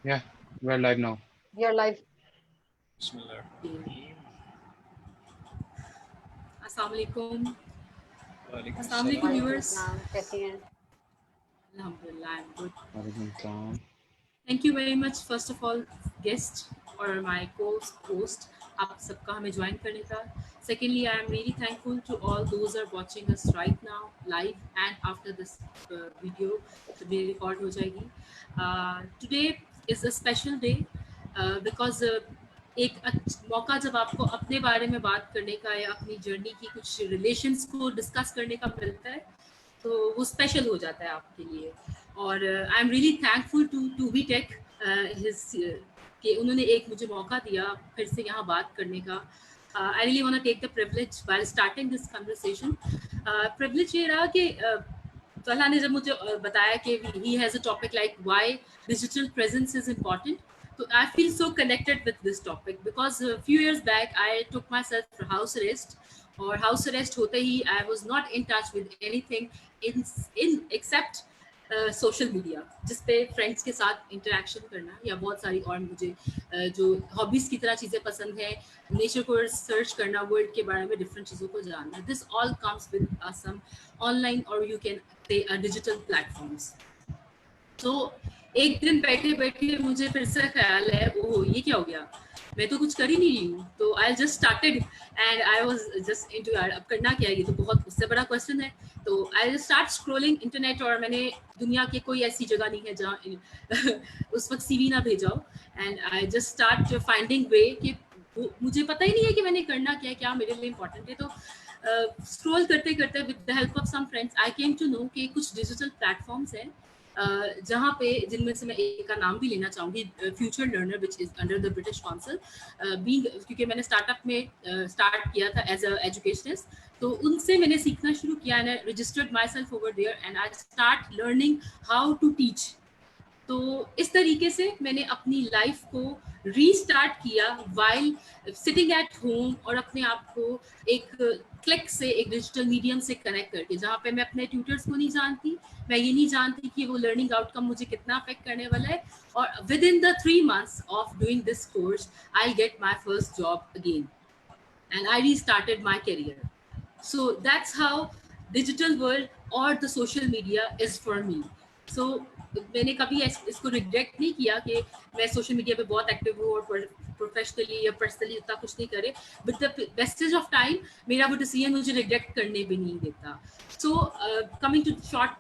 Yeah, we're live now. We are live. Assalamualaikum. Walaikum Viewers. salam. कैसी हैं? Alhamdulillah, I'm good. Walaikum salam. Thank you very much, first of all, guest or my co-host, आप सबका हमें join करने का. Secondly, I am really thankful to all those who are watching us right now, live and after this video, तो भी record हो जाएगी. Today is a special day because एक मौका जब आपको अपने बारे में बात करने का या अपनी जर्नी की कुछ रिलेशंस को डिस्कस करने का मिलता है तो वो स्पेशल हो जाता है आपके लिए. और I am really thankful to be tech कि उन्होंने एक मुझे मौका दिया फिर से यहाँ बात करने का. I really want to take the privilege by starting this conversation. Privilege ये रहा कि तलहा ने जब मुझे बताया कि he has a topic like why digital presence is important. So I feel so connected with this topic because a few years back I took myself for house arrest. और house arrest होते ही I was not in touch with anything in except social media, जिस पे friends के साथ interaction करना या बहुत सारी और मुझे जो हॉबीज़ की तरह चीज़ें पसंद है, नेचर को रिसर्च करना, वर्ल्ड के बारे में डिफरेंट चीज़ों को जानना. This all comes with some online और you can say digital platforms. तो एक दिन बैठे बैठे मुझे फिर से ख्याल है ओह ये क्या हो गया, मैं तो कुछ कर ही नहीं रही हूँ. तो I just started and I was just into यार अब करना क्या है, ये तो बहुत उससे बड़ा क्वेश्चन है. तो आई जस्ट स्टार्ट स्क्रॉलिंग इंटरनेट और मैंने दुनिया की कोई ऐसी जगह नहीं है जहाँ उस वक्त सीवी ना भेजा हो. And I just start finding way कि मुझे पता ही नहीं है कि मैंने करना क्या है, क्या मेरे लिए इंपॉर्टेंट है. तो स्क्रॉल करते करते with the help of some friends I came to know कि कुछ डिजिटल प्लेटफॉर्म्स हैं जहाँ पे जिनमें से मैं एक का नाम भी लेना चाहूँगी, future learner which is under the British council. क्योंकि मैंने स्टार्टअप में स्टार्ट किया था एज अ एजुकेशनिस्ट, तो उनसे मैंने सीखना शुरू किया and I registered myself over there and I start learning how to teach. तो इस तरीके से मैंने अपनी लाइफ को रीस्टार्ट किया वाइल सिटिंग एट होम और अपने आप को एक क्लिक से एक डिजिटल मीडियम से कनेक्ट करके, जहाँ पे मैं अपने ट्यूटर्स को नहीं जानती, मैं ये नहीं जानती कि वो लर्निंग आउटकम मुझे कितना अफेक्ट करने वाला है. और within the 3 months of doing this course I get my first job again and I restarted my career. So that's how digital world और the social media is for me. So मैंने कभी इसको regret नहीं किया कि मैं social media पे बहुत एक्टिव हूँ और प्रोफेशनली या पर्सनली उतना कुछ नहीं करे. With the wastage of time मेरा वो डिसीजन मुझे रिग्रेट करने भी नहीं देता. So coming to short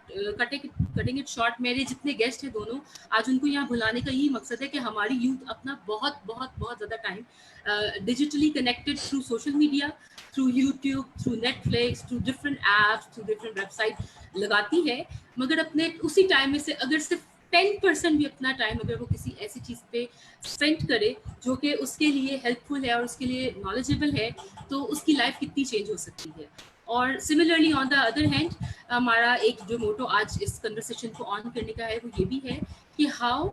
cutting it short, मेरे जितने गेस्ट हैं दोनों, आज उनको यहाँ बुलाने का यही मकसद है कि हमारी यूथ अपना बहुत बहुत बहुत ज़्यादा time digitally connected through social media, through YouTube, through Netflix, through different apps, through different website लगाती है. मगर अपने उसी टाइम में से अगर सिर्फ 10% भी अपना टाइम अगर वो किसी ऐसी चीज़ पे स्पेंड करे जो कि उसके लिए हेल्पफुल है और उसके लिए नॉलेजेबल है, तो उसकी लाइफ कितनी चेंज हो सकती है. और similarly on the other hand हमारा एक जो मोटो आज इस कन्वर्सेशन को ऑन करने का है वो ये भी है कि how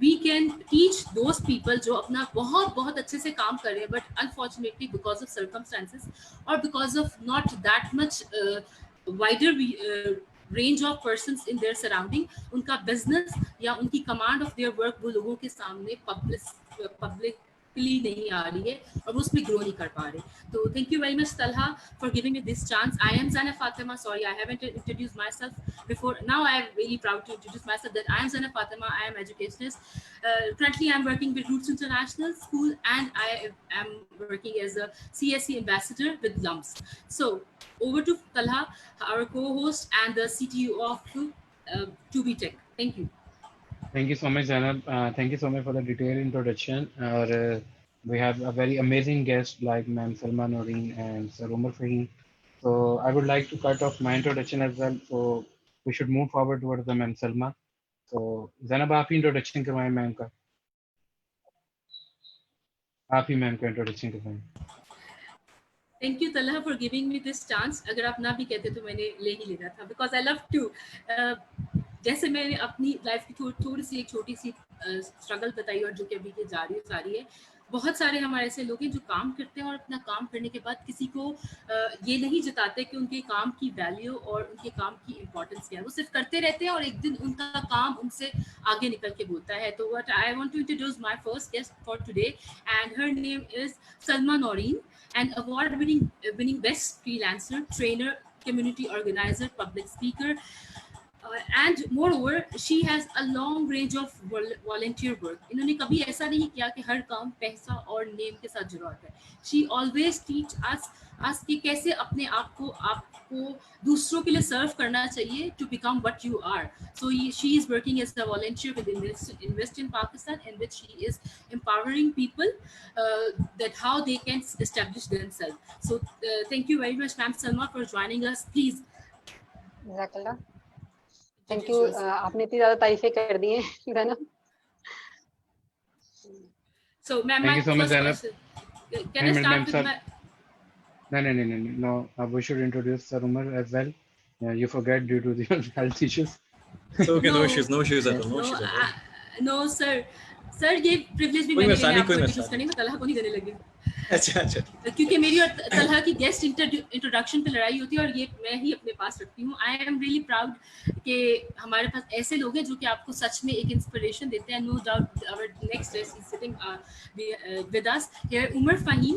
we can teach those people जो अपना बहुत बहुत अच्छे से काम कर रहे हैं but unfortunately because of circumstances और because of not that much wider range of persons in their surrounding, उनका बिजनेस या उनकी कमांड ऑफ देयर वर्क वो लोगों के सामने पब्लिकली नहीं आ रही है और वो उसमें ग्रो नहीं कर पा रहे. तो thank you very much Talha for giving me this chance. I am Zana Fatima. Sorry, I haven't introduced myself before. Now I am really proud to introduce myself that I am Zana Fatima. I am educationist. Currently I am working with Roots International School and I am working as a CSE ambassador with LUMS. So over to Talha, our co-host and the CTO of 2B Tech. Thank you. Thank you so much, Zainab. Thank you so much for the detailed introduction. We have a very amazing guest like Ma'am Salma Noreen and Sir Umar Fahim. So I would like to cut off my introduction as well. So we should move forward towards the Ma'am Salma. So Zainab, आप ही introduction करवाएं ma'am का. आप ही ma'am का introduction करवाएं. Thank you Talha for giving me this chance. अगर आप ना भी कहते तो मैंने ले ही लेना था because I love to. जैसे मैंने अपनी लाइफ की थोड़ी सी एक छोटी सी स्ट्रगल बताई और जो कि अभी की जारी है। बहुत सारे हमारे ऐसे लोग हैं जो काम करते हैं और अपना काम करने के बाद किसी को ये नहीं जताते कि उनके काम की वैल्यू और उनके काम की इम्पोर्टेंस क्या है। वो सिर्फ करते रहते हैं और एक दिन उनका काम उनसे आगे निकल के बोलता है। तो what I want to introduce my first guest for today, and her name is Salma Naureen, an award winning best freelancer, trainer, community organizer, public speaker, and moreover she has a long range of volunteer work. इन्होंने कभी ऐसा नहीं किया कि हर काम पैसा और name के साथ जुड़ा होता है। She always teach us कि कैसे अपने आपको दूसरों के लिए सर्व करना चाहिए to become what you are. So she is working as a volunteer with Invest in Pakistan, in which she is empowering people that how they can establish themselves. So thank you very much, Ma'am Salma, for joining us. Please. जज़ाकल्लाह, thank you. आपने इतनी ज्यादा तारीफें कर दी हैं है ना। So, ma'am, Thank you so much, Zainab. Can I start with my... No. We should introduce Sir Umar as well. You forget due to the health issues. So okay, no issues at all. No, sir, ये privilege भी मैंने आपको introduce करने में तलहा को नहीं देने लगी। अच्छा क्योंकि मेरी और तलहा की गेस्ट इंट्रोडक्शन पे लड़ाई होती है और ये मैं ही अपने पास रखती हूँ। आई एम रियली प्राउड कि हमारे पास ऐसे लोग हैं जो कि आपको सच में एक इंस्पिरेशन देते हैं। No doubt our next guest is sitting with us here, Umar Faheem.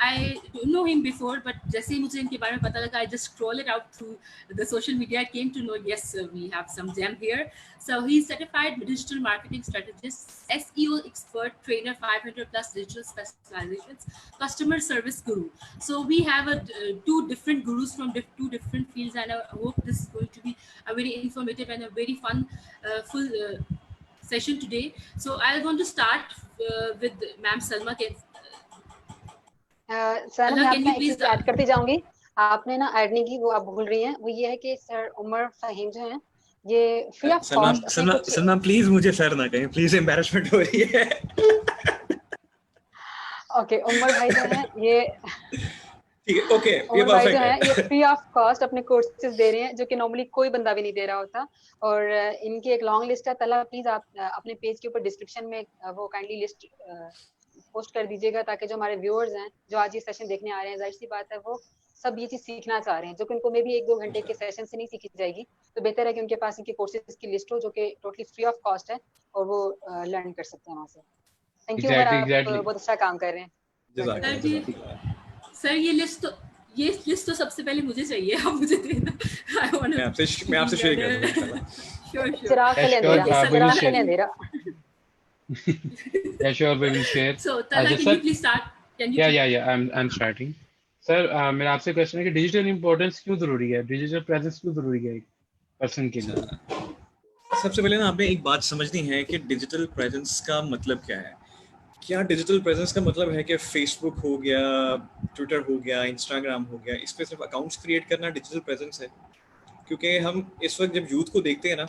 I don't know him before, but जैसे ही मुझे इनके बारे में पता लगा, I just scroll it out through the social media, I came to know yes we have some gem here. So he is certified digital marketing strategist, SEO expert, trainer, 500 plus digital specializations, customer service guru. So we have two different gurus from two different fields, and I hope this is going to be a very informative and a very fun, full session today. So I want to start with Ma'am Salma. Sir मैं आपका एक चीज add करती जाऊंगी, आपने ना add नहीं की, वो आप भूल रही हैं। वो ये है कि सर उमर फहीम जो हैं ये free of cost. Salma please मुझे सर ना कहें, प्लीज, एम्बैरेसमेंट हो रही है। ओके, उमर भाई जो हैं ये ठीक है, ओके, उमर भाई जो हैं ये फ्री ऑफ कॉस्ट अपने कोर्सेज दे रहे हैं, जो कि नॉर्मली कोई बंदा भी नहीं दे रहा होता। और इनकी एक लॉन्ग लिस्ट है। तला प्लीज आप अपने पेज के ऊपर डिस्क्रिप्शन में वो काइंडली लिस्ट पोस्ट कर दीजिएगा, ताकि जो हमारे व्यूअर्स हैं जो आज ये सेशन देखने आ रहे हैं, जाहिर सी बात है वो सब ये चीज सीखना चाह रहे हैं, जो कि उनको मे भी 1-2 घंटे के सेशन से नहीं सीखी जाएगी। तो बेहतर है कि उनके पास इनके कोर्सेज की लिस्ट हो जो कि टोटली फ्री ऑफ कॉस्ट है और वो लर्न कर सकते हैं वहां से। Thank you. आप बहुत अच्छा काम कर रहे हैं सर। ये लिस्ट तो सबसे पहले मुझे चाहिए, आप मुझे देना। मैं आपसे शेयर कर दूंगा। श्योर चिराग के लिए अंधेरा। Yeah, sure, we will share. So Tala, can you please start? Yeah, I'm starting. Sir मेरा आपसे क्वेश्चन है कि डिजिटल इंपॉर्टेंस क्यों जरूरी है, डिजिटल प्रेजेंस क्यों जरूरी है एक पर्सन के लिए? सबसे पहले ना आपने एक बात समझनी है कि डिजिटल प्रेजेंस का मतलब क्या है। क्या डिजिटल प्रेजेंस का मतलब है कि फेसबुक हो गया, ट्विटर हो गया, इंस्टाग्राम हो गया, इस पे सिर्फ अकाउंट्स क्रिएट करना डिजिटल प्रेजेंस है? क्योंकि हम इस वक्त जब यूथ को देखते हैं ना,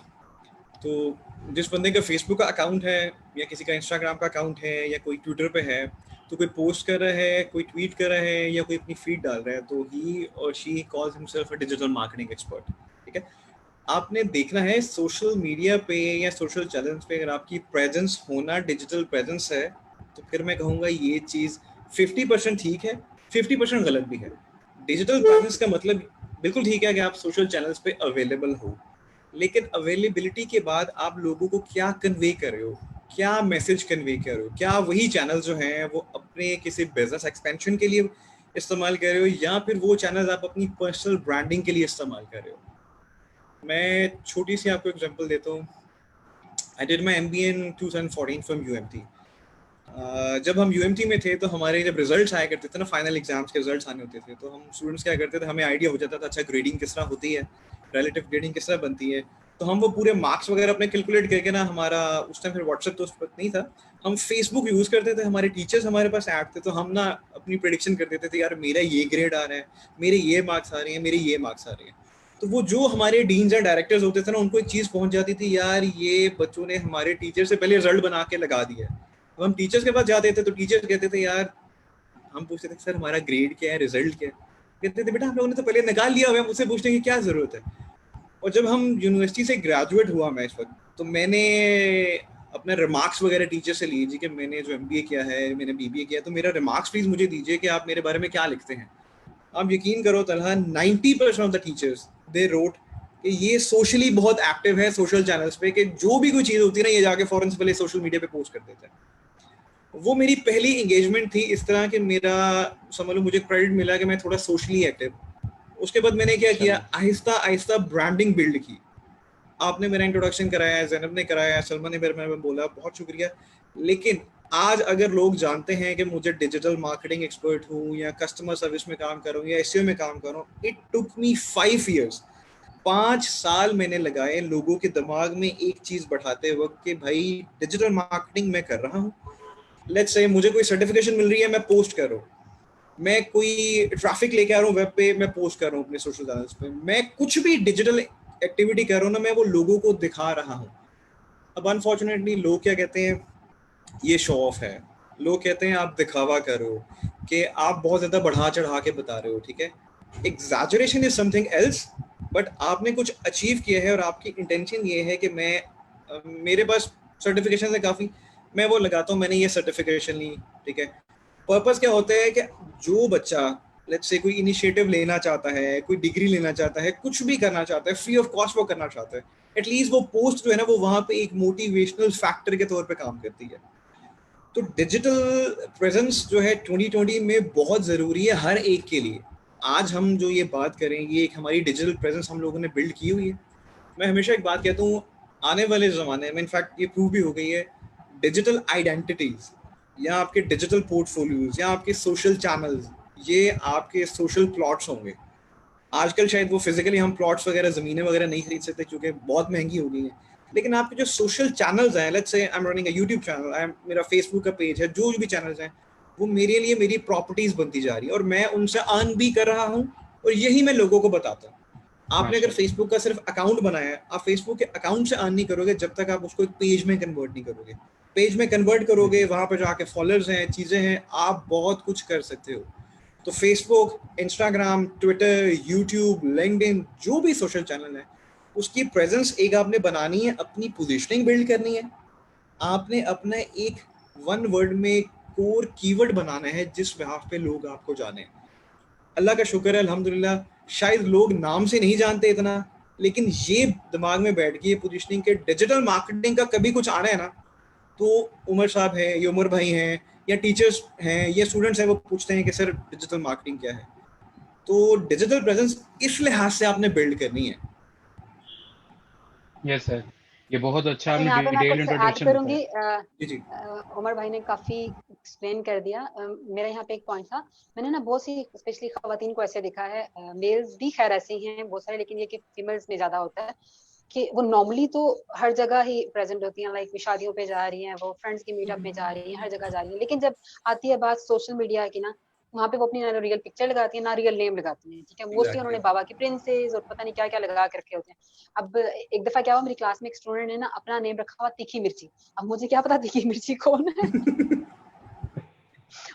तो जिस बंदे का फेसबुक का अकाउंट है या किसी का इंस्टाग्राम का अकाउंट है या कोई ट्विटर पे है, तो कोई पोस्ट कर रहा है, कोई ट्वीट कर रहा है या कोई अपनी फीड डाल रहा है, तो ही और she calls himself a digital marketing expert. ठीक है, आपने देखना है सोशल मीडिया पे या सोशल चैनल्स पे अगर आपकी प्रेजेंस होना डिजिटल प्रेजेंस है, तो फिर मैं कहूँगा ये चीज़ 50% ठीक है, 50% गलत भी है। डिजिटल प्रेजेंस का मतलब बिल्कुल ठीक है कि आप सोशल चैनल्स पे अवेलेबल हो, लेकिन अवेलेबिलिटी के बाद आप लोगों को क्या कन्वे कर रहे हो, क्या मैसेज कन्वे कर रहे हो, क्या वही चैनल जो हैं वो अपने किसी बिजनेस एक्सपेंशन के लिए इस्तेमाल कर रहे हो या फिर वो चैनल आप अपनी पर्सनल ब्रांडिंग के लिए इस्तेमाल कर रहे हो। मैं छोटी सी आपको एग्जांपल देता हूँ। I did my MBA in 2014 from UMT. जब हम यूएमटी में थे तो हमारे जब रिजल्ट्स आया करते थे ना, फाइनल एग्जाम्स के रिजल्ट्स आने होते थे, तो हम स्टूडेंट्स क्या करते थे, हमें आइडिया हो जाता था अच्छा ग्रेडिंग किस तरह होती है, रिलेटिव ग्रेडिंग किस तरह बनती है, तो हम वो पूरे मार्क्स वगैरह अपने कैलकुलेट करके ना, हमारा उस टाइम फिर व्हाट्सएप तो उस वक्त नहीं था, हम फेसबुक यूज़ करते थे, हमारे टीचर्स हमारे पास ऐड थे, तो हम ना अपनी प्रेडिक्शन कर देते थे यार मेरा ये ग्रेड आ रहा है, मेरे ये मार्क्स आ रहे हैं, मेरे ये मार्क्स आ रहे हैं। तो वो जो हमारे डीन्स एंड डायरेक्टर्स होते थे ना, उनको एक चीज़ पहुंच जाती थी, यार ये बच्चों ने हमारे टीचर से पहले रिजल्ट बना के लगा दिया है। तो हम टीचर्स के पास जाते थे तो टीचर्स कहते थे यार, हम पूछते थे सर हमारा ग्रेड क्या है, रिजल्ट क्या है, कहते थे बेटा हम लोगों ने तो पहले निकाल लिया हुआ है, मुझसे पूछने की क्या ज़रूरत है। और जब हम यूनिवर्सिटी से ग्रेजुएट हुआ मैं इस वक्त, तो मैंने अपने रिमार्क्स वगैरह टीचर से लीजिए कि मैंने जो MBA किया है, मैंने BBA किया है, तो मेरा रिमार्क्स प्लीज मुझे दीजिए कि आप मेरे बारे में क्या लिखते हैं। आप यकीन करो Talha, 90% of the teachers they wrote कि ये सोशली बहुत एक्टिव है सोशल चैनल्स पे, कि जो भी कोई चीज़ होती है ना ये जाके फौरन से पहले सोशल मीडिया पे पोस्ट कर देते हैं। वो मेरी पहली एंगेजमेंट थी इस तरह कि मेरा समझ लो मुझे क्रेडिट मिला कि मैं थोड़ा सोशली एक्टिव। उसके बाद मैंने क्या किया, आहिस्ता आहिस्ता ब्रांडिंग बिल्ड की। आपने मेरा इंट्रोडक्शन कराया, जैनब ने कराया, सलमान ने मेरे में बोला, बहुत शुक्रिया। लेकिन आज अगर लोग जानते हैं कि मुझे डिजिटल मार्केटिंग एक्सपर्ट हूँ या कस्टमर सर्विस में काम कर रहा हूँ या SEO में काम कर रहा हूँ, इट टुक मी 5 years, 5 साल मैंने लगाए लोगों के दिमाग में एक चीज बैठाते वक्त कि भाई डिजिटल मार्केटिंग मैं कर रहा हूँ। लेट्स से मुझे कोई सर्टिफिकेशन मिल रही है, मैं पोस्ट कर रहा हूँ, मैं कोई ट्रैफिक लेके आ रहा हूँ वेब पे, मैं पोस्ट कर रहा हूँ अपने सोशल चैनल्स पे, मैं कुछ भी डिजिटल एक्टिविटी कर रहा हूँ ना, मैं वो लोगों को दिखा रहा हूँ। अब अनफॉर्चुनेटली लोग क्या कहते हैं, ये शो ऑफ है। लोग कहते हैं आप दिखावा करो, कि आप बहुत ज्यादा बढ़ा चढ़ा के बता रहे हो, ठीक है। Exaggeration is something else, but आपने कुछ अचीव किया है और आपकी इंटेंशन ये है कि मेरे पास सर्टिफिकेशन है काफी, मैं वो लगाता हूँ, मैंने ये सर्टिफिकेशन ली, ठीक है। पर्पस क्या होता है कि जो बच्चा लेट्स से कोई इनिशिएटिव लेना चाहता है, कोई डिग्री लेना चाहता है, कुछ भी करना चाहता है, फ्री ऑफ कॉस्ट वो करना चाहता है, एटलीस्ट वो पोस्ट जो है ना वो वहां पे एक मोटिवेशनल फैक्टर के तौर पे काम करती है। तो डिजिटल प्रेजेंस जो है 2020 में बहुत ज़रूरी है हर एक के लिए। आज हम जो ये बात करें, ये एक हमारी डिजिटल प्रेजेंस हम लोगों ने बिल्ड की हुई है। मैं हमेशा एक बात कहता हूँ, आने वाले ज़माने में इनफैक्ट ये प्रूव भी हो गई है, डिजिटल आइडेंटिटीज़ या आपके डिजिटल पोर्टफोलियोज या आपके सोशल चैनल्स, ये आपके सोशल प्लॉट्स होंगे। आजकल शायद वो फिजिकली हम प्लॉट्स वगैरह, ज़मीनें वगैरह नहीं खरीद सकते क्योंकि बहुत महंगी हो गई हैं, लेकिन आपके जो सोशल चैनल्स हैं, let's say I am running a YouTube channel, मेरा फेसबुक का पेज है, जो भी चैनल्स हैं वो मेरे लिए मेरी प्रॉपर्टीज बनती जा रही है और मैं उनसे अर्न भी कर रहा हूँ और यही मैं लोगों को बताता हूँ। आपने अगर फेसबुक का सिर्फ अकाउंट बनाया है, आप फेसबुक के अकाउंट से अर्न नहीं करोगे जब तक आप उसको एक पेज में कन्वर्ट नहीं करोगे। पेज में कन्वर्ट करोगे, वहां पर जाके फॉलोअर्स हैं, चीजें हैं, आप बहुत कुछ कर सकते हो। तो Facebook, Instagram, Twitter, YouTube, LinkedIn, जो भी सोशल चैनल है, उसकी प्रेजेंस एक आपने बनानी है, अपनी पोजीशनिंग बिल्ड करनी है, आपने अपना एक वन वर्ड में कोर कीवर्ड बनाना है जिस बिहाफ पे लोग आपको जाने। अल्लाह का शुक्र है, अल्हम्दुलिल्लाह, शायद लोग नाम से नहीं जानते इतना, लेकिन ये दिमाग में बैठ गई पोजीशनिंग के डिजिटल मार्केटिंग का कभी कुछ आना है ना, तो उमर साहब हैं, ये उमर भाई हैं, या टीचर्स हैं, या स्टूडेंट्स हैं, वो पूछते हैं कि सर डिजिटल मार्केटिंग क्या है। तो डिजिटल प्रेजेंस इस लिहाज से आपने बिल्ड करनी है। यस सर, ये बहुत अच्छा तो आपने यहाँ पे मैं डिटेल कुछ ऐड इंट्रोडक्शन बताया। करूंगी। जी जी उमर भाई ने काफी एक्सप्लेन कर दिया। मेरा यहाँ पे एक पॉइंट था, मैंने ना बहुत सी स्पेशली खवातीन को ऐसे देखा है, मेल्स भी खैर ऐसे ही हैं बहुत सारे, लेकिन ये कि फीमेल्स में ज्यादा होता है कि वो नॉर्मली तो हर जगह ही प्रेजेंट होती हैं, लाइक शादियों पे जा रही हैं, वो फ्रेंड्स की मीटअप में जा रही हैं, हर जगह जा रही हैं, लेकिन जब आती है बात सोशल मीडिया की ना, वहाँ पे वो अपनी ना रियल पिक्चर लगाती है ना रियल नेम लगाती है, ठीक है। मोस्टली उन्होंने बाबा की प्रिंसेस और पता नहीं क्या क्या लगा के रखे होते हैं। अब एक दफा क्या हुआ, मेरी क्लास में एक स्टूडेंट ने ना अपना नेम रखा हुआ तीखी मिर्ची। अब मुझे क्या पता तीखी मिर्ची कौन है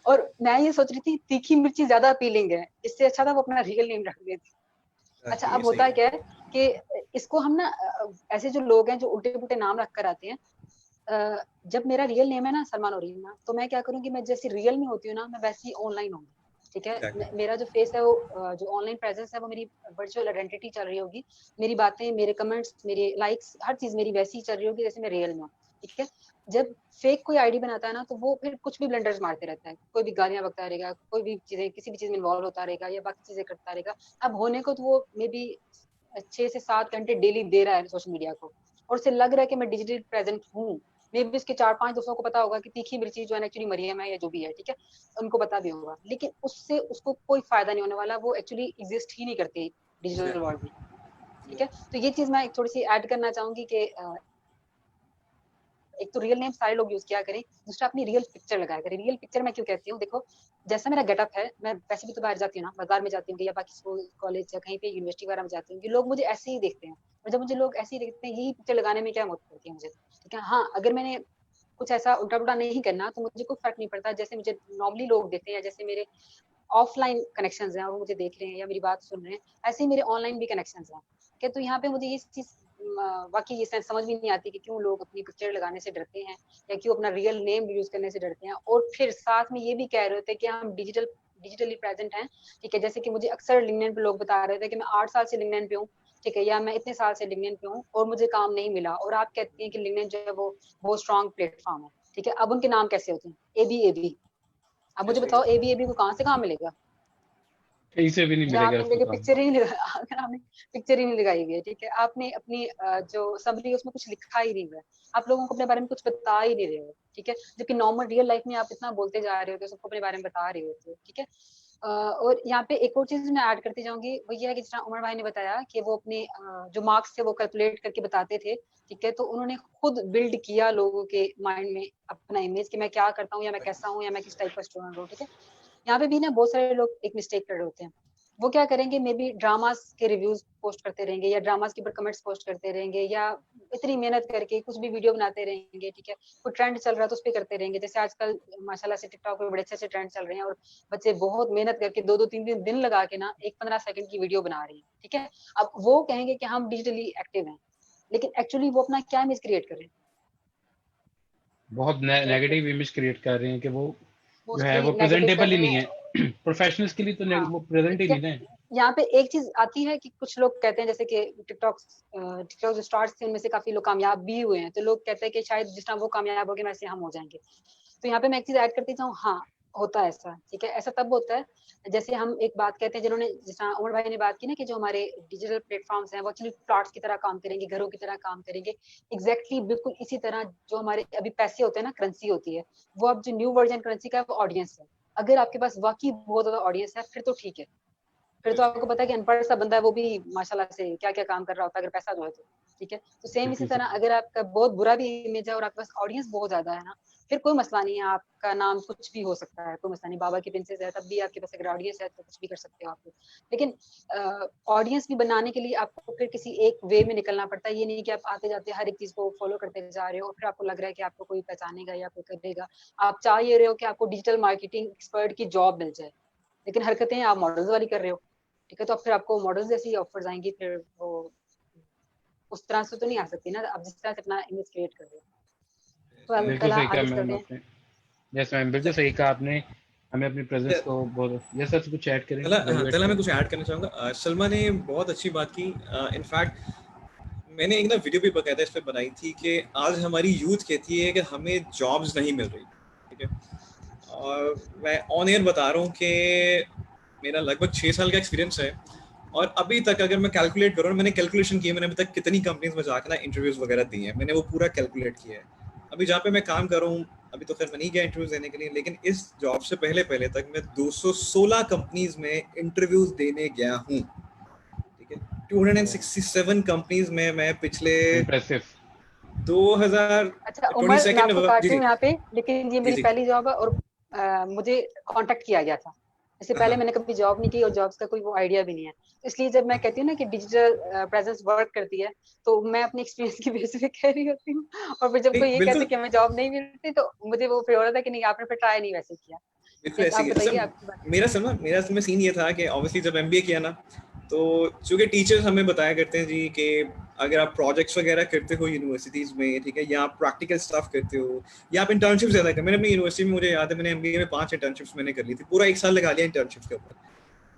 और मैं ये सोच रही थी तीखी मिर्ची ज्यादा अपीलिंग है, इससे अच्छा था वो अपना रियल नेम रख देती। अच्छा, अब होता क्या है कि इसको हम ना ऐसे जो लोग हैं जो उल्टे पुल्टे नाम रख कर आते हैं, जब मेरा रियल नेम है ना सलमान ओरीन ना, तो मैं क्या करूंगी, मैं जैसी रियल में होती हूँ ना, मैं वैसी ऑनलाइन होंगी, ठीक है। मेरा जो फेस है वो जो ऑनलाइन प्रेजेंस है वो मेरी वर्चुअल आइडेंटिटी चल रही होगी, मेरी बातें, मेरे कमेंट्स, मेरे लाइक्स, हर चीज मेरी वैसी ही चल रही होगी जैसे मैं रियल में हूँ, ठीक है। जब फेक कोई आईडी बनाता है ना, तो वो फिर कुछ भी ब्लंडर्स मारते रहता है, कोई भी गालियां बकता रहेगा, कोई भी चीजें, किसी भी चीज में इन्वॉल्व होता रहेगा या बाकी चीजें करता रहेगा। अब होने को तो वो मे बी 6 से 7 घंटे डेली दे रहा है सोशल मीडिया को, और उसे लग रहा है कि मैं डिजिटल प्रेजेंट हूँ। मे बी उसके 4-5 दोस्तों को पता होगा कि तीखी मिर्ची जो है एक्चुअली मरियम है या जो भी है, ठीक है, उनको पता भी होगा, लेकिन उससे उसको कोई फायदा नहीं होने वाला, वो एक्चुअली एग्जिस्ट ही नहीं करती डिजिटल वर्ल्ड में, ठीक है। तो ये चीज मैं थोड़ी सी ऐड करना चाहूंगी कि एक तो रियल नेम सारे लोग यूज किया करें, दूसरा अपनी रियल पिक्चर लगाया करें। रियल पिक्चर मैं क्यों कहती हूँ, देखो जैसा मेरा गेटअप है, मैं वैसे भी तो बाहर जाती हूँ ना, बाजार में जाती हूँ या बाकी स्कूल कॉलेज या कहीं पे यूनिवर्सिटी वगैरह में जाती हूँ, ये लोग मुझे ऐसे ही देखते हैं, और जब मुझे लोग ऐसे ही देखते हैं, यही पिक्चर लगाने में क्या मदद करती है मुझे, ठीक है। हाँ, अगर मैंने कुछ ऐसा उल्टा पुल्टा नहीं करना तो मुझे कोई फर्क नहीं पड़ता, जैसे मुझे नॉर्मली लोग देखते हैं या जैसे मेरे ऑफलाइन कनेक्शंस हैं वो मुझे देख रहे हैं या मेरी बात सुन रहे हैं, ऐसे ही मेरे ऑनलाइन भी कनेक्शंस हैं, क्या। तो यहाँ पे मुझे ये चीज वाकई ये सेंस समझ भी नहीं आती कि क्यों लोग अपनी पिक्चर लगाने से डरते हैं या क्यों अपना रियल नेम यूज करने से डरते हैं, और फिर साथ में ये भी कह रहे होते हैं कि हम डिजिटली प्रेजेंट हैं, ठीक है। जैसे कि मुझे अक्सर लिंक्डइन पे लोग बता रहे थे कि मैं 8 साल से लिंक्डइन पे हूँ, ठीक है, या मैं इतने साल से लिंक्डइन पे हूँ और मुझे काम नहीं मिला, और आप कहती हैं कि लिंक्डइन जो है वो बहुत स्ट्रॉन्ग प्लेटफॉर्म है, ठीक है। अब उनके नाम कैसे होते हैं, एबी। अब मुझे बताओ एबी को कहाँ से कहाँ मिलेगा, कहीं से भी नहीं जहाँ मिलेगा आपने उसको लेके काम। पिक्चर ही नहीं लगा अगर आपने पिक्चर ही नहीं लगाई हुई है, ठीक है, आपने अपनी जो समरी उसमें कुछ लिखा ही नहीं हुआ है, आप लोगों को अपने बारे में कुछ बता ही नहीं रहे हो, ठीक है, जबकि नॉर्मल रियल लाइफ में आप इतना बोलते जा रहे हो, सबको अपने बारे में बता रहे होते हो, ठीक है। और यहाँ पे एक और चीज मैं ऐड करती जाऊंगी, वो ये है कि जितना उमर भाई ने बताया कि वो अपने जो मार्क्स थे वो कैलकुलेट करके बताते थे, ठीक है, तो उन्होंने खुद बिल्ड किया लोगों के माइंड में अपना इमेज कि मैं क्या करता हूँ या मैं कैसा हूँ या मैं किस टाइप का स्टूडेंट हूँ, ठीक है। यहाँ पे भी ना बहुत सारे लोग एक मिस्टेक कर रहे होते हैं, वो क्या करेंगे, मे बी ड्रामास के रिव्यूज पोस्ट करते रहेंगे या ड्रामास के ऊपर कमेंट्स पोस्ट करते रहेंगे या इतनी मेहनत करके कुछ भी वीडियो बनाते रहेंगे, ठीक है, कोई ट्रेंड चल रहा है तो उस पर करते रहेंगे, जैसे आजकल माशाल्लाह से टिकटॉक पे बड़े अच्छे ट्रेंड चल रहे हैं और बच्चे बहुत मेहनत करके 2-2 3 दिन लगा के ना एक 15 सेकंड की वीडियो बना रहे हैं, ठीक है। अब वो कहेंगे कि हम डिजिटली एक्टिव हैं, लेकिन एक्चुअली वो अपना क्या इमेज क्रिएट कर रहे हैं, बहुत नेगेटिव इमेज क्रिएट कर रहे हैं कि वो जो है मोस्टली वो नेगेटिव कर प्रेजेंटेबल ही रहे नहीं हैं। है। प्रोफेशनल्स के लिए तो हाँ, वो प्रेजेंट ही ठीक है। नहीं है। यहाँ पे एक चीज आती है कि कुछ लोग कहते हैं जैसे कि टिकटॉक जो स्टार्स थे उनमें से काफी लोग कामयाब भी हुए हैं, तो लोग कहते हैं कि शायद जिस तरह वो कामयाब हो गए वैसे हम हो जाएंगे। तो यहाँ पे मैं एक चीज ऐड करती हूँ, हाँ होता है ऐसा, ठीक है, ऐसा तब होता है जैसे हम एक बात कहते हैं, जिन्होंने जिस तरह उमर भाई ने बात की ना कि जो हमारे डिजिटल प्लेटफॉर्म्स हैं वो एक्चुअली प्लॉट्स की तरह काम करेंगे, घरों की तरह काम करेंगे, एग्जैक्टली बिल्कुल इसी तरह जो हमारे अभी पैसे होते हैं ना, करेंसी होती है, वो अब जो न्यू वर्जन करेंसी का है वो ऑडियंस है। अगर आपके पास वाकई बहुत ज्यादा ऑडियंस है फिर तो ठीक है, फिर तो आपको पता है कि अनपढ़ सा बंदा है वो भी माशाल्लाह से क्या क्या काम कर रहा होता है अगर पैसा जो है तो, ठीक है। तो सेम इसी बिल्कुल तरह सही। अगर आपका बहुत बुरा भी इमेज है और आपके पास ऑडियंस बहुत ज्यादा है ना, फिर कोई मसला नहीं है, आपका नाम कुछ भी हो सकता है, कोई मसला नहीं, बाबा की प्रिंसेस है तब भी आपके पास अगर ऑडियंस है तो कुछ भी कर सकते हो आप। लेकिन ऑडियंस भी बनाने के लिए आपको फिर किसी एक वे में निकलना पड़ता है, ये नहीं कि आप आते जाते हर एक चीज को फॉलो करते जा रहे हो और फिर आपको लग रहा है कि आपको कोई पहचानेगा या कोई करेगा। आप चाह ये रहे हो कि आपको डिजिटल मार्केटिंग एक्सपर्ट की जॉब मिल जाए, लेकिन हरकतें आप मॉडल्स वाली कर रहे हो, ठीक है, तो फिर आपको मॉडल्स जैसी ऑफर्स आएंगी, फिर वो उस तरह से तो नहीं आ सकती ना, आप जिस तरह से अपना इमेज क्रिएट कर रहे हो। तो बिल्कुल अल्ताला सही कहा आगे मैम चलते हैं। आपने। यस मैम, बिल्कुल सही कहा आपने। हमें अपनी प्रेजेंस को बहुत, यस सर, कुछ ऐड करें, वैल्यू ऐड तला मैं करें। कुछ ऐड करना चाहूँगा। सलमा ने बहुत अच्छी बात की। इनफैक्ट मैंने एक ना वीडियो भी बकायदा इस पे बनाई थी कि आज हमारी यूथ कहती है कि हमें जॉब्स नहीं मिल रही, ठीक है। और मैं ऑन एयर बता रहा हूँ कि मेरा लगभग 6 साल का एक्सपीरियंस है और अभी तक अगर मैं कैलकुलेट करूँ, मैंने कैलकुलेशन की, मैंने अभी तक कितनी कंपनीज में जाकर ना इंटरव्यूज वगैरह दिए हैं, मैंने वो पूरा कैलकुलेट किया है। अभी जहाँ पे मैं काम कर रहा हूँ, अभी तो खैर मैं नहीं गया इंटरव्यूज देने के लिए, लेकिन इस जॉब से पहले तक मैं 216 कंपनीज में इंटरव्यूज देने गया हूँ, ठीक है। 267 कंपनीज में मैं पिछले इम्प्रेसिव। अच्छा उमर, मैं 2022 आपको जी काट रही जी हूँ यहाँ पे, लेकिन ये जी मेरी जी पहली जॉब है और मुझे कांटेक्ट किया गया था, इससे पहले हाँ मैंने कभी जॉब नहीं की और जॉब्स का कोई वो आइडिया भी नहीं है। इसलिए जब मैं कहती हूँ ना कि डिजिटल प्रेजेंस वर्क करती है, तो मैं अपने एक्सपीरियंस की बेस पे कह रही होती हूँ, और फिर जब नहीं कोई ये कहते बिल्कुल कि हमें जॉब नहीं मिलती तो मुझे वो फिर हो रहा था कि नहीं आपने फिर ट्राई नहीं वैसे किया। बिल्कुल यस, ऐसे आप ही बताइए सब। आपकी बात। मेरा समय सीन ये था कि ऑब्वियसली जब एमबीए किया ना, तो चूंकि टीचर्स हमें बताया करते हैं जी कि अगर आप प्रोजेक्ट्स वगैरह करते हो यूनिवर्सिटीज में, ठीक है, या आप प्रैक्टिकल स्टफ करते हो या आप इंटर्नशिप ज्यादा कर, मैंने अपनी यूनिवर्सिटी में, मुझे याद है मैंने एमबीए में 5 इंटर्नशिप्स मैंने कर ली थी, पूरा 1 साल लगा लिया इंटर्नशिप्स के ऊपर।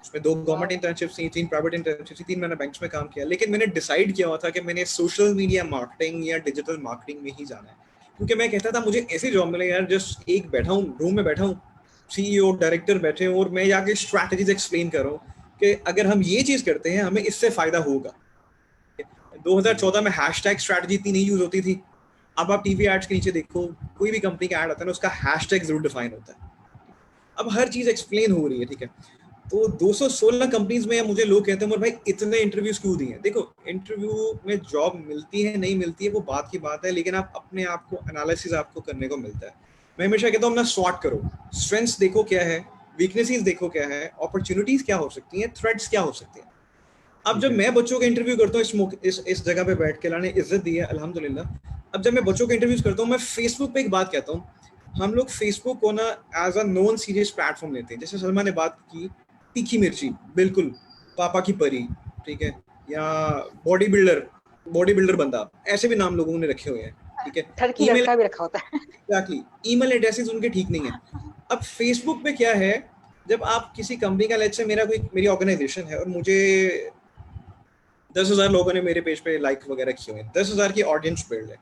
उसमें 2 गवर्नमेंट इंटर्नशिप्स थी, 3 प्राइवेट इंटर्नशिप्स थी, 3 मैंने बैंक्स में काम किया। लेकिन मैंने डिसाइड किया हुआ था कि मैंने सोशल मीडिया मार्केटिंग या डिजिटल मार्केटिंग में ही जाना है, क्योंकि मैं कहता था मुझे ऐसी जॉब मिले यार, जस्ट एक बैठा हूँ रूम में, बैठा हूँ, सीईओ डायरेक्टर बैठे हैं और मैं जाके स्ट्रैटेजीज एक्सप्लेन कर रहा हूँ कि अगर हम ये चीज करते हैं हमें इससे फायदा होगा। 2014 में हैशटैग स्ट्रैटेजी इतनी नहीं यूज होती थी। अब आप टीवी एड्स के नीचे देखो, कोई भी कंपनी का एड आता है ना, उसका हैशटैग जरूर डिफाइन होता है। अब हर चीज एक्सप्लेन हो रही है, ठीक है। तो 216 कंपनीज में मुझे लोग कहते हैं भाई इतने इंटरव्यूज क्यों दिए? देखो, इंटरव्यू में जॉब मिलती है नहीं मिलती है वो बात की बात है, लेकिन आप अपने आप को एनालिसिस आपको करने को मिलता है। मैं हमेशा कहता हूँ अपना स्वॉट करो, स्ट्रेंथ्स देखो क्या है, वीकनेसेस देखो क्या है, अपॉर्चुनिटीज क्या हो सकती हैं, थ्रेट्स क्या हो सकती हैं। अब ठीक जब है। मैं बच्चों के इंटरव्यू करता हूँ इस जगह पे बैठ के, अल्लाह ने इज्जत दी है अल्हम्दुलिल्लाह। अब जब मैं बच्चों के इंटरव्यूज करता हूँ, मैं फेसबुक पे एक बात कहता हूँ, हम लोग फेसबुक को ना as a non serious platform लेते हैं। जैसे सलमा ने बात की तीखी मिर्ची, बिल्कुल पापा की परी, ठीक है, या बॉडी बिल्डर, बॉडी बिल्डर बंदा, ऐसे भी नाम लोगों ने रखे हुए हैं, ठीक है। ठरकी ईमेल लड़का भी रखा होता है। एग्जैक्टली, ईमेल एड्रेसेस उनके ठीक नहीं है। अब फेसबुक पे क्या है, जब आप किसी कंपनी का, लेट्स से मेरी ऑर्गेनाइजेशन है और मुझे 10,000 लोगों ने मेरे पेज पे लाइक वगैरह किए हुए हैं, 10,000 की ऑडियंस बिल्ड है।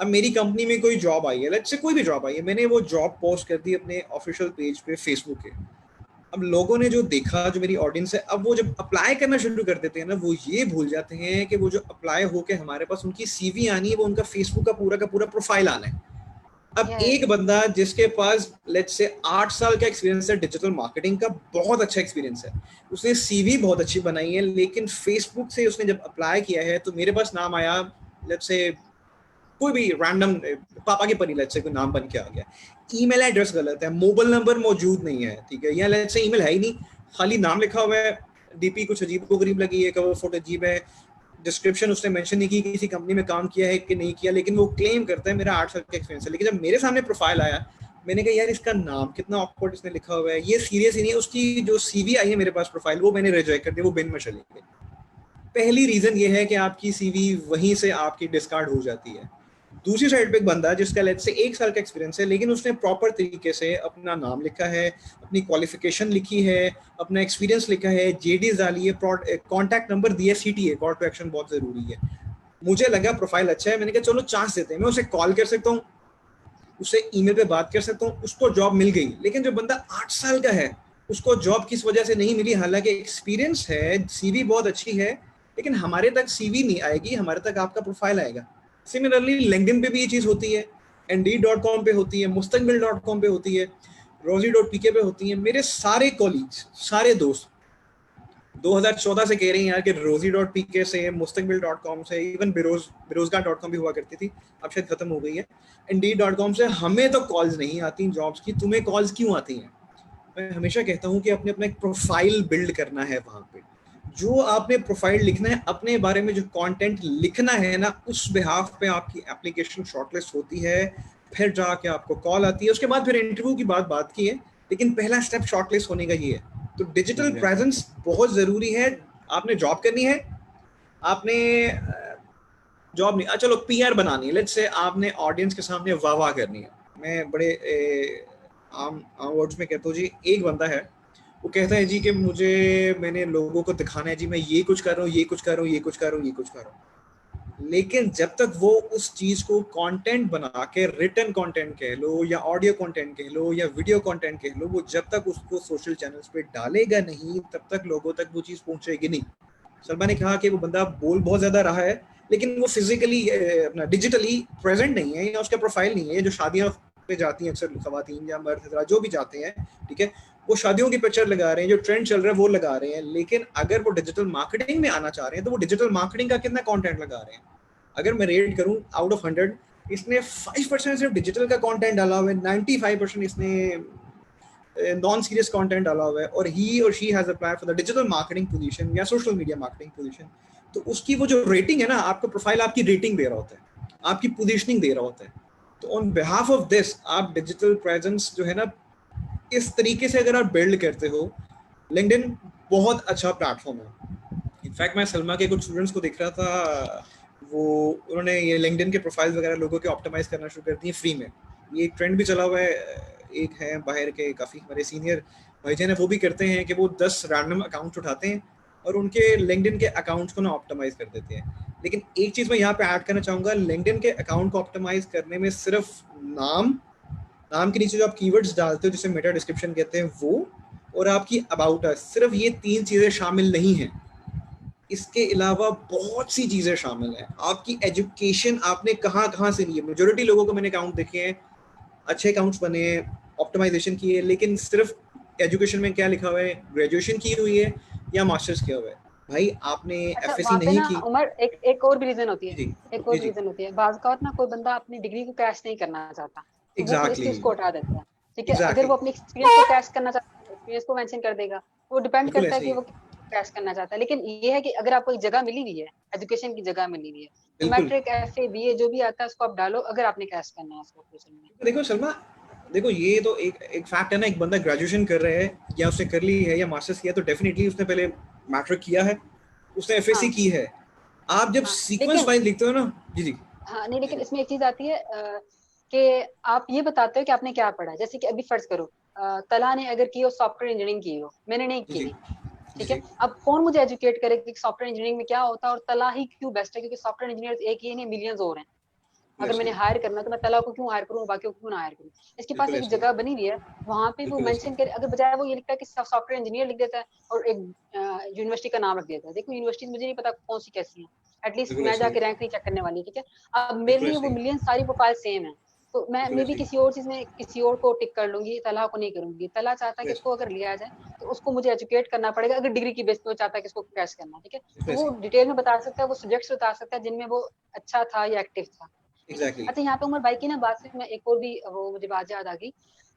अब मेरी कंपनी में कोई जॉब आई है, लेट्स से कोई भी जॉब आई है, मैंने वो जॉब पोस्ट कर दी अपने ऑफिशियल पेज पे फेसबुक के। अब लोगों ने जो देखा, जो मेरी ऑडियंस है, अब वो जब अप्लाई करना शुरू कर देते हैं ना, वो ये भूल जाते हैं कि वो जो अप्लाई होके हमारे पास उनकी सीवी आनी है, वो उनका फेसबुक का पूरा प्रोफाइल आना है। अब एक बंदा जिसके पास लेट्स से 8 साल का एक्सपीरियंस है डिजिटल मार्केटिंग का, बहुत अच्छा एक्सपीरियंस है, उसने सीवी बहुत अच्छी बनाई है, लेकिन फेसबुक से उसने जब अप्लाई किया है तो मेरे पास नाम आया, लेट्स से कोई भी रैंडम पापा के परी, लेट्स से कोई नाम बन के आ गया, ईमेल एड्रेस गलत है, मोबाइल नंबर मौजूद नहीं है, ठीक है, या लेट्स से ईमेल है ही नहीं, खाली नाम लिखा हुआ है, डीपी कुछ अजीब को गरीब लगी है, कवर फोटो अजीब है, डिस्क्रिप्शन उसने मेंशन नहीं की किसी कंपनी में काम किया है कि नहीं किया, लेकिन वो क्लेम करता है मेरा 8 साल का एक्सपीरियंस है। लेकिन जब मेरे सामने प्रोफाइल आया, मैंने कहा यार इसका नाम कितना ऑकवर्ड इसने लिखा हुआ है, ये सीरियस ही नहीं है। उसकी जो सीवी आई है मेरे पास प्रोफाइल, वो मैंने रिजेक्ट कर दी, वो बिन में चली गई। पहली रीजन ये है कि आपकी सीवी वहीं से आपकी डिस्कार्ड हो जाती है। दूसरी साइड पे एक बंदा जिसका लेट्स से 1 साल का एक्सपीरियंस है, लेकिन उसने प्रॉपर तरीके से अपना नाम लिखा है, अपनी क्वालिफिकेशन लिखी है, अपना एक्सपीरियंस लिखा है, जेडी डाली है, कॉन्टैक्ट नंबर दिया, सीटीए कॉल टू एक्शन बहुत जरूरी है। मुझे लगा प्रोफाइल अच्छा है, मैंने कहा चलो चांस देते हैं, मैं उसे कॉल कर सकता हूँ, उससे ईमेल पे बात कर सकता हूँ, उसको जॉब मिल गई। लेकिन जो बंदा 8 साल का है उसको जॉब किस वजह से नहीं मिली? हालांकि एक्सपीरियंस है, सीवी बहुत अच्छी है, लेकिन हमारे तक सीवी नहीं आएगी, हमारे तक आपका प्रोफाइल आएगा। सिमिलरली लिंक्डइन पे भी ये चीज़ होती है, Indeed.com पे होती है, Mustaqbil.com पे होती है, Rosie.pk पे होती है। मेरे सारे कॉलीग्स, सारे दोस्त 2014 से कह रहे हैं यार कि Rosie.pk से, Mustaqbil.com से, इवन बेरोजगार.com भी हुआ करती थी, अब शायद खत्म हो गई है, Indeed.com से हमें तो कॉल्स नहीं आती जॉब्स की, तुम्हें कॉल्स क्यों आती हैं? मैं हमेशा कहता हूँ कि अपने अपना एक प्रोफाइल बिल्ड करना है। वहाँ पे जो आपने प्रोफाइल लिखना है, अपने बारे में जो कंटेंट लिखना है ना, उस बिहाफ पे आपकी एप्लीकेशन शॉर्टलिस्ट होती है, फिर जाके आपको कॉल आती है, उसके बाद फिर इंटरव्यू की बात की है, लेकिन पहला स्टेप शॉर्टलिस्ट होने का ये है। तो डिजिटल प्रेजेंस बहुत जरूरी है। आपने जॉब करनी है, आपने जॉब नहीं, चलो पीआर बनानी है, लेट्स से आपने ऑडियंस के सामने वाह करनी है। मैं बड़े आम वर्ड्स में कहता हूँ जी, एक बंदा है वो कहता है जी कि मैंने लोगों को दिखाना है जी, मैं ये कुछ कर रहा हूँ, ये कुछ कर रहा हूँ, ये कुछ कर रहा हूँ, ये कुछ कर रहा हूँ, लेकिन जब तक वो उस चीज को कंटेंट बना के, रिटन कंटेंट कह लो या ऑडियो कंटेंट कह लो या वीडियो कंटेंट कह लो, वो जब तक उसको सोशल चैनल्स पे डालेगा नहीं, तब तक लोगों तक वो चीज पहुंचेगी नहीं। सलमान ने कहा कि वो बंदा बोल बहुत ज्यादा रहा है, लेकिन वो फिजिकली अपना डिजिटली प्रेजेंट नहीं है, या उसका प्रोफाइल नहीं है। जो शादियां पे जाती हैं अक्सर खवातीन या मर्द जो भी जाते हैं, ठीक है, वो शादियों की पिक्चर लगा रहे हैं, जो ट्रेंड चल रहा है वो लगा रहे हैं, लेकिन अगर वो डिजिटल मार्केटिंग में आना चाह रहे हैं तो वो डिजिटल मार्केटिंग का कितना कंटेंट लगा रहे हैं? अगर मैं रेट करूं आउट ऑफ 100, इसने 5% सिर्फ डिजिटल का कंटेंट डाला हुआ है, 95% इसने नॉन सीरियस कंटेंट डाला हुआ है, और ही और she has applied for the digital marketing position या सोशल मीडिया मार्केटिंग पोजीशन। तो उसकी वो जो रेटिंग है ना, आपका प्रोफाइल आपकी रेटिंग दे रहा होता है, आपकी पोजीशनिंग दे रहा होता है। तो ऑन बिहाफ ऑफ दिस, आप डिजिटल प्रेजेंस जो है ना, इस तरीके से अगर आप बिल्ड करते हो, लिंक्डइन बहुत अच्छा प्लेटफॉर्म है। इनफैक्ट मैं सलमा के कुछ स्टूडेंट्स को देख रहा था, उन्होंने ये लिंक्डइन के प्रोफाइल वगैरह लोगों के ऑप्टिमाइज करना शुरू कर दिए फ्री में। ये एक ट्रेंड भी चला हुआ है, एक है बाहर के काफ़ी हमारे सीनियर भाईजान है, वो भी करते हैं कि वो 10 रैंडम अकाउंट्स उठाते हैं और उनके लिंक्डइन के अकाउंट्स को ना ऑप्टिमाइज कर देते हैं। लेकिन एक चीज़ मैं यहाँ पे ऐड करना चाहूँगा, लिंक्डइन के अकाउंट को ऑप्टिमाइज करने में सिर्फ नाम के नीचे जो आप कीवर्ड्स डालते हो, जिसे मेटा डिस्क्रिप्शन कहते हैं, वो और आपकी अबाउट अस, सिर्फ ये 3 चीज़ें शामिल नहीं हैं। इसके अलावा बहुत सी चीज़ें शामिल हैं। आपकी एजुकेशन आपने कहाँ से ली है। मेजोरिटी लोगों को मैंने अकाउंट देखे हैं, अच्छे अकाउंट्स बने हैं, ऑप्टिमाइजेशन की है, लेकिन सिर्फ एजुकेशन में क्या लिखा हुआ है, ग्रेजुएशन की हुई है या मास्टर्स किया हुआ है। भाई आपने एफएससी नहीं की। उमर, एक और भी रीजन होती है, एक और रीजन होती है। बाज़ का ना कोई बंदा अपनी डिग्री को कैश नहीं करना चाहता, एग्जैक्टली, इसको हटा देता है, ठीक है। अगर वो अपने एक्सपीरियंस को कैश करना चाहता है, एक्सपीरियंस को मेंशन कर देगा, वो डिपेंड करता है कि वो कैश करना चाहता है। लेकिन ये है कि अगर आपको एक जगह मिली हुई है, एजुकेशन की जगह मिली हुई है, तो मैट्रिक, एफए, बीए जो भी आता है उसको आप डालो, अगर आपने कैश करना है उसको फ्यूचर में। देखो सलमा, देखो ये तो एक फैक्ट है ना, एक बंदा ग्रेजुएशन कर रहा है या उसने कर ली है या मास्टर्स किया, तो डेफिनेटली उसने पहले मैट्रिक किया है, उसने एफएससी की है, आप जब हाँ, सीक्वेंस लेकिन वाइज लिखते हो ना, जी जी हाँ नहीं, लेकिन इसमें एक चीज आती है कि आप ये बताते हो कि आपने क्या पढ़ा है। जैसे कि अभी फर्ज करो तला ने अगर की हो सॉफ्टवेयर इंजीनियरिंग की हो, मैंने नहीं जी की, जी ठीक जी है। अब कौन मुझे एजुकेट करे कि सॉफ्टवेयर इंजीनियरिंग में क्या होता है और तला ही क्यों बेस्ट है, क्योंकि सॉफ्टवेयर इंजीनियर एक ही नहीं, मिलियंस और हैं। अगर मैंने Obviously, हायर करना है तो मैं तला को क्यों हायर करूँ, बाकी को क्यों ना हायर करूँ। इसके पास बिल्कुल एक ऐसे ही, जगह बनी हुई है, वहां पे वो बिल्कुल ऐसे मेंशन ही, करे, अगर बजाय वो ये लिखता है कि सॉफ्टवेयर इंजीनियर लिख देता है और एक यूनिवर्सिटी का नाम रख देता है। देखो यूनिवर्सिटी मुझे नहीं पता कौन सी कैसी है, एटलीस्ट बिल्कुल मैं ऐसे ही, जाके रैंक नहीं चेक करने वाली, ठीक है। अब मेरे बिल्कुल लिए ऐसे वो ही, मिलियन सारी प्रोफाइल सेम है, तो मैं बिल्कुल मे बी ऐसे ही, किसी और चीज में किसी और को टिक कर लूंगी, तला को नहीं करूंगी। तला चाहता है कि बिल्कुल इसको अगर लिया जाए तो उसको मुझे एजुकेट करना पड़ेगा, अगर डिग्री की बेस पे वो चाहता है कि इसको क्रैश करना, ठीक है। तो ऐसे वो ही, डिटेल में बता सकता है, वो सब्जेक्ट्स बता सकता है जिनमें वो अच्छा था या एक्टिव था, ठीक है। एग्जैक्टली, अच्छा, यहाँ पे उमर भाई की ना बात से मैं एक और भी वो मुझे बात याद आ गई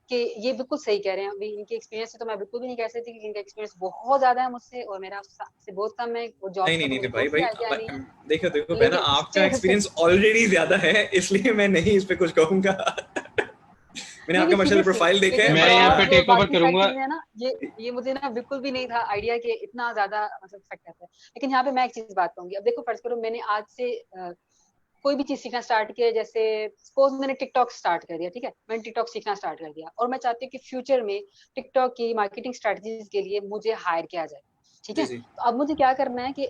कि ये बिल्कुल सही कह रहे हैं। अभी इनके एक्सपीरियंस से तो मैं बिल्कुल भी नहीं कह सकती कि इनका एक्सपीरियंस बहुत ज्यादा है मुझसे और मेरा से बहुत कम है, और जॉब नहीं का नहीं तो नहीं मुझे नहीं भाई टोटली भाई आइडिया नहीं है। देखो देखो बहना, लेकिन आपका स्टिल एक्सपीरियंस ऑलरेडी ज्यादा है, इसलिए मैं नहीं इस पे कुछ कहूंगा। मैंने नहीं नहीं, आपका माशाल्लाह सीरियसली, प्रोफाइल देखा है, लेकिन मैं यहाँ जॉब पे माशाल्लाह। और टेक ओवर बाकी सारी करूंगा। चीजें है ना, ये मुझे ना बिल्कुल भी नहीं था आइडिया कि इतना ज्यादा मतलब इफेक्ट करता है। लेकिन यहाँ पे मैं एक चीज बात कहूंगी। अब देखो फर्ज करो मैंने आज से कोई भी चीज सीखना स्टार्ट किया, जैसे सपोज मैंने टिकटॉक स्टार्ट कर दिया, ठीक है। मैंने टिकटॉक सीखना स्टार्ट कर दिया और मैं चाहती हूँ कि फ्यूचर में टिकटॉक की मार्केटिंग स्ट्रेटजीज के लिए मुझे हायर किया जाए, ठीक जी है। जी, तो अब मुझे क्या करना है कि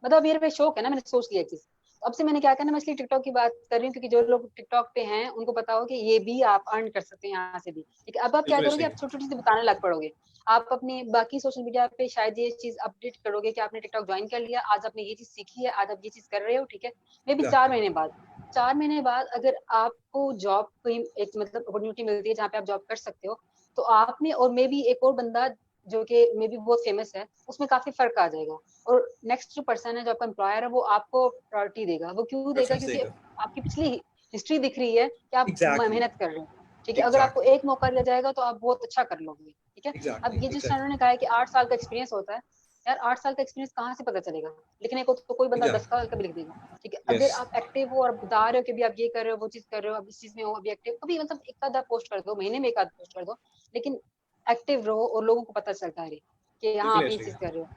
मतलब मेरे पे शौक है ना, मैंने सोच लिया चीज। तो अब से मैंने क्या करना है, मैं इसलिए टिकटॉक की बात कर रही हूँ क्योंकि जो लोग टिकटॉक पे हैं उनको पता हो कि ये भी आप अर्न कर सकते हैं यहाँ से भी, ठीक है। अब आप क्या बिल्कुल करोगे, ऐसे आप ही, छोटी छोटी चीजें बताने लग पड़ोगे। आप अपनी बाकी सोशल मीडिया पे शायद ये चीज अपडेट करोगे कि आपने टिकटॉक ज्वाइन कर लिया, आज आपने ये चीज सीखी है, आज आप ये चीज कर रहे हो, ठीक है। मे बी चार एग्जैक्टली, महीने बाद 4 महीने बाद अगर आपको जॉब कोई एक मतलब अपॉर्चुनिटी मिलती है जहाँ पे आप जॉब कर सकते हो, तो आपने और मे बी एक और बंदा जो कि मे बी बहुत फेमस है, उसमें काफी फर्क आ जाएगा। और नेक्स्ट जो पर्सन है, जो आपका एम्प्लॉयर है, वो आपको प्रायोरिटी देगा। वो क्यों देगा, प्रेफरेंस क्योंकि देगा, आपकी पिछली हिस्ट्री दिख रही है कि आप एग्जैक्टली, मेहनत कर रहे हो, ठीक है। अगर आपको एग्जैक्टली, एक मौका दिया जाएगा तो आप बहुत अच्छा कर लोगे, ठीक है। अब एग्जैक्टली, ये जिस एग्जैक्टली, ने कहा है कि 8 साल का एक्सपीरियंस होता है, यार 8 साल का एक्सपीरियंस कहाँ से पता चलेगा। लिखने को तो कोई बंदा 10 साल का भी लिख देगा, ठीक है। यस, अगर आप एक्टिव हो और बता रहे हो कि भी आप ये कर रहे हो, वो चीज कर रहे हो, अब इस चीज में हो, अभी एक्टिव, कभी मतलब एक आधा पोस्ट कर दो, महीने में एक आधा पोस्ट कर दो, लेकिन एक्टिव रहो और लोगों को पता चलता है कि हाँ बिल्कुल आप ये ऐसे ही, चीज कर रहे हो।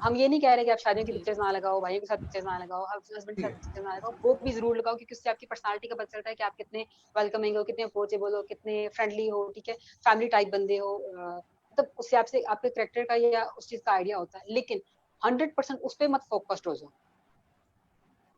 हम ये नहीं कह रहे कि आप शादियों की जी पिक्चर्स ना लगाओ, भाइयों के साथ पिक्चर्स ना लगाओ, हस्बैंड के जी, साथ पिक्चर्स ना लगाओ, वो भी जरूर लगाओ, क्योंकि उससे आपकी पर्सनालिटी का पता चलता है कि आप कितने वेलकमिंग हो, कितने अप्रोचेबल हो, कितने फ्रेंडली हो, ठीक है। फैमिली टाइप बंदे हो, मतलब उससे आपसे आपके करेक्टर का या उस चीज का आइडिया होता है। लेकिन 100% उस पर मत फोकस्ड हो जाओ।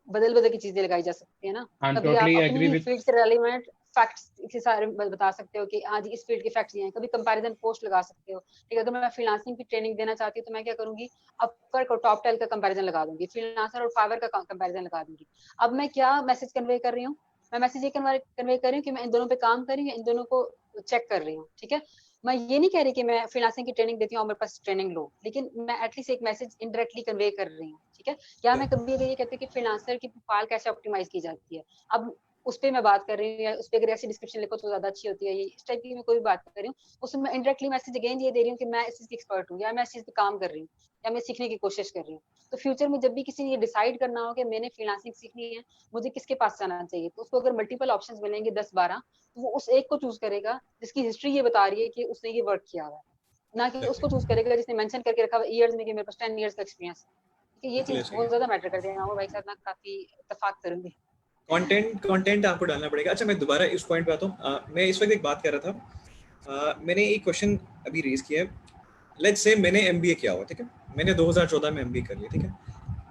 बदल बदल की चीजें लगाई जा सकती है ना। आई एम कभी आप टोटली अपनी एग्री ही विद। फील्ड से रेलिवेंट फैक्ट्स के सारे बता सकते हो कि हाँ जी इस फील्ड के फैक्ट्स ये हैं। कभी कंपैरिजन पोस्ट लगा सकते हो, ठीक है। अगर मैं फ्रीलांसिंग की ट्रेनिंग देना चाहती हूँ तो मैं क्या करूंगी, अपवर्क और टॉप टेल का कंपैरिजन लगा दूंगी, फ्रीलांसर और फाइवर का कंपैरिजन लगा दूंगी। अब मैं क्या मैसेज कन्वे कर रही हूँ, मैं मैसेज ये कन्वे कर रही हूँ कि मैं इन दोनों पे काम कर रही हूँ, इन दोनों को चेक कर रही हूँ, ठीक है। मैं ये नहीं कह रही कि मैं फ्रीलांसिंग की ट्रेनिंग देती हूँ और मेरे पास ट्रेनिंग लो, लेकिन मैं एटलीस्ट एक मैसेज इनडायरेक्टली कन्वे कर रही हूँ, ठीक है। या मैं कभी ये कहती हूँ कि फ्रीलांसर की प्रोफाइल कैसे ऑप्टिमाइज की जाती है। अब उस पर मैं बात कर रही हूँ, या उस पर अगर ऐसी डिस्क्रिप्शन लिखो तो ज्यादा अच्छी होती है, ये इस टाइप की मैं कोई भी बात कर रही हूँ, उसमें मैं इंडायरेक्टली मैसेज अगेन ये दे रही हूँ कि मैं इस चीज की एक्सपर्ट हूँ, या मैं इस चीज पे काम कर रही हूँ, या मैं सीखने की कोशिश कर रही हूँ। तो फ्यूचर में जब भी किसी ने ये डिसाइड करना हो कि मैंने फ्रीलांसिंग सीखनी है, मुझे किसके पास जाना चाहिए, तो उसको अगर मल्टीपल ऑप्शंस मिलेंगे 10-12, तो वो उस एक को चूज करेगा जिसकी हिस्ट्री ये बता रही है कि उसने ये वर्क किया हुआ है, ना कि उसको चूज करेगा जिसने मेंशन करके रखा हुआ ईयर्स में कि मेरे पास 10 years का एक्सपीरियंस है। ये बिल्कुल चीज ऐसे ही, बहुत ज्यादा मैटर करती है। मैं भाई के साथ ना काफी इत्तेफाक करूंगी। कंटेंट आपको डालना पड़ेगा। अच्छा, मैं दोबारा इस पॉइंट पे आता हूँ। मैं इस वक्त एक बात कर रहा था। मैंने एक क्वेश्चन अभी रेज किया है। लेट्स से मैंने एमबीए किया हुआ, ठीक है, मैंने 2014 में एमबीए कर लिया, ठीक है।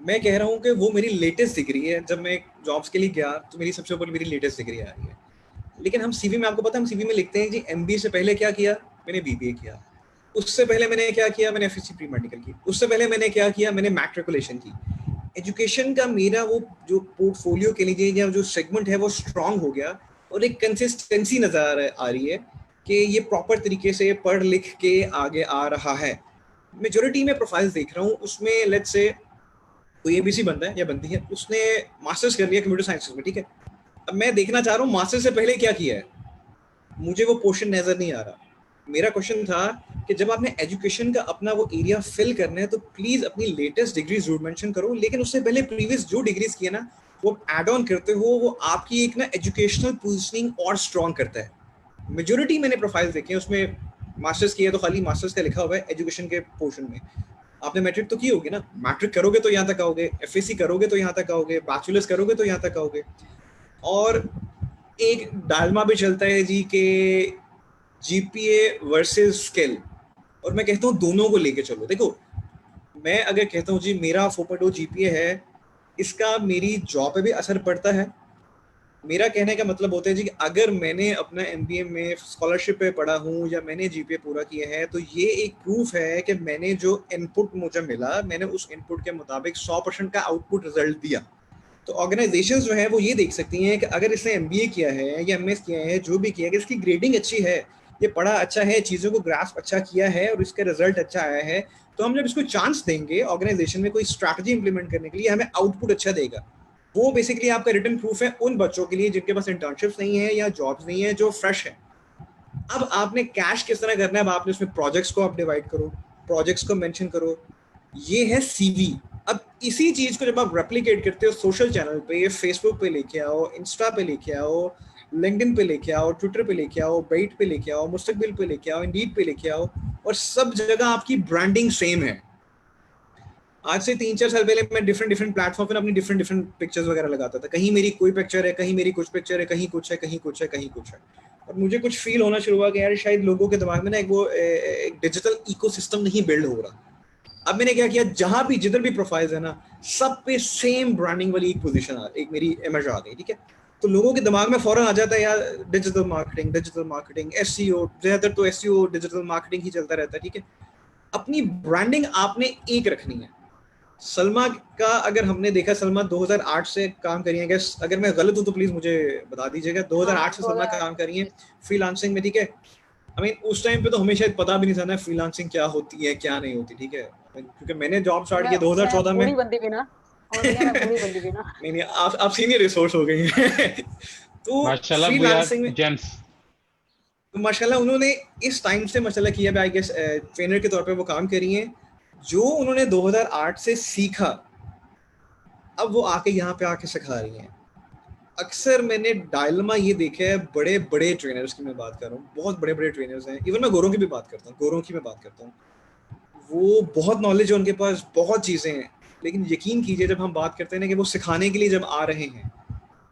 मैं कह रहा हूँ कि वो मेरी लेटेस्ट डिग्री है। जब मैं जॉब्स के लिए गया तो मेरी सबसे ऊपर मेरी लेटेस्ट डिग्री आ रही है। लेकिन हम सीवी में, आपको पता है, हम सीवी में लिखते हैं जी एमबीए से पहले क्या किया, मैंने बीबीए किया। उससे पहले मैंने क्या किया, मैंने एफएससी प्री मेडिकल की। उससे पहले मैंने क्या किया, मैंने मैट्रिकुलेशन की। एजुकेशन का मेरा वो जो पोर्टफोलियो के लीजिए या जो सेगमेंट है वो स्ट्रांग हो गया, और एक कंसिस्टेंसी नजर आ रही है कि ये प्रॉपर तरीके से पढ़ लिख के आगे आ रहा है। मेजोरिटी में प्रोफाइल्स देख रहा हूँ, उसमें लेट्स से कोई एबीसी बंदा है या बंदी है, उसने मास्टर्स कर लिया कंप्यूटर साइंस में, ठीक है। अब मैं देखना चाह रहा हूँ मास्टर्स से पहले क्या किया है, मुझे वो पोर्शन नजर नहीं आ रहा। मेरा क्वेश्चन था कि जब आपने एजुकेशन का अपना वो एरिया फिल करना है तो प्लीज अपनी लेटेस्ट डिग्री जरूर मेंशन करो, लेकिन उससे पहले प्रीवियस जो डिग्रीज किए ना वो ऐड ऑन करते हो, वो आपकी एक ना एजुकेशनल पोजीशनिंग और स्ट्रांग करता है। मेजोरिटी मैंने प्रोफाइल देखे हैं, उसमें मास्टर्स किया तो खाली मास्टर्स का लिखा हुआ है एजुकेशन के पोर्शन में। आपने मैट्रिक तो की होगी ना, मैट्रिक करोगे तो यहाँ तक आओगे, एफएससी करोगे तो यहाँ तक आओगे, बैचलर्स करोगे तो यहाँ तक आओगे। और एक डालमा भी चलता है जी के जीपीए वर्सेस स्किल, और मैं कहता हूँ दोनों को लेके चलो। देखो मैं अगर कहता हूँ जी मेरा 4.0 जीपीए है, इसका मेरी जॉब पे भी असर पड़ता है। मेरा कहने का मतलब होता है जी कि अगर मैंने अपना एमबीए में स्कॉलरशिप पे पढ़ा हूँ या मैंने जीपीए पूरा किया है, तो ये एक प्रूफ है कि मैंने जो इनपुट मुझे मिला, मैंने उस इनपुट के मुताबिक 100% का आउटपुट रिजल्ट दिया। तो ऑर्गेनाइजेशंस जो है वो ये देख सकती हैं कि अगर इसने एमबीए किया है या एमएस किया है, जो भी किया है, इसकी ग्रेडिंग अच्छी है, ये पढ़ा अच्छा है, चीज़ों को ग्रास्प अच्छा किया है और इसका रिजल्ट अच्छा आया है, तो हम जब इसको चांस देंगे ऑर्गेनाइजेशन में कोई स्ट्रैटेजी इंप्लीमेंट करने के लिए, हमें आउटपुट अच्छा देगा। वो बेसिकली आपका रिटर्न प्रूफ है उन बच्चों के लिए जिनके पास इंटर्नशिप्स नहीं है या जॉब्स नहीं है, जो फ्रेश है। अब आपने कैश किस तरह करना है, अब आपने उसमें प्रोजेक्ट्स को आप डिवाइड करो, प्रोजेक्ट्स को मेंशन करो, ये है सीवी। अब इसी चीज को जब आप रेप्लिकेट करते हो सोशल चैनल पे, फेसबुक पे लेके आओ, इंस्टा पे लेके आओ, लिंक्डइन पे लेके आओ, ट्विटर पे लेके आओ, बाइट पे लेके आओ, मुस्तकबिल पे लेके आओ, इंडीड पे लेके आओ, और सब जगह आपकी ब्रांडिंग सेम है। आज से 3-4 साल पहले मैं डिफरेंट प्लेटफॉर्म पर अपनी डिफरेंट पिक्चर्स वगैरह लगाता था। कहीं मेरी कोई पिक्चर है, कहीं मेरी कुछ पिक्चर है, कहीं कुछ है, कहीं कुछ है, कहीं कुछ है। और मुझे कुछ फील होना शुरू हुआ कि यार शायद लोगों के दिमाग में ना एक डिजिटल इकोसिस्टम नहीं बिल्ड हो रहा। अब मैंने क्या किया, जहां भी जिधर भी प्रोफाइल्स है ना, सब पे सेम ब्रांडिंग वाली एक पोजीशन एक मेरी इमेज आ गई, ठीक है। तो लोगों के दिमाग में फौरन आ जाता है यार डिजिटल मार्केटिंग एसईओ, ज्यादातर तो एसईओ डिजिटल मार्केटिंग ही चलता रहता है, ठीक है। अपनी ब्रांडिंग आपने एक रखनी है। सलमा का अगर हमने देखा, सलमा 2008 से काम करी है, अगर मैं गलत हूँ तो प्लीज मुझे बता दीजिएगा। 2008 से सलमा काम करी है फ्रीलांसिंग में, ठीक है। आई मीन उस टाइम पे तो हमें शायद पता भी नहीं था ना फ्रीलांसिंग क्या होती है क्या नहीं होती, ठीक है, क्योंकि मैंने जॉब स्टार्ट किया 2014 में। नहीं आप सीनियर रिसोर्स हो गई हैं। तो माशाल्लाह वी आर फ्रीलांसिंग में जेम्स। तो माशाल्लाह उन्होंने इस टाइम से माशाल्लाह किया, आई गेस ट्रेनर के तौर पे वो काम करी हैं। जो उन्होंने 2008 से सीखा, अब वो आके यहाँ पे आके सिखा रही हैं। अक्सर मैंने डायलमा ये देखा है, बड़े बड़े ट्रेनर्स की मैं बात कर रहा हूँ, बहुत बड़े बड़े ट्रेनर्स हैं, इवन मैं गोरों की भी बात करता हूँ, गोरों की मैं बात करता हूँ, वो बहुत नॉलेज है उनके पास, बहुत चीज़ें हैं, लेकिन यकीन कीजिए जब हम बात करते हैं ना कि वो सिखाने के लिए जब आ रहे हैं,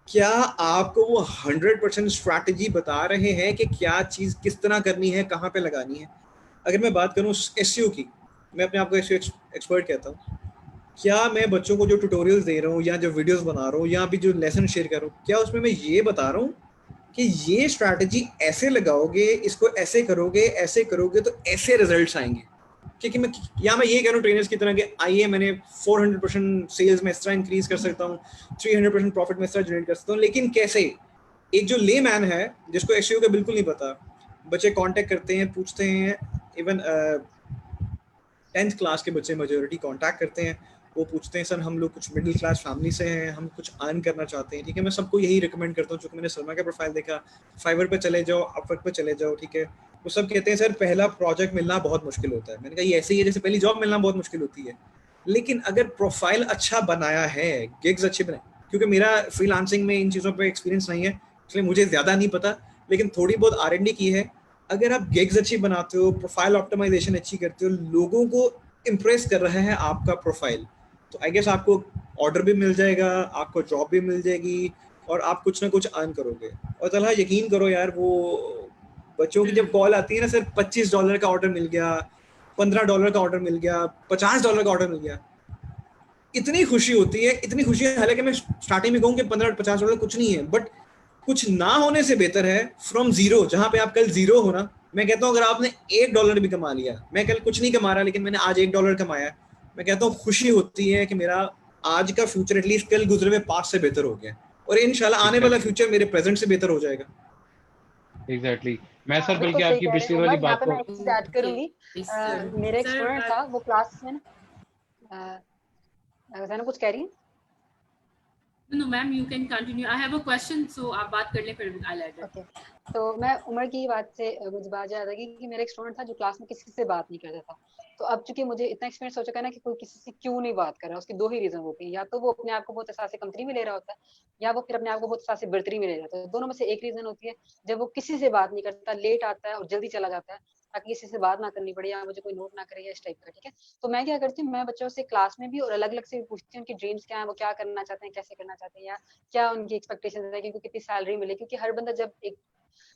क्या आपको वो 100% स्ट्रैटेजी बता रहे हैं कि क्या चीज़ किस तरह करनी है, कहाँ पे लगानी है। अगर मैं बात करूँ एसईओ की, मैं अपने आप को एसईओ एक्सपर्ट कहता हूँ। क्या मैं बच्चों को जो ट्यूटोरियल्स दे रहा हूँ या जो वीडियोस बना रहा हूँ या भी जो लेसन शेयर कर रहा हूँ, क्या उसमें मैं ये बता रहा हूँ कि ये स्ट्रैटेजी ऐसे लगाओगे, इसको ऐसे करोगे तो ऐसे रिजल्ट्स आएंगे। क्योंकि मैं ये कह रहा हूँ ट्रेनर्स की तरह कि आइए मैंने 400% सेल्स में इस तरह इंक्रीज कर सकता हूँ, 300% प्रॉफिट में इस तरह जनरेट कर सकता हूँ, लेकिन कैसे? एक जो ले मैन है जिसको एसईओ का बिल्कुल नहीं पता, बच्चे कांटेक्ट करते हैं, पूछते हैं, इवन 10th क्लास के बच्चे मेजोरिटी कांटेक्ट करते हैं, वो पूछते हैं सर हम लोग कुछ मिडिल क्लास फैमिली से हैं, हम कुछ अर्न करना चाहते हैं, ठीक है। मैं सबको यही रिकमेंड करता हूँ, चूँकि मैंने सलमा का प्रोफाइल देखा, फाइवर पे चले जाओ, अपवर्क पे चले जाओ, ठीक है। वो सब कहते हैं सर पहला प्रोजेक्ट मिलना बहुत मुश्किल होता है। मैंने कहा ये ऐसे ही है जैसे पहली जॉब मिलना बहुत मुश्किल होती है, लेकिन अगर प्रोफाइल अच्छा बनाया है, गिग्स अच्छे बनाए, क्योंकि मेरा फ्रीलांसिंग में इन चीज़ों पर एक्सपीरियंस नहीं है इसलिए मुझे ज़्यादा नहीं पता, लेकिन थोड़ी बहुत R&D की है। अगर आप गिग्स अच्छी बनाते हो, प्रोफाइल ऑप्टिमाइजेशन अच्छी करते हो, लोगों को इम्प्रेस कर रहा है आपका प्रोफाइल, तो आई गेस आपको ऑर्डर भी मिल जाएगा, आपको जॉब भी मिल जाएगी और आप कुछ ना कुछ अर्न करोगे। और तलहा यकीन करो यार, वो बच्चों की जब कॉल आती है ना, सर $25 का ऑर्डर मिल गया, $15 का ऑर्डर मिल गया, $50 का ऑर्डर मिल गया, इतनी खुशी होती है, इतनी खुशी है। हालांकि मैं स्टार्टिंग में कहूँ कि $15-50 कुछ नहीं है, बट कुछ ना होने से बेहतर है फ्रॉम जीरो, जहां पे आप कल जीरो हो ना। मैं कहता हूँ अगर आपने $1 भी कमा लिया, मैं कल कुछ नहीं कमा रहा लेकिन मैंने आज $1 कमाया, मैं कहता हूँ खुशी होती है कि मेरा आज का फ्यूचर एटलीस्ट कल गुजरे हुए पास्ट से बेहतर हो गया, और इंशाल्लाह आने वाला फ्यूचर मेरे प्रेजेंट से बेहतर हो जाएगा। एग्जैक्टली। मैं सर बिल्कुल बल्कि सही आपकी कह रहे पिछली हैं वाली उमर। यहाँ बात पे को मैं एक चीज ऐड करूंगी। मेरा एक स्टूडेंट था, वो क्लास में ना कुछ कह रही है। No, ma'am, you can continue. I have a question, so आप बात कर लें फिर I'll add it. Okay. तो मैं उमर की बात से मुझे बात याद आ गई कि मेरा एक स्टूडेंट था जो क्लास में किसी से बात नहीं करता था। तो अब चूंकि मुझे इतना एक्सपीरियंस हो चुका है ना कि कोई किसी से क्यों नहीं बात कर रहा, उसके दो ही रीजन होते हैं, या तो वो अपने आप को बहुत एहसास कमतरी में ले रहा होता है, या वो फिर अपने आप को बहुत एहसास बर्तरी में ले जाता है। दोनों में से एक रीजन होती है। जब वो किसी से बात नहीं करता, लेट आता है और जल्दी चला जाता है, ताकि किसी से बात ना करनी पड़े या मुझे कोई नोट ना करे या इस टाइप का, ठीक है। तो मैं क्या करती हूँ, मैं बच्चों से क्लास में भी और अलग अलग से भी पूछती हूँ उनकी ड्रीम्स क्या है, वो क्या करना चाहते हैं, कैसे करना चाहते हैं, या क्या उनकी एक्सपेक्टेशन है कि उनको कितनी सैलरी मिले, क्योंकि हर बंदा जब एक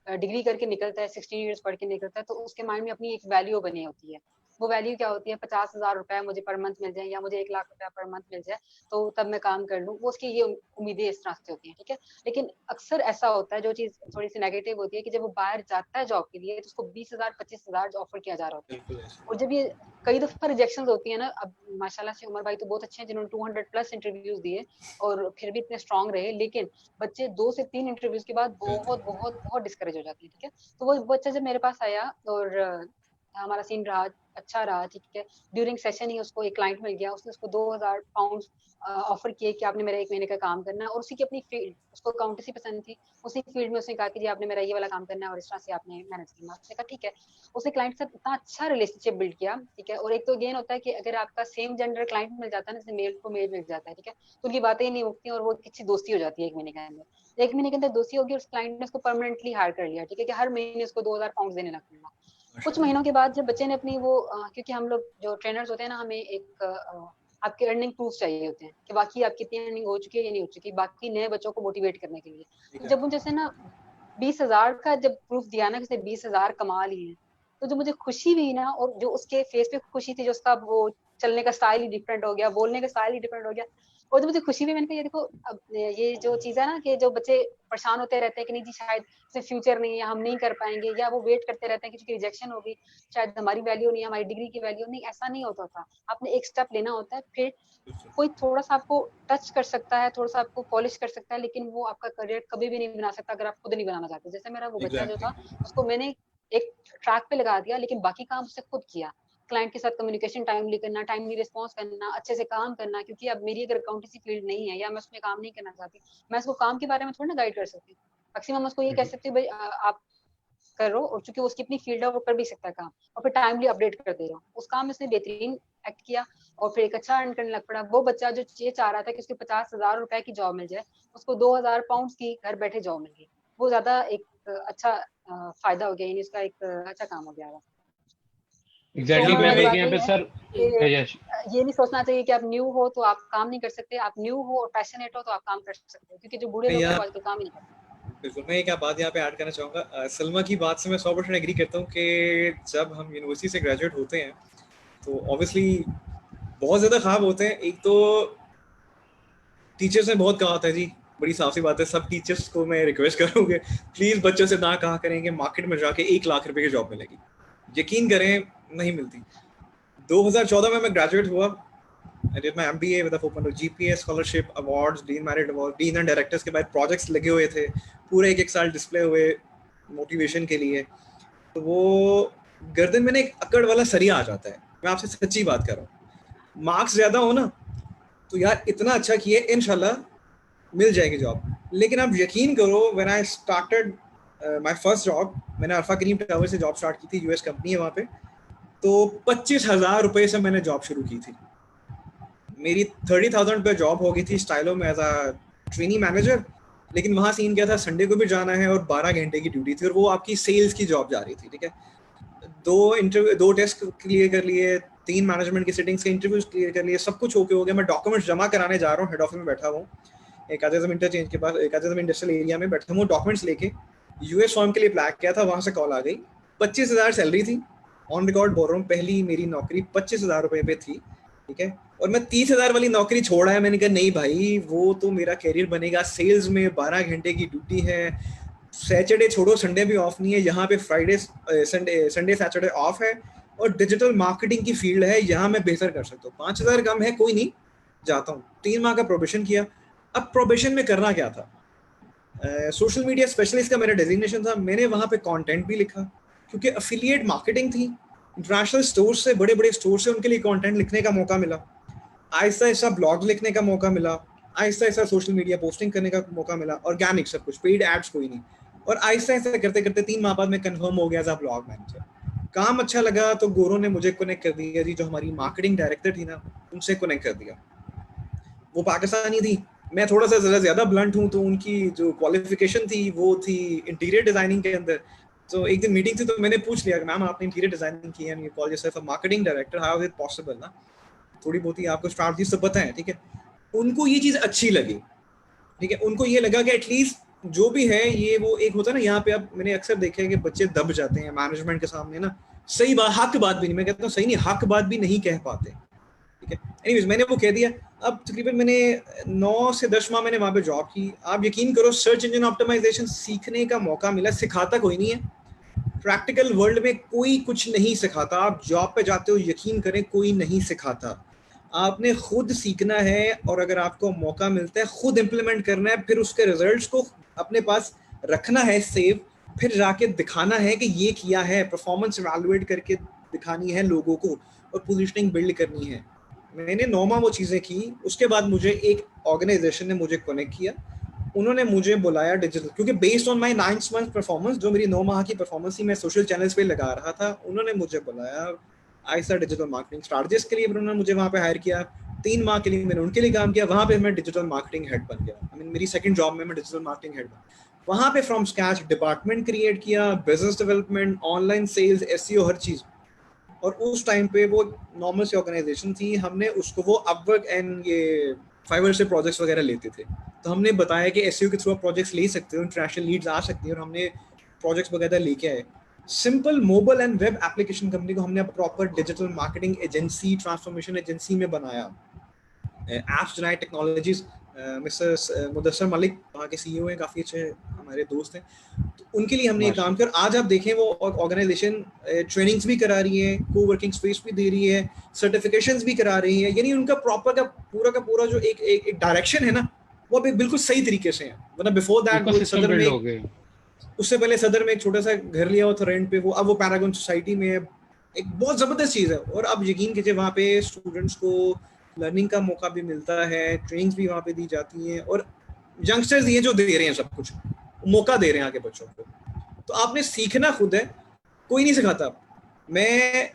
डिग्री करके निकलता है, 16 ईयर्स पढ़ के निकलता है, तो उसके माइंड में अपनी एक वैल्यू बनी होती है। वो वैल्यू क्या होती है, 50,000 रुपए मुझे पर मंथ मिल जाए या मुझे 1 लाख रुपया पर मंथ मिल जाए तो तब मैं काम कर लूँ, वो उसकी ये उम्मीदें इस तरह से होती हैं, ठीक है। लेकिन अक्सर ऐसा होता है, जो चीज थोड़ी सी नेगेटिव होती है, कि जब वो बाहर जाता है जॉब के लिए तो उसको 20,000 25,000 ऑफर किया जा रहा होता है। बिल्कुल ऐसे। और जब ये कई दफा रिजेक्शन होती है ना, अब माशाल्लाह से उमर भाई तो बहुत अच्छे हैं जिन्होंने 200 प्लस इंटरव्यूज दिए और फिर भी इतने स्ट्रांग रहे, लेकिन बच्चे 2 से 3 इंटरव्यूज के बाद बहुत बहुत बहुत डिस्करेज हो जाते हैं, ठीक है। तो वो बच्चा जब मेरे पास आया और हमारा सीन रहा, अच्छा रहा, ठीक है। ड्यूरिंग सेशन ही उसको एक क्लाइंट मिल गया, उसने उसको 2,000 पाउंड ऑफर किए कि आपने मेरा 1 महीने का काम करना है, और उसी की अपनी फील्ड, उसको अकाउंटेंसी पसंद थी, उसी फील्ड में उसने कहा कि जी आपने मेरा ये वाला काम करना है और इस तरह से आपने मैनेज करना है। उसने कहा ठीक है। उसने क्लाइंट से इतना अच्छा रिलेशनशिप बिल्ड किया, ठीक है। और एक तो गेन होता है कि अगर आपका सेम जेंडर क्लाइंट मिल जाता है ना, जैसे मेल को मेल मिल जाता है, ठीक है, तो उनकी बातें ही नहीं मुकती और वो अच्छी दोस्ती हो जाती है 1 महीने के अंदर। 1 महीने के अंदर दोस्ती होगी और उस क्लाइंट ने उसको परमानेंटली हायर कर लिया, ठीक है, कि हर महीने उसको 2,000 पाउंड देने लगूंगा। कुछ माशाल्लाह। महीनों के बाद जब बच्चे ने अपनी वो क्योंकि हम लोग जो ट्रेनर्स होते हैं ना, हमें एक आपके अर्निंग प्रूफ चाहिए होते हैं कि बाकी आपकी कितनी अर्निंग हो चुकी है या नहीं हो चुकी, बाकी नए बच्चों को मोटिवेट करने के लिए। ठीक तो है। जब मुझे जैसे ना 20,000 का जब प्रूफ दिया ना, किसी 20,000 कमा लिए हैं, तो जो मुझे खुशी हुई ना, और जो उसके फेस पे खुशी थी, जो उसका वो चलने का स्टाइल ही डिफरेंट हो गया, बोलने का स्टाइल ही डिफरेंट हो गया, और जो मुझे खुशी हुई, मैंने कहा ये देखो, अब ये जो चीज है ना, कि जो बच्चे परेशान होते रहते हैं कि नहीं जी शायद से फ्यूचर नहीं है, या हम नहीं कर पाएंगे, या वो वेट करते रहते हैं कि चूंकि रिजेक्शन होगी शायद हमारी वैल्यू नहीं है, हमारी डिग्री की वैल्यू नहीं, ऐसा नहीं होता था। आपने एक स्टेप लेना होता है, फिर कोई थोड़ा सा आपको टच कर सकता है, थोड़ा सा आपको पॉलिश कर सकता है, लेकिन वो आपका करियर कभी भी नहीं बना सकता अगर आप खुद नहीं बनाना चाहते। जैसे मेरा वो बच्चा जो एग्जैक्टली। था, उसको मैंने एक ट्रैक पे लगा दिया, लेकिन बाकी काम उससे खुद किया। क्लाइंट के साथ कम्युनिकेशन टाइमली करना, टाइमली रिस्पॉन्स करना, अच्छे से काम करना, क्योंकि अब मेरी अगर अकाउंटेंसी फील्ड नहीं है या मैं उसमें काम नहीं करना चाहती, मैं उसको काम के बारे में थोड़ी ना गाइड कर सकती हूँ। मैक्सिमम उसको ये कह सकती हूँ भाई आप करो, और चूंकि उसकी अपनी फील्ड है वो कर भी सकता है काम, और फिर टाइमली अपडेट करते रहो। उस काम में उसने बेहतरीन एक्ट किया और फिर एक अच्छा अर्न करने लग पड़ा। वो बच्चा जो ये चाह रहा था कि उसके 50,000 रुपए की जॉब मिल जाए, उसको 2,000 पाउंड की घर बैठे जॉब मिल गई। वो ज्यादा एक अच्छा फायदा हो गया, यानी उसका एक अच्छा काम हो गया है। तो एग्जैक्टली उमर मैं वाली भी बात यहाँ यही पे है सर, कि यश, ये नहीं सोचना चाहिए कि आप न्यू हो तो आप काम नहीं कर सकते, आप न्यू हो और पैशनेट हो तो आप काम कर सकते हो, क्योंकि जो बूढ़े मैं लोग हैं यहाँ वो आजकल काम ही नहीं करते। बिल्कुल, मैं एक बात यहाँ पे ऐड करना चाहूँगा। सलमा की बात से मैं 100% एग्री करता हूँ कि जब हम यूनिवर्सिटी से ग्रेजुएट होते हैं तो ऑब्वियसली बहुत ज़्यादा ख्वाब होते हैं। एक तो टीचर्स ने बहुत कहा होता है जी, बड़ी साफ सी बात है, सब टीचर्स को मैं रिक्वेस्ट करूँगा प्लीज़ बच्चों से ना कहा करें कि मार्केट में जाके 1 लाख रुपए की जॉब मिलेगी। यकीन करें, नहीं मिलती। 2014 में मैं ग्रेजुएट हुआ। I did my MBA with a 4.0 GPA, scholarship, awards, Dean Merit Award, Dean and Directors के बाद प्रोजेक्ट्स लगे हुए थे, पूरे एक साल डिस्प्ले हुए मोटिवेशन के लिए। तो वो गर्दन में ना एक अकड़ वाला सरिया आ जाता है। मैं आपसे सच्ची बात कर रहा हूँ। मार्क्स ज़्यादा हो ना तो यार इतना अच्छा किए, इंशाल्लाह मिल जाएगी जॉब। लेकिन आप यकीन करो, when I started my first job, मैंने अल्फा क्रीम टावर से जॉब स्टार्ट की थी, यूएस कंपनी है वहाँ पे। तो 25,000 रुपए से मैंने जॉब शुरू की थी। मेरी 30,000 पे जॉब हो गई थी स्टाइलो में एज अ ट्रेनी मैनेजर। लेकिन वहाँ सीन क्या था, संडे को भी जाना है और 12 घंटे की ड्यूटी थी, और वो आपकी सेल्स की जॉब जा रही थी, ठीक है। 2 टेस्ट क्लियर कर लिए, 3 मैनेजमेंट की सिटिंग्स के इंटरव्यूज क्लियर कर लिए, सब कुछ ओके हो गया। मैं डॉक्यूमेंट्स जमा कराने जा रहा हूँ, हेड ऑफिस में बैठा हूँ, एक आज़म इंटरचेंज के पास, एक आज़म इंडस्ट्रियल एरिया में बैठा हूँ, डॉक्यूमेंट्स लेके यूएस फॉर्म के लिए अप्लाई किया था। वहाँ से कॉल आ गई, 25,000 सैलरी थी, ऑन रिकॉर्ड बोल रहा हूँ, पहली मेरी नौकरी 25,000 रुपए पे थी, ठीक है। और मैं 30,000 वाली नौकरी छोड़ा है। मैंने कहा नहीं भाई, वो तो मेरा कैरियर बनेगा सेल्स में, 12 घंटे की ड्यूटी है, सैटरडे छोड़ो, संडे भी ऑफ नहीं है यहाँ पे, फ्राइडे संडे सैटरडे ऑफ है, और डिजिटल मार्केटिंग की फील्ड है, यहाँ मैं बेहतर कर सकता हूँ। 5,000 कम है, कोई नहीं, जाता हूँ। 3 माह का प्रोबेशन किया। अब प्रोबेशन में करना क्या था, सोशल मीडिया स्पेशलिस्ट का मेरा डेजिग्नेशन था। मैंने वहाँ पे कंटेंट भी लिखा, क्योंकि अफिलिएट मार्केटिंग थी, इंटरनेशनल स्टोर से, बड़े बड़े स्टोर से उनके लिए कंटेंट लिखने का मौका मिला, आहिस्ता आहिस्ता ब्लॉग लिखने का मौका मिला, Aahista Aahista social media posting करने का मौका मिला, ऑर्गेनिक सब कुछ, पेड एड्स कोई नहीं। और आहिस्ता आहिस्ता करते करते 3 माह बाद मैं कंफर्म हो गया एज अ ब्लॉग मैनेजर। काम अच्छा लगा तो गोरों ने मुझे कनेक्ट कर दिया जी, जो हमारी मार्केटिंग डायरेक्टर थी ना, उनसे कनेक्ट कर दिया। वो पाकिस्तानी थी, मैं थोड़ा सा ज़्यादा ब्लंट हूँ, तो उनकी जो क्वालिफिकेशन थी वो थी इंटीरियर डिज़ाइनिंग के अंदर, तो एक दिन मीटिंग थी तो मैंने पूछ लिया कि मैम आपने इंटीरियर डिजाइनिंग की है, you call yourself a marketing director, how is it possible ना, थोड़ी बहुत ही आपको स्ट्रैटेजी सब पता है, ठीक है। उनको ये चीज अच्छी लगी, ठीक है, उनको ये लगा कि एटलीस्ट जो भी है ये वो एक होता है ना, यहाँ पे अब मैंने अक्सर देखा है कि बच्चे दब जाते हैं मैनेजमेंट के सामने ना, सही बात हक बात भी नहीं, मैं कहता हूँ सही नहीं, हक बात भी नहीं कह पाते, ठीक है। एनीवेज मैंने वो कह दिया। अब तकरीबन मैंने 9 से 10 माह मैंने वहाँ पे जॉब की। आप यकीन करो सर्च इंजन ऑप्टिमाइजेशन सीखने का मौका मिला, सिखाता कोई नहीं है, प्रैक्टिकल वर्ल्ड में कोई कुछ नहीं सिखाता, आप जॉब पे जाते हो यकीन करें कोई नहीं सिखाता, आपने खुद सीखना है, और अगर आपको मौका मिलता है खुद इम्प्लीमेंट करना है, फिर उसके रिजल्ट्स को अपने पास रखना है सेव, फिर जाके दिखाना है कि ये किया है, परफॉर्मेंस इवैल्यूएट करके दिखानी है लोगों को, और पोजीशनिंग बिल्ड करनी है। मैंने 9 माह वो चीज़ें की। उसके बाद मुझे एक ऑर्गेनाइजेशन ने मुझे कनेक्ट किया, उन्होंने मुझे बुलाया डिजिटल, क्योंकि based on my 9 month performance, जो मेरी 9 माह की परफॉर्मेंस थी, मैं सोशल चैनल्स पे लगा रहा था, उन्होंने मुझे बुलाया आईसा डिजिटल मार्केटिंग स्ट्रैटेजिस्ट के लिए, उन्होंने मुझे वहाँ पे हायर किया। 3 माह के लिए मैंने उनके लिए काम किया, वहाँ पे मैं डिजिटल मार्केटिंग हेड बन गया। आई मीन मेरी सेकंड जॉब में मैं डिजिटल मार्केटिंग हेड बन, वहाँ पे फ्रॉम स्क्रैच डिपार्टमेंट क्रिएट किया, business development, online sales, SEO, हर चीज़। और उस टाइम पे वो नॉर्मल सी ऑर्गेनाइजेशन थी, हमने उसको वो अपवर्क एंड ये फाइवर से प्रोजेक्ट्स वगैरह लेते थे, तो हमने बताया कि एसईओ के थ्रू आप प्रोजेक्ट्स ले सकते हो, इंटरनेशनल लीड्स आ सकती है, और हमने प्रोजेक्ट्स वगैरह लेके आए। Simple mobile and web application company को हमने proper digital marketing agency, transformation agency में बनाया। Apps unite technologies, mister Mudassar Malik वहाँ के सीईओ हैं, काफ़ी अच्छे हमारे दोस्त हैं, तो उनके लिए हमने ये काम किया। आज आप देखें वो ऑर्गेनाइजेशन ट्रेनिंग्स भी करा रही है, को वर्किंग स्पेस भी दे रही है, सर्टिफिकेशंस भी करा रही है, यानी उनका प्रॉपर का पूरा जो एक डायरेक्शन है ना, वो अभी बिल्कुल सही तरीके से है। वरना बिफोर दैट वो सदर में, उससे पहले सदर में एक छोटा सा घर लिया हुआ था रेंट पे, वो अब वो पैरागन सोसाइटी में है, एक बहुत ज़बरदस्त चीज़ है। और अब यकीन कीजिए वहाँ पे स्टूडेंट्स को लर्निंग का मौका भी मिलता है, ट्रेनिंग्स भी वहाँ पे दी जाती हैं, और यंगस्टर्स ये जो दे रहे हैं सब कुछ मौका दे रहे हैं आगे बच्चों को। तो आपने सीखना खुद है, कोई नहीं सिखाता। मैं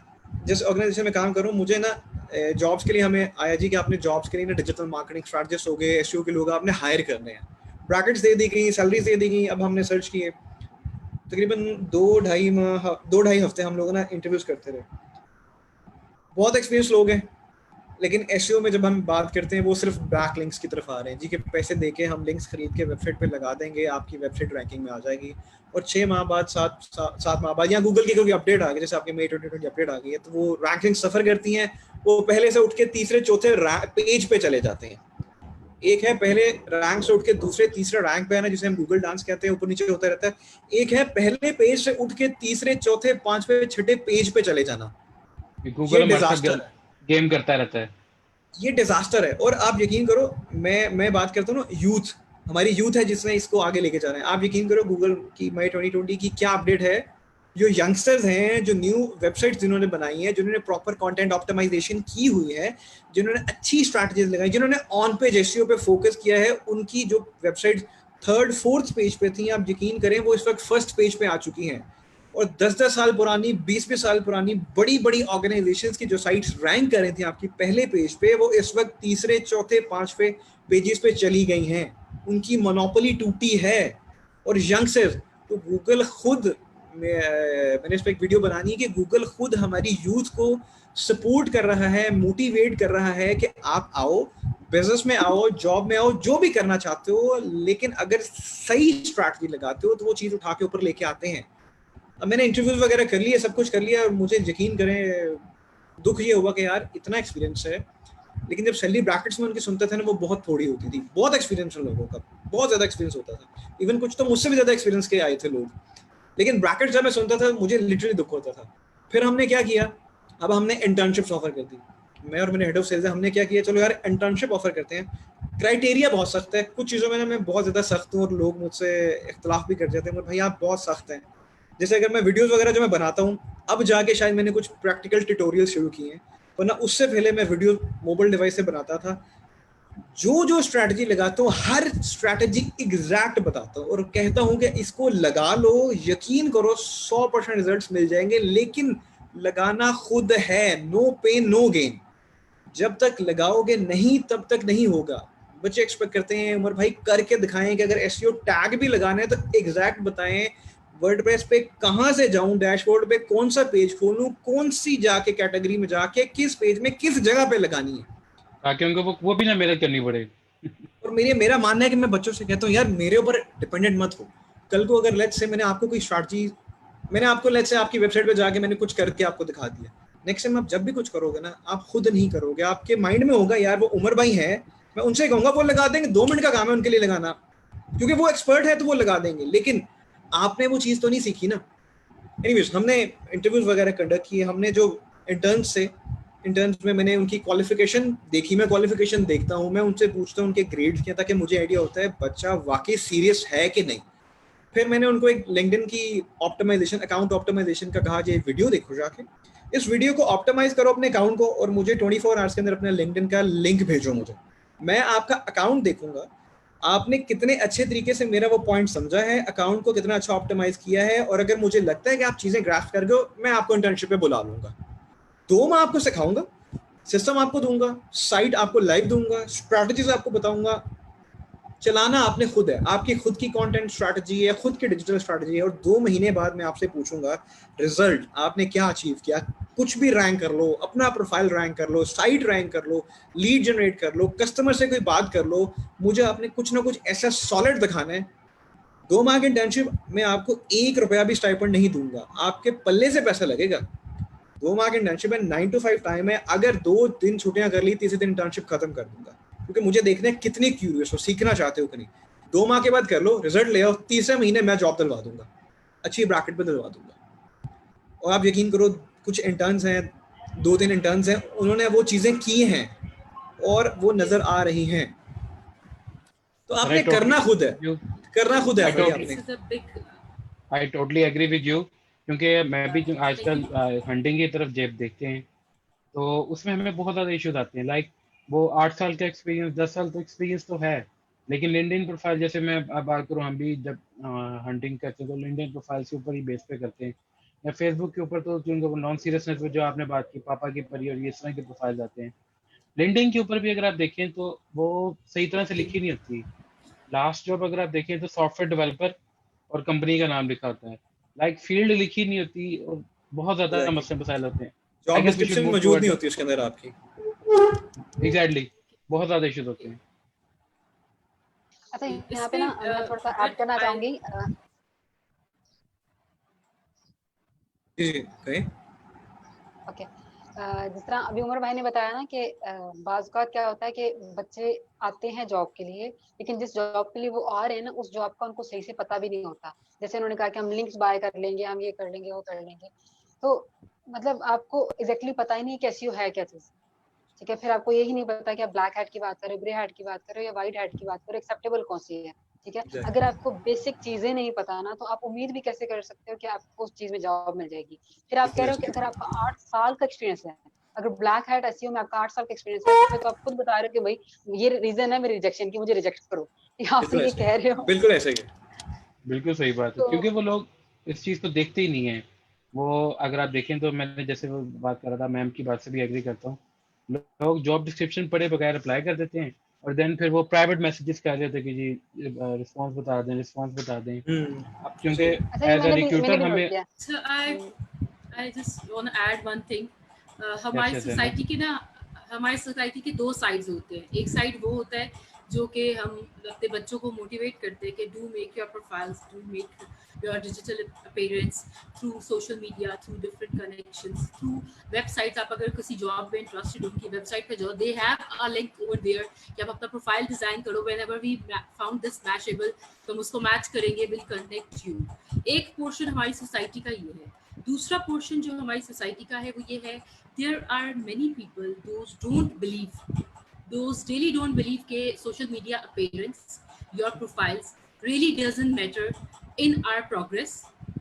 जिस ऑर्गेनाइजेशन में काम करूँ, मुझे ना जॉब्स के लिए हमें आया जी कि आपने जॉब्स के लिए ना डिजिटल मार्केटिंग स्ट्रैटेजिस्ट हो गए, एसईओ के लोग आपने हायर करने हैं, ब्रैकेट्स दे दी गई, सैलरीज दे दी गई। अब हमने सर्च किए, तकरीबन 2-2.5 हफ्ते हम लोग ना इंटरव्यूज करते रहे। बहुत एक्सपीरियंस लोग हैं, लेकिन एसईओ में जब हम बात करते हैं वो सिर्फ बैक लिंक्स की तरफ आ रहे हैं जी, के पैसे देके हम लिंक्स खरीद के वेबसाइट पे लगा देंगे, आपकी वेबसाइट रैंकिंग में आ जाएगी, और 6 माह बाद 7 माह बाद, या गूगल की कोई अपडेट आ गई, जैसे आपके मई 2020 अपडेट आ गई है, तो वो रैंकिंग सफ़र करती हैं, वो पहले से उठ के तीसरे चौथे पेज पे चले जाते हैं। एक है पहले रैंक से उठ के दूसरे तीसरे रैंक पे आना, जिसे हम गूगल डांस कहते हैं, ऊपर नीचे होता रहता है। एक है पहले पेज से उठ के तीसरे चौथे पांचवे छठे पेज पे चले जाना। गूगल डिजास्टर गेम करता रहता है, ये डिजास्टर है। और आप यकीन करो, मैं बात करता हूँ ना, यूथ, हमारी यूथ है जिसने इसको आगे लेके जा रहे हैं। आप यकीन करो गूगल की मई 2020 की क्या अपडेट है, जो यंगस्टर्स हैं, जो न्यू वेबसाइट्स जिन्होंने बनाई है, जिन्होंने प्रॉपर कंटेंट ऑप्टिमाइजेशन की हुई है, जिन्होंने अच्छी स्ट्रैटेजीज लगाई, जिन्होंने ऑन पेज एसईओ पे फोकस किया है, उनकी जो वेबसाइट 3rd 4th पेज पे थी, आप यकीन करें वो इस वक्त 1st पेज पे आ चुकी हैं। और 10-10 साल पुरानी, 20-20 साल पुरानी बड़ी बड़ी ऑर्गेनाइजेशंस की जो साइट्स रैंक कर रही थी आपकी पहले पेज पे, वो इस वक्त तीसरे चौथे पांचवे पेजेस पे चली गई हैं। उनकी मोनोपोली टूटी है। और यंगस्टर्स, तो गूगल खुद, मैंने इस पर एक वीडियो बनानी है कि गूगल खुद हमारी यूथ को सपोर्ट कर रहा है, मोटिवेट कर रहा है कि आप आओ, बिजनेस में आओ, जॉब में आओ, जो भी करना चाहते हो, लेकिन अगर सही स्ट्रैटेजी लगाते हो तो वो चीज़ उठा के ऊपर लेके आते हैं। अब मैंने इंटरव्यूज वगैरह कर लिए, सब कुछ कर लिया, और मुझे यकीन करें दुख ये हुआ कि यार इतना एक्सपीरियंस है, लेकिन जब सैलरी ब्रैकेट्स में उनकी सुनते थे ना, वो बहुत थोड़ी होती थी। बहुत एक्सपीरियंस उन लोगों का, बहुत ज़्यादा एक्सपीरियंस होता था, इवन कुछ तो मुझसे भी ज़्यादा एक्सपीरियंस के आए थे लोग, लेकिन ब्रैकेट जब मैं सुनता था मुझे लिटरली दुख होता था। फिर हमने क्या किया, अब हमने इंटर्नशिप्स ऑफर कर दी। मैं और मेरे हेड ऑफ सेल्स हमने क्या किया, चलो यार इंटर्नशिप ऑफर करते हैं। क्राइटेरिया बहुत सख्त है, कुछ चीज़ों में ना मैं बहुत ज़्यादा सख्त हूँ, और लोग मुझसे इख्तलाफ भी कर जाते हैं, भाई आप बहुत सख्त हैं। जैसे अगर मैं वीडियोस वगैरह जो मैं बनाता हूँ, अब जाके शायद मैंने कुछ प्रैक्टिकल ट्यूटोरियल शुरू किए हैं, वरना उससे पहले मैं वीडियो मोबाइल डिवाइस से बनाता था। जो स्ट्रैटेजी लगाता हूँ, हर स्ट्रैटेजी एग्जैक्ट बताता हूँ, और कहता हूँ कि इसको लगा लो, यकीन करो 100% रिजल्ट्स मिल जाएंगे, लेकिन लगाना खुद है, नो पेन नो गेन। जब तक लगाओगे नहीं, तब तक नहीं होगा। बच्चे एक्सपेक्ट करते हैं उमर भाई करके दिखाएं कि अगर एसईओ टैग भी लगाना है तो एग्जैक्ट बताएं, वर्डप्रेस पे कहाँ से जाऊं, डैशबोर्ड पे कौन सा पेज खोलूं, कौन सी जाके कैटेगरी में जाके किस पेज में किस जगह पे लगानी है, ताकि उनको वो भी ना मेहनत करनी पड़े। और मेरा मानना है कि मैं बच्चों से कहता हूँ यार मेरे ऊपर डिपेंडेंट मत हो। कल को अगर लेट्स से मैंने आपको कोई स्ट्रैटेजी, मैंने आपको लेट्स से आपकी वेबसाइट पे जाके मैंने कुछ करके आपको दिखा दिया, नेक्स्ट टाइम आप जब भी कुछ करोगे ना, आप खुद नहीं करोगे, आपके माइंड में होगा यार वो उमर भाई है, मैं उनसे कहूंगा वो लगा देंगे, 2 मिनट का काम है उनके लिए लगाना, क्योंकि वो एक्सपर्ट है तो वो लगा देंगे, लेकिन आपने वो चीज़ तो नहीं सीखी ना। एनीवेज, हमने इंटरव्यूज वगैरह कंडक्ट किए, हमने जो इंटर्न्स में मैंने उनकी क्वालिफिकेशन देखी, मैं क्वालिफिकेशन देखता हूँ, मैं उनसे पूछता हूँ उनके ग्रेड्स क्या, ताकि मुझे आइडिया होता है बच्चा वाकई सीरियस है कि नहीं। फिर मैंने उनको एक लिंक्डइन की ऑप्टिमाइजेशन, अकाउंट ऑप्टिमाइजेशन का कहा, ये वीडियो देखो जाके, इस वीडियो को ऑप्टिमाइज करो अपने अकाउंट को, और मुझे 24 आवर्स के अंदर अपने लिंक्डइन का लिंक भेजो मुझे, मैं आपका अकाउंट देखूंगा आपने कितने अच्छे तरीके से मेरा वो पॉइंट समझा है, अकाउंट को कितना अच्छा ऑप्टिमाइज किया है, और अगर मुझे लगता है कि आप चीजें ग्रास्प कर गए, मैं आपको इंटर्नशिप पे बुला लूंगा, तो मैं आपको सिखाऊंगा, सिस्टम आपको दूंगा, साइट आपको लाइव दूंगा, स्ट्रैटेजीज आपको बताऊंगा, चलाना आपने खुद है, आपकी खुद की कंटेंट स्ट्रैटेजी है, खुद की डिजिटल स्ट्रैटेजी है, और 2 महीने बाद मैं आपसे पूछूंगा रिजल्ट आपने क्या अचीव किया, कुछ भी रैंक कर लो, अपना प्रोफाइल रैंक कर लो, साइट रैंक कर लो, लीड जनरेट कर लो, कस्टमर से कोई बात कर लो, मुझे आपने कुछ ना कुछ ऐसा सॉलिड दिखाना है। 2 माह की इंटर्नशिप में आपको 1 रुपया भी स्टाइपेंड नहीं दूंगा, आपके पल्ले से पैसा लगेगा। 2 माह की इंटर्नशिप में 9 to 5 टाइम है, अगर 2 दिन छुट्टियां कर ली, तीसरे दिन इंटर्नशिप खत्म कर दूंगा, क्योंकि मुझे देखना है कितने क्यूरियस हो, सीखना चाहते हो कि नहीं। 2 माह के बाद कर लो, रिजल्ट ले आओ, तीसरे महीने मैं जॉब दिलवा दूंगा, अच्छी ब्रैकेट पे दिलवा दूंगा। और आप यकीन करो, कुछ इंटर्न्स हैं, 2-3 इंटर्न्स हैं, उन्होंने वो चीजें की हैं और वो नजर आ रही हैं। तो आपने करना खुद है, करना खुद है आपने। I totally agree with you, क्योंकि मैं भी आजकल हंटिंग की तरफ जब देखते हैं तो उसमें हमें बहुत ज़्यादा इश्यूज आते हैं। लाइक वो 8 साल का एक्सपीरियंस, 10 साल का एक्सपीरियंस तो है, लेकिन लिंक्डइन प्रोफाइल, जैसे मैं अब बात करूँ, हम भी जब हंटिंग करते हैं तो लिंक्डइन प्रोफाइल के ऊपर ही बेस पे करते हैं, या फेसबुक के ऊपर तो जो नॉन सीरियसनेस जो आपने बात की, पापा की परी और ये इस तरह के प्रोफाइल आते हैं। लिंक्डइन के ऊपर भी अगर आप देखें तो वो सही तरह से लिखी नहीं होती। लास्ट जॉब अगर आप देखें तो सॉफ्टवेयर डेवलपर और कंपनी का नाम लिखा होता है, लाइक फील्ड लिखी नहीं होती, और बहुत ज़्यादा मसले मसाइल होते हैं। जॉब डिस्क्रिप्शन मौजूद नहीं होती उसके अंदर आपकी। एग्जैक्टली, बहुत ज़्यादा इश्यूज होते हैं। अच्छा, यहाँ पे ना मैं थोड़ा सा ऐड करना चाहूंगी। जी कहें। ओके, जिस तरह अभी उमर भाई ने बताया ना कि बाज़ औक़ात क्या होता है कि बच्चे आते हैं जॉब के लिए, लेकिन जिस जॉब के लिए वो आ रहे हैं ना, उस जॉब का उनको सही से पता भी नहीं होता। जैसे उन्होंने कहा कि हम लिंक्स बाय कर लेंगे, हम ये कर लेंगे, वो कर लेंगे, तो मतलब आपको एग्जैक्टली पता ही नहीं कि एसईओ है क्या चीज़, ठीक है। फिर आपको यही नहीं पता कि आप ब्लैक हैट की बात करो, ग्रे हैट की बात करो, या व्हाइट हैट की बात करो, एक्सेप्टेबल कौन सी है, ठीक है। अगर आपको बेसिक चीजें नहीं पता ना, तो आप उम्मीद भी कैसे कर सकते हो कि आपको उस चीज में जॉब मिल जाएगी। फिर आप कह रहे हो कि अगर आपका 8 साल का एक्सपीरियंस है, अगर ब्लैक हैट एसईओ में आपका 8 साल का एक्सपीरियंस है, तो आप खुद बता रहे हो कि भाई ये रीजन है मेरी रिजेक्शन की, मुझे रिजेक्ट करो, आप ये कह रहे हो। बिल्कुल ऐसा ही है, बिल्कुल सही बात है, क्योंकि वो लोग इस चीज को देखते ही नहीं है। वो अगर आप देखें तो मैंने जैसे वो बात कर रहा था, मैम की बात से भी एग्री करता हूँ, लोग जॉब डिस्क्रिप्शन पढ़े बगैर अप्लाई कर देते हैं, और देन फिर वो प्राइवेट मैसेजेस कर देते हैं कि जी रिस्पांस बता दें, रिस्पांस बता दें। अब क्योंकि एज अ रिक्रूटर हमें I just want to add one thing. हमारी सोसाइटी के ना, हमारी सोसाइटी के 2 साइड्स होते हैं। एक साइड वो होता है जो कि हम अपने बच्चों को मोटिवेट करते हैं कि do make your profiles, do make your digital appearance through social media, through different connections, through websites. आप अगर किसी जॉब में इंटरेस्टेड हो, उनकी वेबसाइट पे जाओ, they have a link over there कि आप अपना प्रोफाइल डिजाइन करो, whenever we found this matchable, तो हम उसको मैच करेंगे, विल कनेक्ट यू। एक पोर्शन हमारी सोसाइटी का ये है। दूसरा पोर्शन जो हमारी सोसाइटी का है वो ये है, there are many people those don't believe, those really don't believe के social media appearance, your profiles really doesn't matter in our progress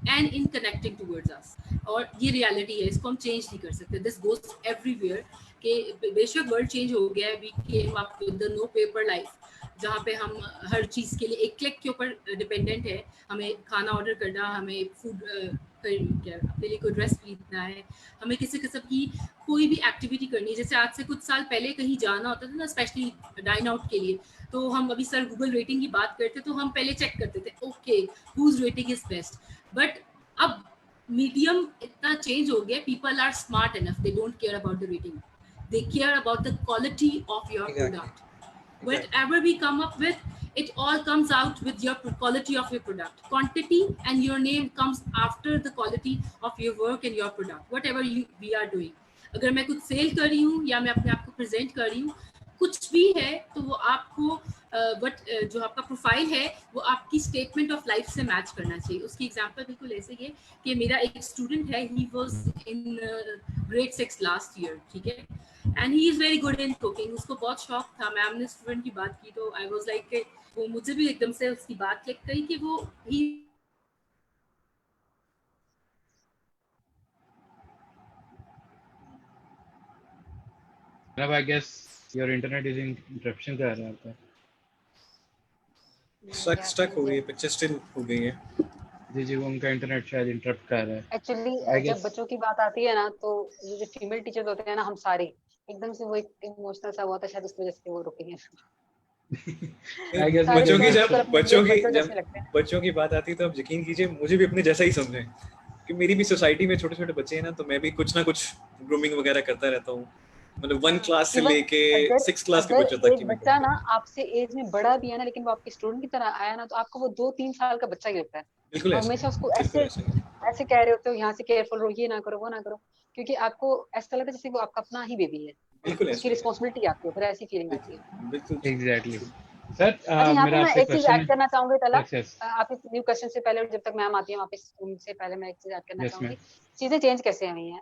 and in connecting towards us। और ये reality है, इसको हम change नहीं कर सकते। This goes everywhere कि बेशक वर्ल्ड चेंज हो गया है, we came up with the no paper life, जहाँ पे हम हर चीज़ के लिए एक क्लिक के ऊपर डिपेंडेंट है। हमें खाना ऑर्डर करना, हमें फूड क्या अपने लिए कोई ड्रेस खरीदना है, हमें किसी किस्म की कोई भी एक्टिविटी करनी है। जैसे आज से कुछ साल पहले कहीं जाना होता था ना, स्पेशली डाइन आउट के लिए, तो हम अभी सर गूगल रेटिंग की बात करते तो हम पहले चेक करते थे, okay whose rating is best. But अब मीडियम इतना चेंज हो गया, people are smart enough, they don't care about the rating, they care about the quality of your Exactly. product. Whatever we come up with, it all comes out with your quality of your product. Quantity and your name comes after the quality of your work and your product, whatever we are doing. अगर मैं कुछ cell कर रही हूँ या मैं अपने आप को प्रेजेंट कर रही हूँ, कुछ भी है, तो वो आपको जो आपका प्रोफाइल है वो आपकी स्टेटमेंट ऑफ लाइफ से मैच करना चाहिए. उसकी एग्जांपल बिल्कुल ऐसे ही है कि मेरा एक स्टूडेंट है, he was in grade 6 last year, ठीक है, and he is very good in cooking. उसको बहुत शौक था. मैम ने स्टूडेंट की बात की तो आई वाज लाइक, वो मुझे भी एकदम से उसकी बात क्लिक करी कि वो ही I guess your internet is in interruption कर रहा है आपका. स्टक हो गई है, पिक्चर स्टिल हो गई है. जी जी, वो उनका इंटरनेट शायद इंटरप्ट कर रहा है. एक्चुअली I जब guess बच्चों की बात आती है ना, तो ये जो फीमेल टीचर्स होते हैं ना, हम सारे एकदम से वो एक इमोशनल सा हुआ था, शायद उस वजह से वो रुके हैं. I guess सारे बच्चों की parents जब को अपने बच्चों की बच्चों जब जैसे लगते हैं. बच्चों की बात आती है तो आप यकीन कीजिए मुझे भी अपने जैसा ही समझें कि मेरी भी सोसाइटी में छोटे छोटे बच्चे हैं ना, तो मैं भी कुछ ना कुछ ग्रूमिंग वगैरह करता रहता हूँ. मतलब 1 क्लास से इवन लेके अगर 6 क्लास के अगर बच्चों तक की एक मैं बच्चा grooming ना करता हूँ. आपसे एज में बड़ा भी है ना, लेकिन वो आपके स्टूडेंट की तरह आया ना, तो आपको वो 2-3 साल का बच्चा ही लगता है. बिल्कुल और ऐसे हमेशा ही, उसको बिल्कुल ऐसे ऐसे ही. ऐसे कह रहे होते हो, यहाँ से केयरफुल रहो, ये ना करो, वो ना करो, क्योंकि आपको ऐसा लगता है जैसे वो आपका अपना ही बेबी है. बिल्कुल उसकी ऐसे ही है. रिस्पॉन्सिबिलिटी आती है, फिर ऐसी फीलिंग आती है. बिल्कुल exactly. बिल्कुल. सर अच्छा, यहाँ पे मेरा मैं आपसे एक चीज क्वेश्चन ऐड है. करना चाहूंगी तला. यस यस आप इस न्यू क्वेश्चन से पहले, जब तक मैम आती है वापस उनसे पहले, मैं एक चीज ऐड करना यस मैम. चाहूंगी. चीजें चेंज कैसे हुई हैं.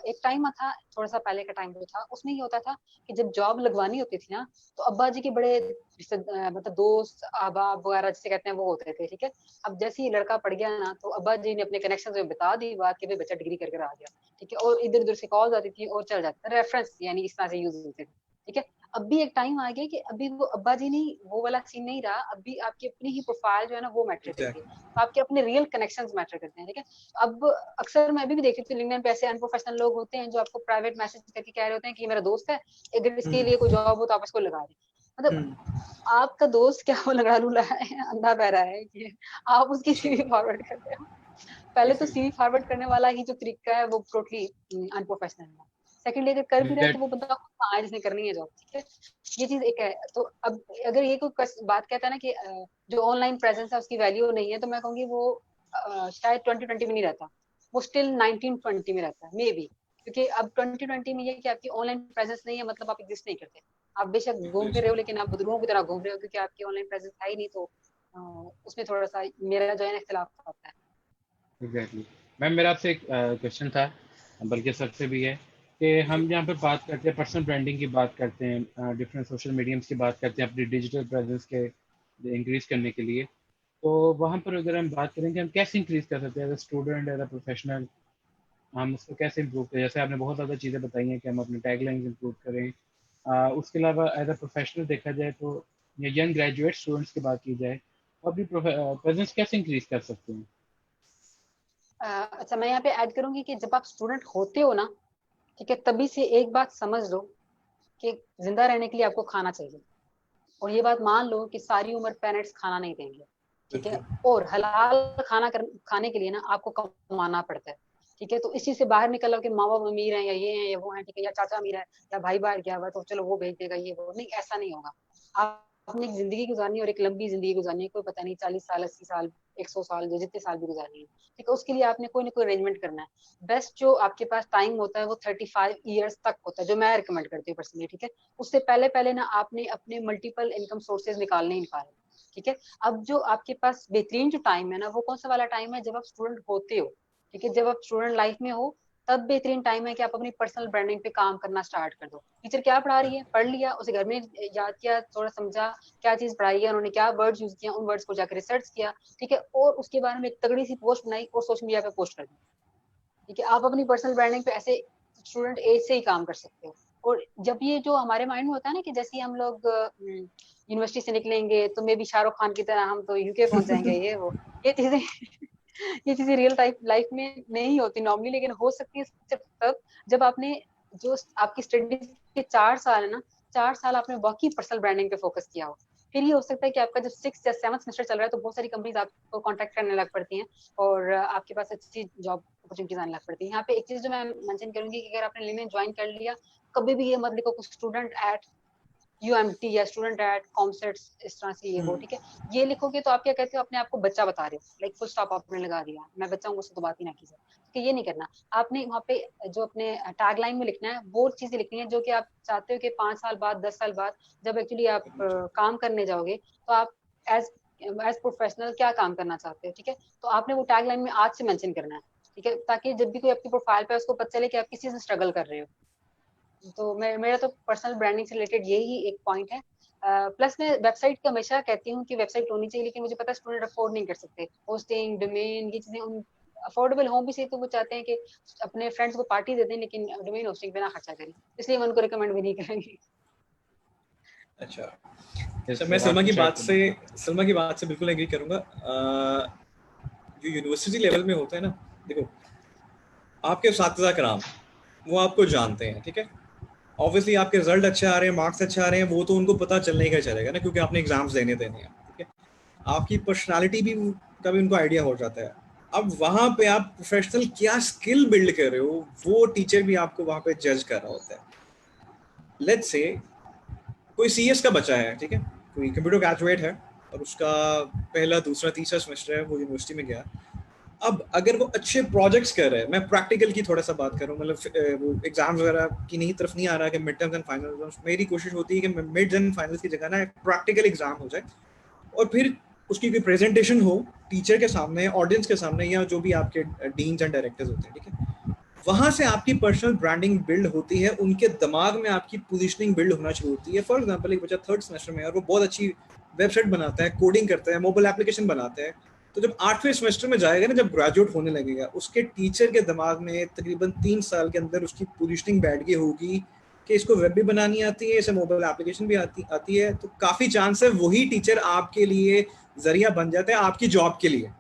एक टाइम था, थोड़ा सा पहले का टाइम जो था, उसमें ये होता था कि जब जॉब लगवानी होती थी ना, तो अब्बा जी के बड़े मतलब दोस्त, अहबाब वगैरह जिसे कहते हैं, वो होते थे. ठीक है. अब जैसे ही लड़का पड़ गया ना, तो अब्बा जी ने अपने कनेक्शन में बता दी बात कि भाई बच्चा डिग्री करके आ गया. ठीक है. और इधर उधर से कॉल आती थी और चल जाता, रेफरेंस यानी इस तरह से यूज होते थे. ठीक है. अब भी एक टाइम आ गया कि अभी वो अब्बा जी नहीं, वो वाला सीन नहीं रहा. अभी आपकी अपनी ही प्रोफाइल जो है ना, वो मैटर करती है. एग्जैक्टली. तो आपके अपने रियल कनेक्शंस मैटर करते हैं. ठीक है. अब अक्सर मैं अभी भी देखती हूँ लिंक्डइन पे ऐसे अनप्रोफेशनल लोग होते हैं जो आपको प्राइवेट मैसेज करके कह रहे होते हैं कि मेरा दोस्त है, अगर इसके लिए कोई जॉब हो तो आप इसको लगा दें. मतलब आपका दोस्त क्या वो लगा लूला है, अंधा बहरा है कि आप उसकी सीवी फॉरवर्ड करते हो. पहले तो सीवी फॉरवर्ड करने वाला ही जो तरीका है वो टोटली अनप्रोफेशनल है. सेकंडली अगर कर भी रहा है तो वो बंदा खुद आए जिसने करनी है जॉब. ठीक है. ये चीज एक है. तो अब अगर ये कोई बात कहता है ना कि जो ऑनलाइन प्रेजेंस है उसकी वैल्यू नहीं है, तो मैं कहूंगी वो शायद 2020 में नहीं रहता, वो स्टिल 1920 में रहता है मे बी. क्योंकि अब 2020 में ये कि आपकी ऑनलाइन प्रेजेंस नहीं है मतलब आप एग्जिस्ट नहीं करते. आप बेशक घूम फिर रहे हो, लेकिन आप बदरुओं की तरह घूम रहे हो, क्योंकि आपकी ऑनलाइन प्रेजेंस है ही नहीं. तो उसमें थोड़ा सा मेरा जो है इख्तिलाफ आता है. एग्जैक्टली. मैम मेरा आपसे एक क्वेश्चन था, बल्कि सबसे भी है कि हम यहाँ पे बात करते हैं पर्सनल ब्रांडिंग की, बात करते हैं डिफरेंट सोशल मीडियम्स की, बात करते हैं अपनी डिजिटल प्रेजेंस के इंक्रीज करने के लिए. तो वहाँ पर अगर हम बात करें कि हम कैसे इंक्रीज कर सकते हैं as a student, as a professional, हम उसको कैसे इम्प्रूव करें. जैसे आपने बहुत ज़्यादा चीज़ें बताई हैं कि हम अपने टैगलाइंस इम्प्रूव करें. उसके अलावा एज अ प्रोफेशनल देखा जाए तो, या यंग ग्रेजुएट स्टूडेंट्स की बात की जाए, तो अपनी प्रेजेंस कैसे इंक्रीज कर सकते हैं. अच्छा, मैं यहाँ पे ऐड करूंगी कि जब आप स्टूडेंट होते हो ना, ठीक है, तभी से एक बात समझ लो कि जिंदा रहने के लिए आपको खाना चाहिए. और ये बात मान लो कि सारी उम्र पेरेंट्स खाना नहीं देंगे. ठीक है. और हलाल खाने के लिए ना आपको कमाना पड़ता है. ठीक है. तो इस चीज से बाहर निकल लो कि माँ बाप अमीर हैं या ये हैं या वो हैं, ठीक है, या चाचा अमीर है या भाई बाहर गया हुआ तो चलो वो भेज देगा, ये वो नहीं, ऐसा नहीं होगा. आपने एक जिंदगी गुजारनी, और एक लंबी जिंदगी गुजारनी है. कोई पता नहीं 40 साल, 80 साल, 100 साल, जो जितने साल भी गुजारनी है. ठीक है. उसके लिए आपने कोई ना कोई अरेंजमेंट करना है. बेस्ट जो आपके पास टाइम होता है वो 35 ईयर्स तक होता है, जो मैं रिकमेंड करती हूँ पर्सनली. ठीक है. उससे पहले पहले ना आपने अपने मल्टीपल इनकम सोर्सेज निकालने ही निकालने. ठीक है. अब जो आपके पास बेहतरीन जो टाइम है ना, वो कौन सा वाला टाइम है, जब आप स्टूडेंट होते हो. ठीक है. जब आप स्टूडेंट लाइफ में हो, तब बेहतरीन टाइम है कि आप अपनी पर्सनल ब्रांडिंग पे काम करना स्टार्ट कर दो. टीचर क्या पढ़ा रही है, पढ़ लिया, उसे घर में याद किया, थोड़ा समझा क्या चीज पढ़ाई है, उन्होंने क्या वर्ड्स यूज किया, उन वर्ड्स को जाकर रिसर्च किया. ठीक है. और उसके बारे में एक तगड़ी सी पोस्ट बनाई और सोशल मीडिया पे पोस्ट कर दी. ठीक है. आप अपनी पर्सनल ब्रांडिंग पे ऐसे स्टूडेंट एज से ही काम कर सकते हो. और जब ये जो हमारे माइंड में होता है ना कि जैसे हम लोग यूनिवर्सिटी से निकलेंगे तो मे बी शाहरुख खान की तरह हम तो यूके पहुंच जाएंगे, ये वो, ये चीजें ये चीजें रियल लाइफ में नहीं होती नॉर्मली, लेकिन हो सकती है सिर्फ तब जब आपने, जो आपकी स्टडी के 4 साल है ना, 4 साल आपने वाकई पर्सनल ब्रांडिंग पे फोकस किया हो. फिर ये हो सकता है कि आपका जब 6th या 7th सेमेस्टर चल रहा है तो बहुत सारी कंपनीज आपको कॉन्टैक्ट करने लग पड़ती हैं और आपके पास अच्छी जॉब अपॉर्चुनिटीज आने लग पड़ती है। यहाँ पे एक चीज जो मैं मेंशन करूंगी कि अगर आपने लिंक्डइन ज्वाइन कर लिया, कभी भी ये मत लिखो कि स्टूडेंट एट UMT या स्टूडेंट एट कॉमसेट्स, इस तरह से ये वो, ठीक है। ये लिखोगे तो आप क्या कहते हो, अपने आप को बच्चा बता रहे हो, लाइक फुल स्टॉप आपने लगा दिया, मैं बच्चा हूँ, मुझसे तो बात ही ना कीजिए, कि ये नहीं करना। आपने वहाँ पे जो अपने टैगलाइन में लिखना है वो चीजें लिखनी है जो कि आप चाहते हो कि 5 साल बाद 10 साल बाद जब एक्चुअली आप काम करने जाओगे तो आप एज प्रोफेशनल क्या काम करना चाहते हो, ठीक है। तो आपने वो टैगलाइन में आज से मेंशन करना है, ठीक है, ताकि जब भी कोई आपकी प्रोफाइल पे उसको पता चले कि आप किसी से स्ट्रगल कर रहे हो। तो मेरा तो पर्सनल ब्रांडिंग से रिलेटेड यही एक पॉइंट है। प्लस मैं वेबसाइट का हमेशा कहती हूँ कि वेबसाइट होनी चाहिए, लेकिन मुझे पता है स्टूडेंट अफोर्ड नहीं कर सकते होस्टिंग, डोमेन, ये चीजें। उन अफोर्डेबल हों भी सही तो वो चाहते हैं कि अपने फ्रेंड्स को पार्टी दे दें लेकिन डोमेन होस्टिंग पे ना खर्चा करें, इसलिए मैं उनको रिकमेंड भी नहीं करेंगी। अच्छा, Yes, मैं sir, आप सलमा की कुछ add बात से करना बिल्कुल एग्री करूंगा। जो यूनिवर्सिटी लेवल में होता है ना, देखो आपके असातिज़ा कराम वो आपको जानते हैं, ठीक है। ऑब्वियसली आपके रिजल्ट अच्छे आ रहे हैं, मार्क्स अच्छे आ रहे हैं, वो तो उनको पता चलने का चलेगा ना, क्योंकि आपने एग्जाम्स देने हैं, ठीक है। आपकी पर्सनालिटी भी का भी उनको आइडिया हो जाता है। अब वहाँ पे आप प्रोफेशनल क्या स्किल बिल्ड कर रहे हो वो टीचर भी आपको वहाँ पे जज कर रहा होता है। लेट्स से कोई CS का बच्चा है, ठीक है, कोई कंप्यूटर ग्रेजुएट है और उसका पहला, दूसरा, तीसरा सेमेस्टर है, वो यूनिवर्सिटी में गया। अब अगर वो अच्छे प्रोजेक्ट्स कर रहे हैं, मैं प्रैक्टिकल की थोड़ा सा बात करूं, मतलब वो एग्जाम्स वगैरह की नहीं तरफ नहीं आ रहा कि मिड टर्म्स एंड फाइनल्स, मेरी कोशिश होती है कि मिड एंड फाइनल्स की जगह ना प्रैक्टिकल एग्जाम हो जाए और फिर उसकी कोई प्रेजेंटेशन हो टीचर के सामने, ऑडियंस के सामने, या जो भी आपके डीन्स एंड डायरेक्टर्स होते हैं, ठीक है। वहां से आपकी पर्सनल ब्रांडिंग बिल्ड होती है, उनके दिमाग में आपकी पोजीशनिंग बिल्ड होना शुरू होती है। फॉर एग्जांपल एक बच्चा 3rd सेमेस्टर में है और वो बहुत अच्छी वेबसाइट बनाता है, कोडिंग करता है, मोबाइल एप्लीकेशन बनाता है, तो जब 8वें सेमेस्टर में जाएगा ना, जब ग्रेजुएट होने लगेगा, उसके टीचर के दिमाग में तकरीबन 3 साल के अंदर उसकी पोजीशनिंग बैठ गई होगी कि इसको वेब भी बनानी आती है, इसे मोबाइल एप्लीकेशन भी आती है, तो काफ़ी चांस है वही टीचर आपके लिए जरिया बन जाता है आपकी जॉब के लिए।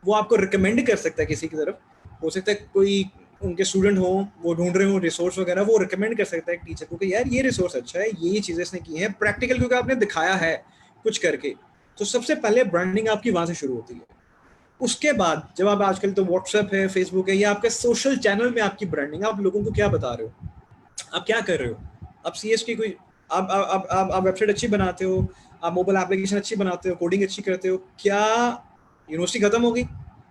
वो आपको रिकमेंड कर सकता है किसी की तरफ, हो सकता है कोई उनके स्टूडेंट हो, वो ढूंढ रहे हो रिसोर्स वगैरह, वो रिकमेंड कर सकता है टीचर को कि यार ये रिसोर्स अच्छा है, ये चीज़ें इसने की हैं प्रैक्टिकल, क्योंकि आपने दिखाया है कुछ करके। तो सबसे पहले ब्रांडिंग आपकी वहाँ से शुरू होती है। उसके बाद जब आप, आजकल तो व्हाट्सएप है, फेसबुक है, या आपके सोशल चैनल में आपकी ब्रांडिंग, आप लोगों को क्या बता रहे हो, आप क्या कर रहे हो, आप CS की कोई आप वेबसाइट अच्छी बनाते हो, आप मोबाइल एप्लीकेशन अच्छी बनाते हो, कोडिंग अच्छी करते हो, क्या यूनिवर्सिटी खत्म होगी?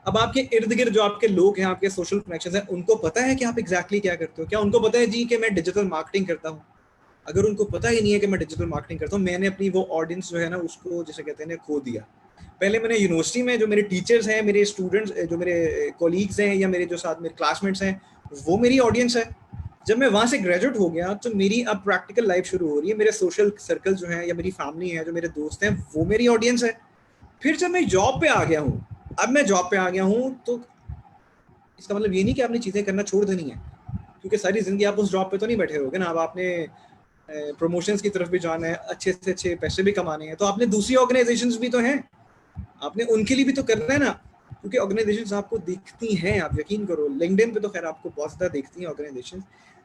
अब आपके इर्द गिर्द जो आपके लोग हैं, आपके सोशल कनेक्शन हैं, उनको पता है कि आप एग्जैक्टली क्या करते हो? क्या उनको पता है जी कि मैं डिजिटल मार्केटिंग करता हूँ? अगर उनको पता ही नहीं है कि मैं डिजिटल मार्केटिंग करता हूँ, मैंने अपनी वो ऑडियंस जो है ना, उसको जैसे कहते हैं खो दिया। पहले मैंने यूनिवर्सिटी में जो मेरे टीचर्स हैं, मेरे स्टूडेंट्स, जो मेरे कोलीग्स हैं, या मेरे जो साथ मेरे क्लासमेट्स हैं, वो मेरी ऑडियंस है। जब मैं वहाँ से ग्रेजुएट हो गया तो मेरी अब प्रैक्टिकल लाइफ शुरू हो रही है, मेरे सोशल सर्कल जो है, या मेरी फैमिली है, जो मेरे दोस्त हैं, वो मेरी ऑडियंस है। फिर जब मैं जॉब पे आ गया हूँ, अब मैं जॉब पे आ गया हूँ, तो इसका मतलब ये नहीं कि आपने चीज़ें करना छोड़ देनी है, क्योंकि सारी ज़िंदगी आप उस जॉब पे तो नहीं बैठे रहोगे ना। अब आपने प्रमोशंस की तरफ भी जाना है, अच्छे से अच्छे पैसे भी कमाने हैं, तो आपने दूसरी ऑर्गेनाइजेशंस भी तो हैं, आपने उनके लिए भी तो करना है ना, क्योंकि ऑर्गेनाइजेशंस आपको दिखती हैं, आप यकीन करो, लिंक्डइन पे तो खैर आपको बहुत ज़्यादा दिखती हैं ऑर्गेनाइजेशंस।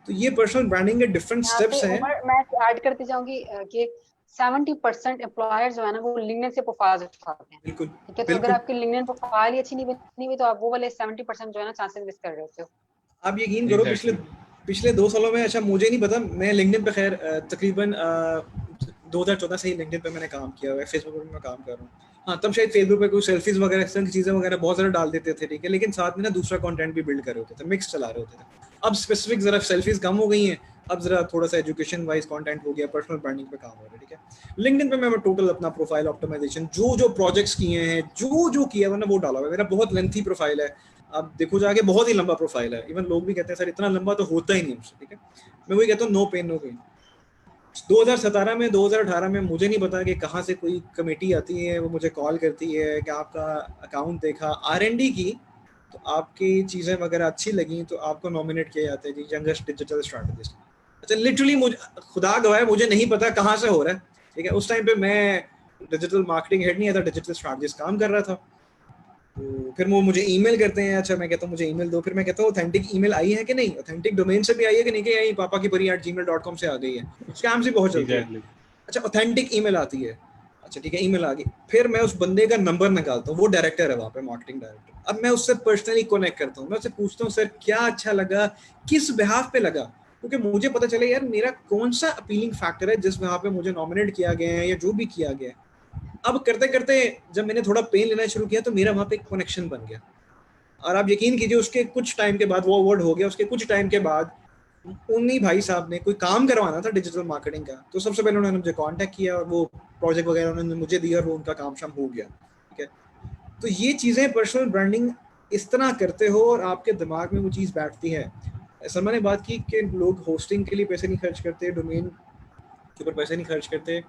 तो ये पर्सनल ब्रांडिंग के डिफरेंट स्टेप्स हैं। उमर, मैं ऐड करती जाऊंगी कि 70% एम्प्लॉयर्स जो है ना वो लिंक्डइन से प्रोफाइल उठाते हैं, बिल्कुल ठीक है। तो अगर आपकी लिंक्डइन प्रोफाइल ही अच्छी नहीं बनी हुई तो आप वो वाले 70% जो है ना चांसेस मिस कर रहे होते हो। आप यकीन करो, पिछले 2 सालों में, अच्छा मुझे नहीं पता, मैं लिंक्डइन पे खैर तकरीबन 2014 से ही लिंक्डइन पे मैंने काम किया हुआ है, फेसबुक पे मैं काम कर रहा हूँ। हाँ, तब शायद फेसबुक पे कोई सेल्फीज वगैरह, इस तरह की चीज़ें वगैरह बहुत ज़्यादा डाल देते थे, ठीक है, लेकिन साथ में ना दूसरा कंटेंट भी बिल्ड कर रहे होते थे, मिक्स चला रहे होते थे। अब स्पेसिफिक ज़रा सेल्फीज कम हो गई हैं, अब ज़रा थोड़ा सा एजुकेशन वाइज कंटेंट हो गया, पर्सनल ब्रांडिंग पे काम हो रहा है, ठीक है। लिंक्डइन पे मैं टोटल अपना प्रोफाइल ऑप्टिमाइजेशन, जो प्रोजेक्ट्स किए हैं, जो किया है, मैंने वो डाला हुआ है। मेरा बहुत लेंथी प्रोफाइल है, आप देखो जाके, बहुत ही लंबा प्रोफाइल है। इवन लोग भी कहते हैं सर इतना लंबा तो होता ही नहीं मुझसे, ठीक है। मैं वही कहता हूँ, नो पेन नो गेन। 2017 में, 2018 में मुझे नहीं पता कि कहाँ से कोई कमेटी आती है, वो मुझे कॉल करती है कि आपका अकाउंट देखा, R&D की, तो आपकी चीज़ें वगैरह अच्छी लगी तो आपको नॉमिनेट किया जाता है जी यंगेस्ट डिजिटल स्ट्रैटेजिस्ट। अच्छा, लिटरली मुझे, खुदा गवाह, मुझे नहीं पता कहाँ से हो रहा है, ठीक है। उस टाइम पे मैं डिजिटल मार्केटिंग हेड नहीं था, डिजिटल स्ट्रैटेजिस्ट काम कर रहा था। तो फिर वो मुझे ईमेल करते हैं, अच्छा मैं कहता हूँ मुझे ईमेल दो, फिर मैं कहता हूँ ऑथेंटिक ईमेल आई है कि नहीं, ऑथेंटिक डोमेन से भी आई है कि नहीं, कि यही पापा की परी @gmail.com से आ गई है, स्कैम से बहुत चलते हैं। अच्छा, ऑथेंटिक ईमेल आती है, अच्छा ठीक है, ईमेल आ गई, फिर मैं उस बंदे का नंबर निकालता हूँ, वो डायरेक्टर है वहाँ पे, मार्केटिंग डायरेक्टर। अब मैं उससे पर्सनली कनेक्ट करता हूँ, मैं उससे पूछता हूँ सर क्या अच्छा लगा, किस बिहाफ पे लगा, क्योंकि मुझे पता चले यार मेरा कौन सा अपीलिंग फैक्टर है जिस बिहाफ पे मुझे नॉमिनेट किया गया है या जो भी किया गया है। अब करते करते जब मैंने थोड़ा पेन लेना शुरू किया तो मेरा वहाँ पे एक कनेक्शन बन गया, और आप यकीन कीजिए उसके कुछ टाइम के बाद वो अवार्ड हो गया। उसके कुछ टाइम के बाद उन्हीं भाई साहब ने कोई काम करवाना था डिजिटल मार्केटिंग का, तो सबसे पहले उन्होंने मुझे कांटेक्ट किया और वो प्रोजेक्ट वगैरह उन्होंने मुझे दिया और वो उनका काम शाम हो गया। ठीक है, तो ये चीज़ें पर्सनल ब्रांडिंग इस तरह करते हो और आपके दिमाग में वो चीज़ बैठती है। सलमान ने बात की कि लोग होस्टिंग के लिए पैसे नहीं खर्च करते, डोमेन के ऊपर पैसे नहीं खर्च करते,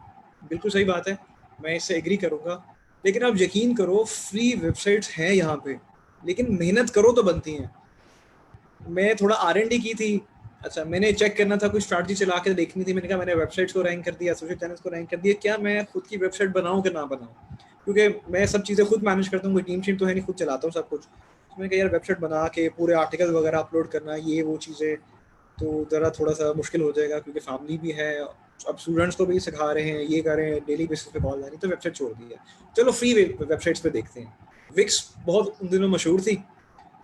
बिल्कुल सही बात है, मैं इससे एग्री करूँगा। लेकिन आप यकीन करो फ्री वेबसाइट्स हैं यहाँ पे, लेकिन मेहनत करो तो बनती हैं। मैं थोड़ा R&D की थी, अच्छा मैंने चेक करना था, कोई स्ट्रैटेजी चला के देखनी थी, मैंने कहा मैंने वेबसाइट्स को रैंक कर दिया, सोशल चैनल्स को रैंक कर दिया, क्या मैं खुद की वेबसाइट बनाऊँ कि ना बनाऊँ, क्योंकि मैं सब चीज़ें खुद मैनेज करता हूँ, कोई टीम शीम तो है नहीं, खुद चलाता हूँ सब कुछ। तो मैंने कहा यार वेबसाइट बना के पूरे आर्टिकल वगैरह अपलोड करना, ये वो चीज़ें तो ज़रा थोड़ा सा मुश्किल हो जाएगा, क्योंकि फैमिली भी है, अब स्टूडेंट्स को भी सिखा रहे हैं, ये कर रहे हैं, डेली बेसिस पे कॉल आ रही, तो वेबसाइट छोड़ दी है। चलो फ्री वेबसाइट्स पे देखते हैं। विक्स बहुत उन दिनों मशहूर थी,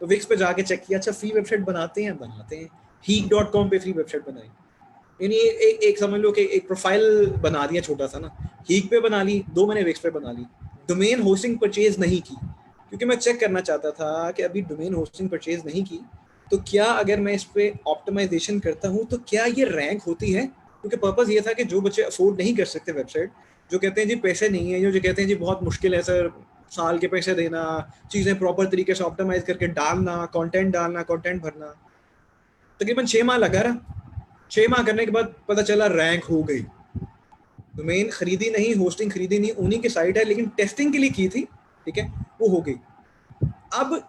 तो विक्स पे जाके चेक किया, अच्छा फ्री वेबसाइट बनाते हैं। Heek.com पे फ्री वेबसाइट बनाई, यानी एक समझ लो कि एक प्रोफाइल बना दिया छोटा सा ना, हीक पे बना ली, 2 महीने विक्स पे बना ली। डोमेन होस्टिंग परचेज नहीं की, क्योंकि मैं चेक करना चाहता था कि अभी डोमेन होस्टिंग परचेज नहीं की तो क्या अगर मैं इस पे ऑप्टिमाइजेशन करता हूँ तो क्या ये रैंक होती है, क्योंकि पर्पस ये था कि जो बच्चे अफोर्ड नहीं कर सकते वेबसाइट, जो कहते हैं जी पैसे नहीं है, जो कहते हैं जी बहुत मुश्किल है सर साल के पैसे देना, चीज़ें प्रॉपर तरीके से ऑप्टिमाइज करके डालना, कंटेंट भरना, तकरीबन 6 माह लगा रहा। 6 माह करने के बाद पता चला रैंक हो गई, डोमेन खरीदी नहीं, होस्टिंग खरीदी नहीं, उन्हीं की साइट है, लेकिन टेस्टिंग के लिए की थी, ठीक है, वो हो गई। अब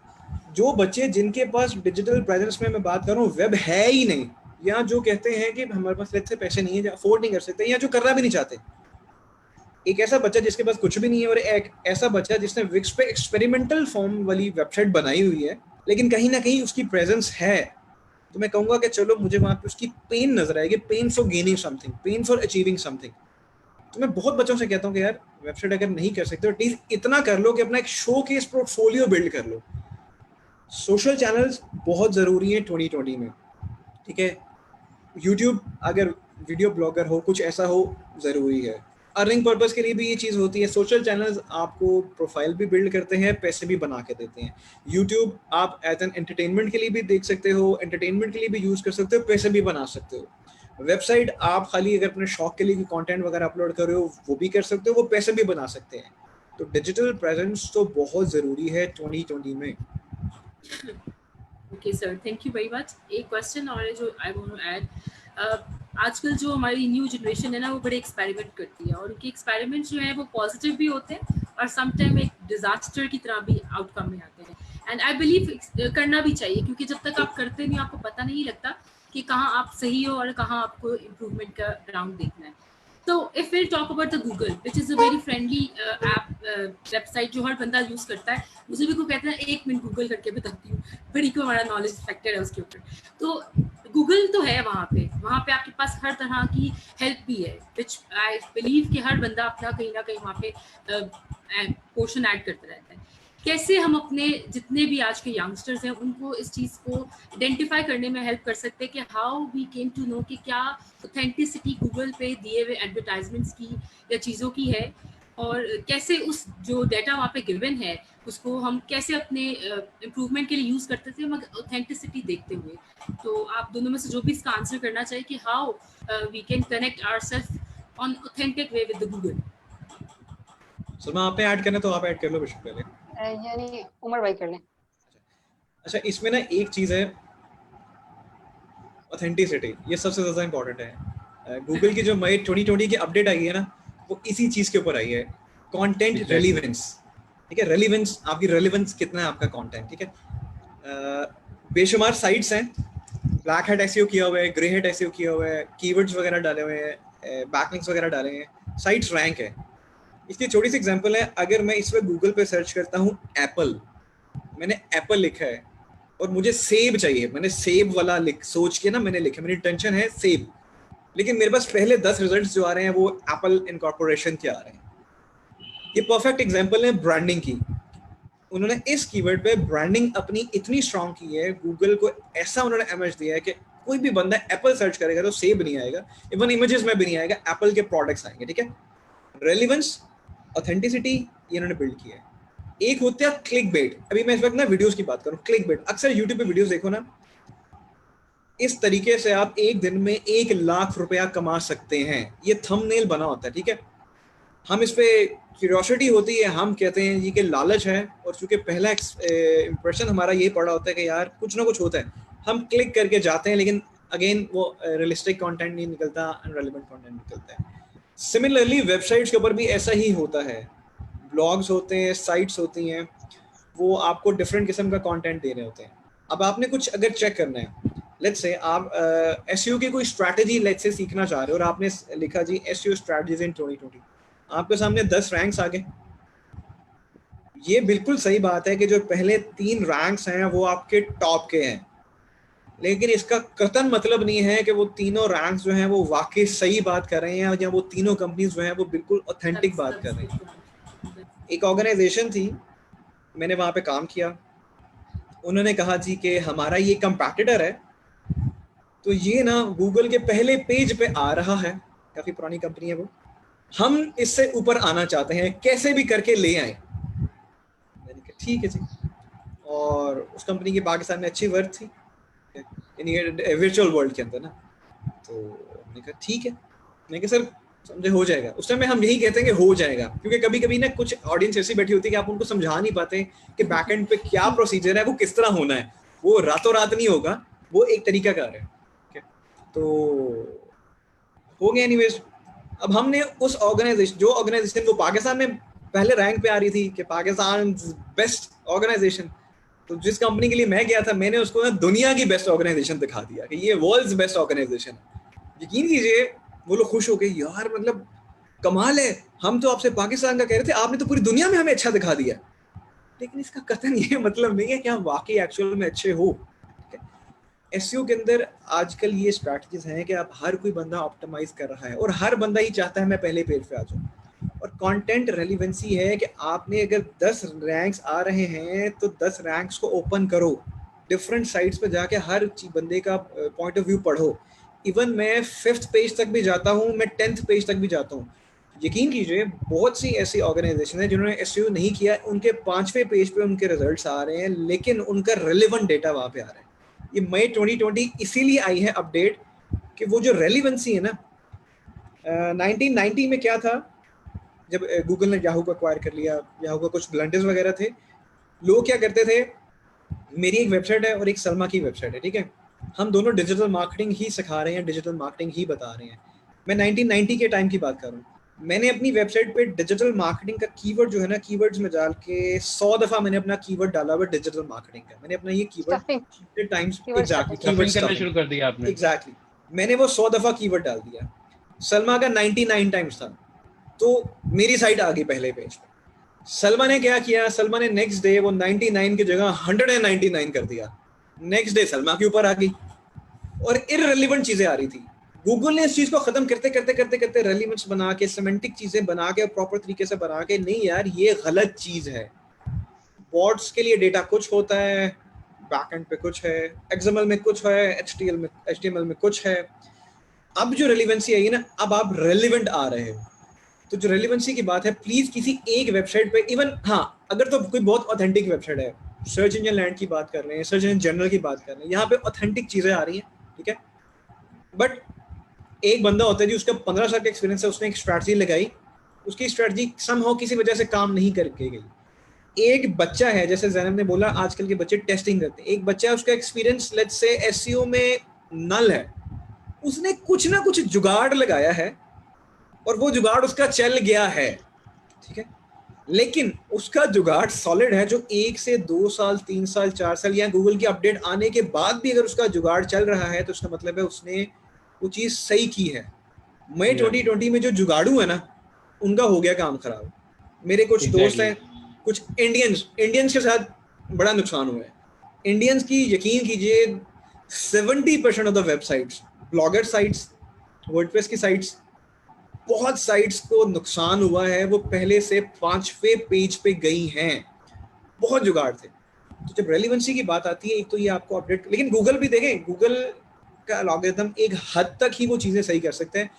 जो बच्चे जिनके पास डिजिटल प्रेजेंस में मैं बात कर रहा हूँ वेब है ही नहीं, या जो कहते हैं कि हमारे पास इतने पैसे नहीं है, अफोर्ड नहीं कर सकते, या जो करना भी नहीं चाहते, एक ऐसा बच्चा जिसके पास कुछ भी नहीं है और एक ऐसा बच्चा जिसने विक्स पे एक्सपेरिमेंटल फॉर्म वाली वेबसाइट बनाई हुई है, लेकिन कहीं ना कहीं उसकी प्रेजेंस है, तो मैं कहूँगा कि चलो मुझे वहाँ पे उसकी पेन नजर आएगी, pain for gaining something, pain for achieving something. तो मैं बहुत बच्चों से कहता हूँ कि यार वेबसाइट अगर नहीं कर सकते तो एटलीस्ट इतना कर लो कि अपना एक शो केस पोर्टफोलियो बिल्ड कर लो। सोशल चैनल्स बहुत ज़रूरी हैं 2020 में, ठीक है, यूट्यूब अगर वीडियो ब्लॉगर हो, कुछ ऐसा हो, ज़रूरी है। अर्निंग पर्पस के लिए भी ये चीज़ होती है। सोशल चैनल्स आपको प्रोफाइल भी बिल्ड करते हैं, पैसे भी बना के देते हैं। यूट्यूब आप एज एन एंटरटेनमेंट के लिए भी देख सकते हो, एंटरटेनमेंट के लिए भी यूज़ कर सकते हो, पैसे भी बना सकते हो। वेबसाइट आप खाली अगर अपने शौक के लिए कंटेंट वगैरह अपलोड कर रहे हो वो भी कर सकते हो, वो पैसे भी बना सकते हैं। तो डिजिटल प्रेजेंस तो बहुत ज़रूरी है 2020 में। Okay sir, thank you very much. एक क्वेश्चन और है जो आई वांट टू ऐड, आजकल जो हमारी न्यू जनरेशन है ना वो बड़े एक्सपेरिमेंट करती है, और उनके एक्सपेरिमेंट जो है वो पॉजिटिव भी होते हैं और समटाइम एक डिजास्टर की तरह भी आउटकम में आते हैं। एंड आई बिलीव करना भी चाहिए, क्योंकि जब तक आप करते नहीं आपको पता नहीं लगता कि कहाँ आप सही हो और कहाँ आपको इम्प्रूवमेंट का राउंड देखना है। तो if we talk about the Google which is a very friendly app, website जो हर बंदा यूज़ करता है, मुझे भी को कहते हैं 1 मिनट गूगल करके बताती हूँ, बड़ी को हमारा नॉलेज फैक्टर है उसके ऊपर। तो गूगल तो है वहाँ पे आपके पास हर तरह की हेल्प भी है, विच आई बिलीव कि हर बंदा अपना कहीं ना कहीं वहाँ पे पोर्शन ऐड करता रहता है। कैसे हम अपने जितने भी आज के यंगस्टर्स हैं उनको इस चीज़ को आइडेंटिफाई करने में हेल्प कर सकते हैं कि how we came to know कि क्या ऑथेंटिसिटी गूगल पे दिए हुए एडवर्टाइजमेंट्स की या चीज़ों की है, और कैसे उस जो डाटा वहाँ पे गिवन है उसको हम कैसे अपने इम्प्रूवमेंट के लिए यूज़ करते थे मगर ऑथेंटिसिटी देखते हुए। तो आप दोनों में से जो भी इसका आंसर करना चाहिए कि how we can connect ourselves on authentic way with the Google. Salma आप ऐड करना तो आप ऐड कर लो बेशक पहले, यानी उमर भाई कर लें। अच्छा इसमें ना एक चीज़ है ऑथेंटिसिटी, ये सबसे ज़्यादा इंपॉर्टेंट है। गूगल की जो मई 2020 की अपडेट आई है ना वो इसी चीज़ के ऊपर आई है, कंटेंट रेलिवेंस। ठीक है, रेलिवेंस, आपकी रेलिवेंस कितना है आपका कंटेंट। ठीक है, बेशुमार साइट्स हैं, ब्लैक हैट एसईओ किया हुआ है, ग्रे हैट एसईओ किया हुआ है, कीवर्ड्स वगैरह डाले हुए हैं, बैकलिंक्स वगैरह डाले हैं, साइट्स रैंक है। इसकी छोटी सी एग्जांपल है, अगर मैं इस वक्त गूगल पे सर्च करता हूँ एप्पल, मैंने एप्पल लिखा है और मुझे सेब चाहिए, मैंने सेब वाला सोच के ना मैंने लिखा, मेरी इंटेंशन है सेब, लेकिन मेरे पास पहले 10 रिजल्ट्स जो आ रहे हैं वो एप्पल इनकॉर्पोरेशन के आ रहे हैं। ये परफेक्ट एग्जांपल है ब्रांडिंग की। उन्होंने इस कीवर्ड पे ब्रांडिंग अपनी इतनी स्ट्रांग की है, गूगल को ऐसा उन्होंने इमेज दिया है कि कोई भी बंदा एप्पल सर्च करेगा तो सेब नहीं आएगा, इवन इमेजेस में भी नहीं आएगा, एप्पल के प्रोडक्ट्स आएंगे। ठीक है, रेलिवेंस, ऑथेंटिसिटी ये इन्होंने बिल्ड किया है। एक होता है क्लिक बेट। अभी मैं इस वक्त ना वीडियोस की बात करूं, क्लिक बेट अक्सर यूट्यूब पे वीडियोस देखो ना, इस तरीके से आप एक दिन में 1 लाख रुपया कमा सकते हैं। ये थंबनेल बना होता है। ठीक है, हम इस पे क्यूरियोसिटी होती है, हम कहते हैं जी कि लालच है, और चूंकि पहला इंप्रेशन हमारा ये पड़ा होता है कि यार कुछ ना कुछ होता है, हम क्लिक करके जाते हैं, लेकिन अगेन वो रियलिस्टिक कंटेंट नहीं निकलता, अनरेलेवेंट कंटेंट निकलता है। सिमिलरली वेबसाइट्स के ऊपर भी ऐसा ही होता है, ब्लॉग्स होते हैं, साइट्स होती हैं, वो आपको डिफरेंट किस्म का कंटेंट दे रहे होते हैं। अब आपने कुछ अगर चेक करना है, लेट्स से आप एसईओ की कोई स्ट्रैटेजी लेट्स से सीखना चाह रहे हो और आपने लिखा जी एसईओ स्ट्रैटेजीज इन 2020, आपके सामने 10 रैंक्स आ गए। ये बिल्कुल सही बात है कि जो पहले 3 रैंक्स हैं वो आपके टॉप के हैं, लेकिन इसका कतन मतलब नहीं है कि वो तीनों रैंक्स जो हैं वो वाकई सही बात कर रहे हैं, या वो तीनों कंपनीज जो हैं वो बिल्कुल ऑथेंटिक बात कर रही हैं। एक ऑर्गेनाइजेशन थी, मैंने वहाँ पे काम किया, उन्होंने कहा जी कि हमारा ये कंपैटिटर है, तो ये ना गूगल के पहले पेज पे आ रहा है, काफ़ी पुरानी कंपनी है वो, हम इससे ऊपर आना चाहते हैं, कैसे भी करके ले आए। मैंने कहा ठीक है जी, और उस कंपनी की पाकिस्तान में अच्छी वर्थ थी वर्चुअल वर्ल्ड के अंदर ना, तो मैंने कहा ठीक है। मैंने कहा सर समझे हो जाएगा। उस टाइम में हम यही कहते हैं कि हो जाएगा, क्योंकि कभी कभी ना कुछ ऑडियंस ऐसी बैठी होती है कि आप उनको समझा नहीं पाते कि बैकएंड पे क्या प्रोसीजर है, वो किस तरह होना है, वो रातों रात नहीं होगा, वो एक तरीका कार है। तो हो गया एनीवेज। अब हमने उस ऑर्गेनाइजेशन वो पाकिस्तान में पहले रैंक पे आ रही थी कि पाकिस्तान बेस्ट ऑर्गेनाइजेशन, तो जिस कंपनी के लिए मैं गया था मैंने उसको ना दुनिया की बेस्ट ऑर्गेनाइजेशन दिखा दिया कि ये वर्ल्ड्स बेस्ट ऑर्गेनाइजेशन है। यकीन कीजिए वो लोग खुश हो गए, यार मतलब कमाल है, हम तो आपसे पाकिस्तान का कह रहे थे, आपने तो पूरी दुनिया में हमें अच्छा दिखा दिया। लेकिन इसका कतई ये मतलब नहीं है कि हम वाकई एक्चुअल में अच्छे हो। एसईओ के अंदर आजकल ये स्ट्रैटेजीज हैं कि आप हर कोई बंदा ऑप्टिमाइज कर रहा है और हर बंदा ही चाहता है मैं पहले पेज पे आ जाऊं, और कंटेंट रेलिवेंसी है कि आपने अगर 10 रैंक्स आ रहे हैं तो 10 रैंक्स को ओपन करो, डिफरेंट साइट्स पे जाके हर बंदे का पॉइंट ऑफ व्यू पढ़ो। इवन मैं 5th पेज तक भी जाता हूँ, मैं 10th पेज तक भी जाता हूँ। यकीन कीजिए बहुत सी ऐसी ऑर्गेनाइजेशन है जिन्होंने एसईओ नहीं किया, उनके 5वें पेज पे उनके रिजल्ट्स आ रहे हैं, लेकिन उनका रेलिवेंट डेटा वहाँ पे आ रहा है। ये मई 2020 इसीलिए आई है अपडेट कि वो जो रेलिवेंसी है ना, 1990 में क्या था जब गूगल ने याहू को एक्वायर कर लिया, याहू का कुछ ब्लंडर्स वगैरह थे, लोग क्या करते थे, मेरी एक वेबसाइट है और एक सलमा की वेबसाइट है, ठीक है, हम दोनों डिजिटल मार्केटिंग ही सिखा रहे हैं, डिजिटल मार्केटिंग ही बता रहे हैं। मैं 1990 के टाइम की बात कर रहा हूँ। मैंने अपनी वेबसाइट पे डिजिटल मार्केटिंग का कीवर्ड जो है ना, कीवर्ड्स में डाल के 100 दफा मैंने अपना कीवर्ड डाला हुआ डिजिटल मार्केटिंग का। मैंने अपना ये कीवर्ड टाइम्स कीवर्ड करना शुरू कर दिया आपने। एग्जैक्टली मैंने वो 100 दफा कीवर्ड डाल दिया। सलमा का 99 टाइम्स था, तो मेरी साइट आ गई पहले पेज पे। सलमा ने क्या किया, सलमा ने नेक्स्ट डे वो 99 की जगह 199 कर दिया। नेक्स्ट डे सलमा के ऊपर आ गई और इररिलेवेंट चीजें आ रही थी। गूगल ने इस चीज को खत्म करते करते करते करते रेलिवेंट्स बना के, सिमेंटिक चीजें बना के, प्रॉपर तरीके से बना के, नहीं यार ये गलत चीज है। बॉट्स के लिए डेटा कुछ होता है, बैकएंड पे कुछ है, एक्सएमएल में कुछ है, एचटीएमएल में कुछ है। अब जो रेलिवेंसी आई ना, अब आप रेलिवेंट आ रहे हो। तो जो रेलिवेंसी की बात है, प्लीज किसी एक वेबसाइट पे, इवन हाँ अगर तो कोई बहुत ऑथेंटिक वेबसाइट है, सर्च इंजन लैंड की बात कर रहे हैं, सर्च इंजन जनरल की बात कर रहे हैं, यहाँ पे ऑथेंटिक चीजें आ रही हैं, ठीक है। बट एक बंदा होता है जी, उसका 15 साल का एक्सपीरियंस है, उसने एक स्ट्रैटेजी लगाई, उसकी स्ट्रैटेजी समहाउ किसी वजह से काम नहीं करके गई। एक बच्चा है, जैसे ज़ैनब ने बोला आजकल के बच्चे टेस्टिंग करते हैं, एक बच्चा है उसका एक्सपीरियंस लेट्स से एसईओ में नल है, उसने कुछ ना कुछ जुगाड़ लगाया है और वो जुगाड़ उसका चल गया है, ठीक है, लेकिन उसका जुगाड़ सॉलिड है जो 1 से 2 साल 3 साल 4 साल या गूगल की अपडेट आने के बाद भी अगर उसका जुगाड़ चल रहा है तो उसका मतलब है उसने वो चीज़ सही की है। मई 2020 में जो जुगाड़ू है ना, उनका हो गया काम खराब। मेरे कुछ दोस्त हैं, कुछ इंडियंस के साथ बड़ा नुकसान हुआ है। इंडियंस की यकीन कीजिए 70% of the websites, blogger sites, WordPress की साइट्स, बहुत साइट्स को नुकसान हुआ है, वो पहले से 5वें पेज पे गई हैं, बहुत जुगाड़ थे। तो जब रेलिवेंसी की बात आती है, एक तो ये आपको अपडेट, लेकिन गूगल भी देखें, गूगल का एल्गोरिथम एक हद तक ही वो चीजें सही कर सकते हैं।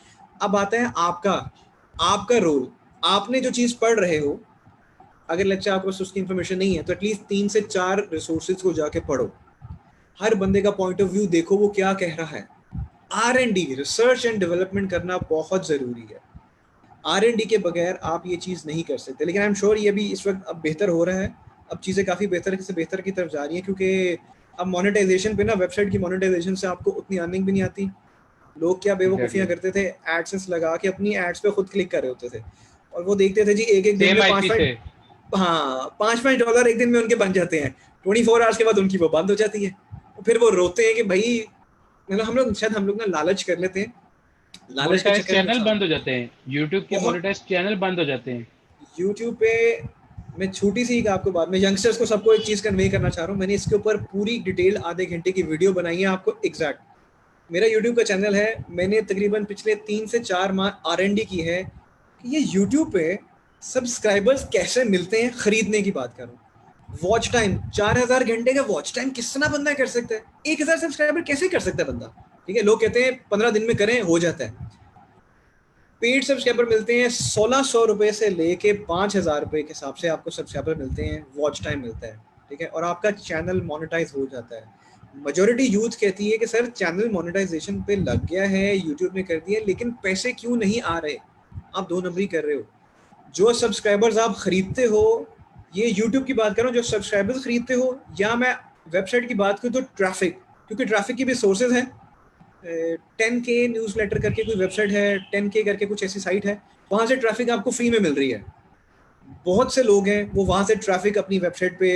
अब आता है आपका रोल। आपने जो चीज पढ़ रहे हो, अगर लेक्चर आपको उसकी इंफॉर्मेशन नहीं है तो एटलीस्ट 3 से 4 रिसोर्सेज को जाके पढ़ो, हर बंदे का पॉइंट ऑफ व्यू देखो, वो क्या कह रहा है। R&D, रिसर्च एंड डेवलपमेंट करना बहुत जरूरी है। R&D के बगैर आप ये चीज नहीं कर सकते। लेकिन आई एम श्योर ये भी इस वक्त अब बेहतर हो रहा है, अब चीजें काफी बेहतर से बेहतर की तरफ जा रही हैं, क्योंकि अब मोनेटाइजेशन पे ना, वेबसाइट की मोनेटाइजेशन से आपको उतनी अर्निंग भी नहीं आती। लोग क्या बेवकूफियां करते थे, एडसेंस लगा के अपनी एड्स पे खुद क्लिक कर रहे होते थे, और वो देखते थे जी एक दिन में $5 एक दिन में उनके बन जाते हैं, 24 आवर्स के बाद उनकी वो बंद हो जाती है। फिर वो रोते हैं कि भाई, मतलब हम लोग ना लालच कर लेते हैं, लालच के चक्कर में चैनल बंद हो जाते हैं, यूट्यूब के मोनेटाइज चैनल बंद हो जाते हैं। यूट्यूब पे मैं छोटी सी आपको बात में यंगस्टर्स को सबको एक चीज कन्वे करना चाह रहा हूँ, मैंने इसके ऊपर पूरी डिटेल आधे घंटे की वीडियो बनाई है आपको एग्जैक्ट। मेरा यूट्यूब का चैनल है, मैंने तकरीबन पिछले 3 से 4 माह R&D की है कि ये यूट्यूब पे सब्सक्राइबर्स कैसे मिलते हैं, खरीदने की बात करूँ। वॉच टाइम 4000 घंटे का वॉच टाइम कितना बंदा कर सकता है? 1000 सब्सक्राइबर कैसे कर सकता है बंदा? ठीक है, लोग कहते हैं 15 दिन में करें, हो जाता है। पेड सब्सक्राइबर मिलते हैं 1600 रुपए से लेके 5000 रुपए के हिसाब से आपको सब्सक्राइबर मिलते हैं, वॉच टाइम मिलता है, ठीक है, और आपका चैनल मोनेटाइज हो जाता है। मेजॉरिटी यूथ कहती है कि सर चैनल मोनेटाइजेशन पे लग गया है, यूट्यूब ने कर दिया, लेकिन पैसे क्यों नहीं आ रहे? आप 2 नंबरी कर रहे हो। जो सब्सक्राइबर्स आप खरीदते हो, ये यूट्यूब की बात करूं, जो सब्सक्राइबर्स खरीदते हो, या मैं वेबसाइट की बात करूं तो ट्रैफिक, क्योंकि ट्रैफिक की भी सोर्सेज हैं। 10K न्यूज़लेटर करके कोई वेबसाइट है, 10K करके कुछ ऐसी साइट है, वहां से ट्रैफिक आपको फ्री में मिल रही है। बहुत से लोग हैं वो वहां से ट्रैफिक अपनी वेबसाइट पे,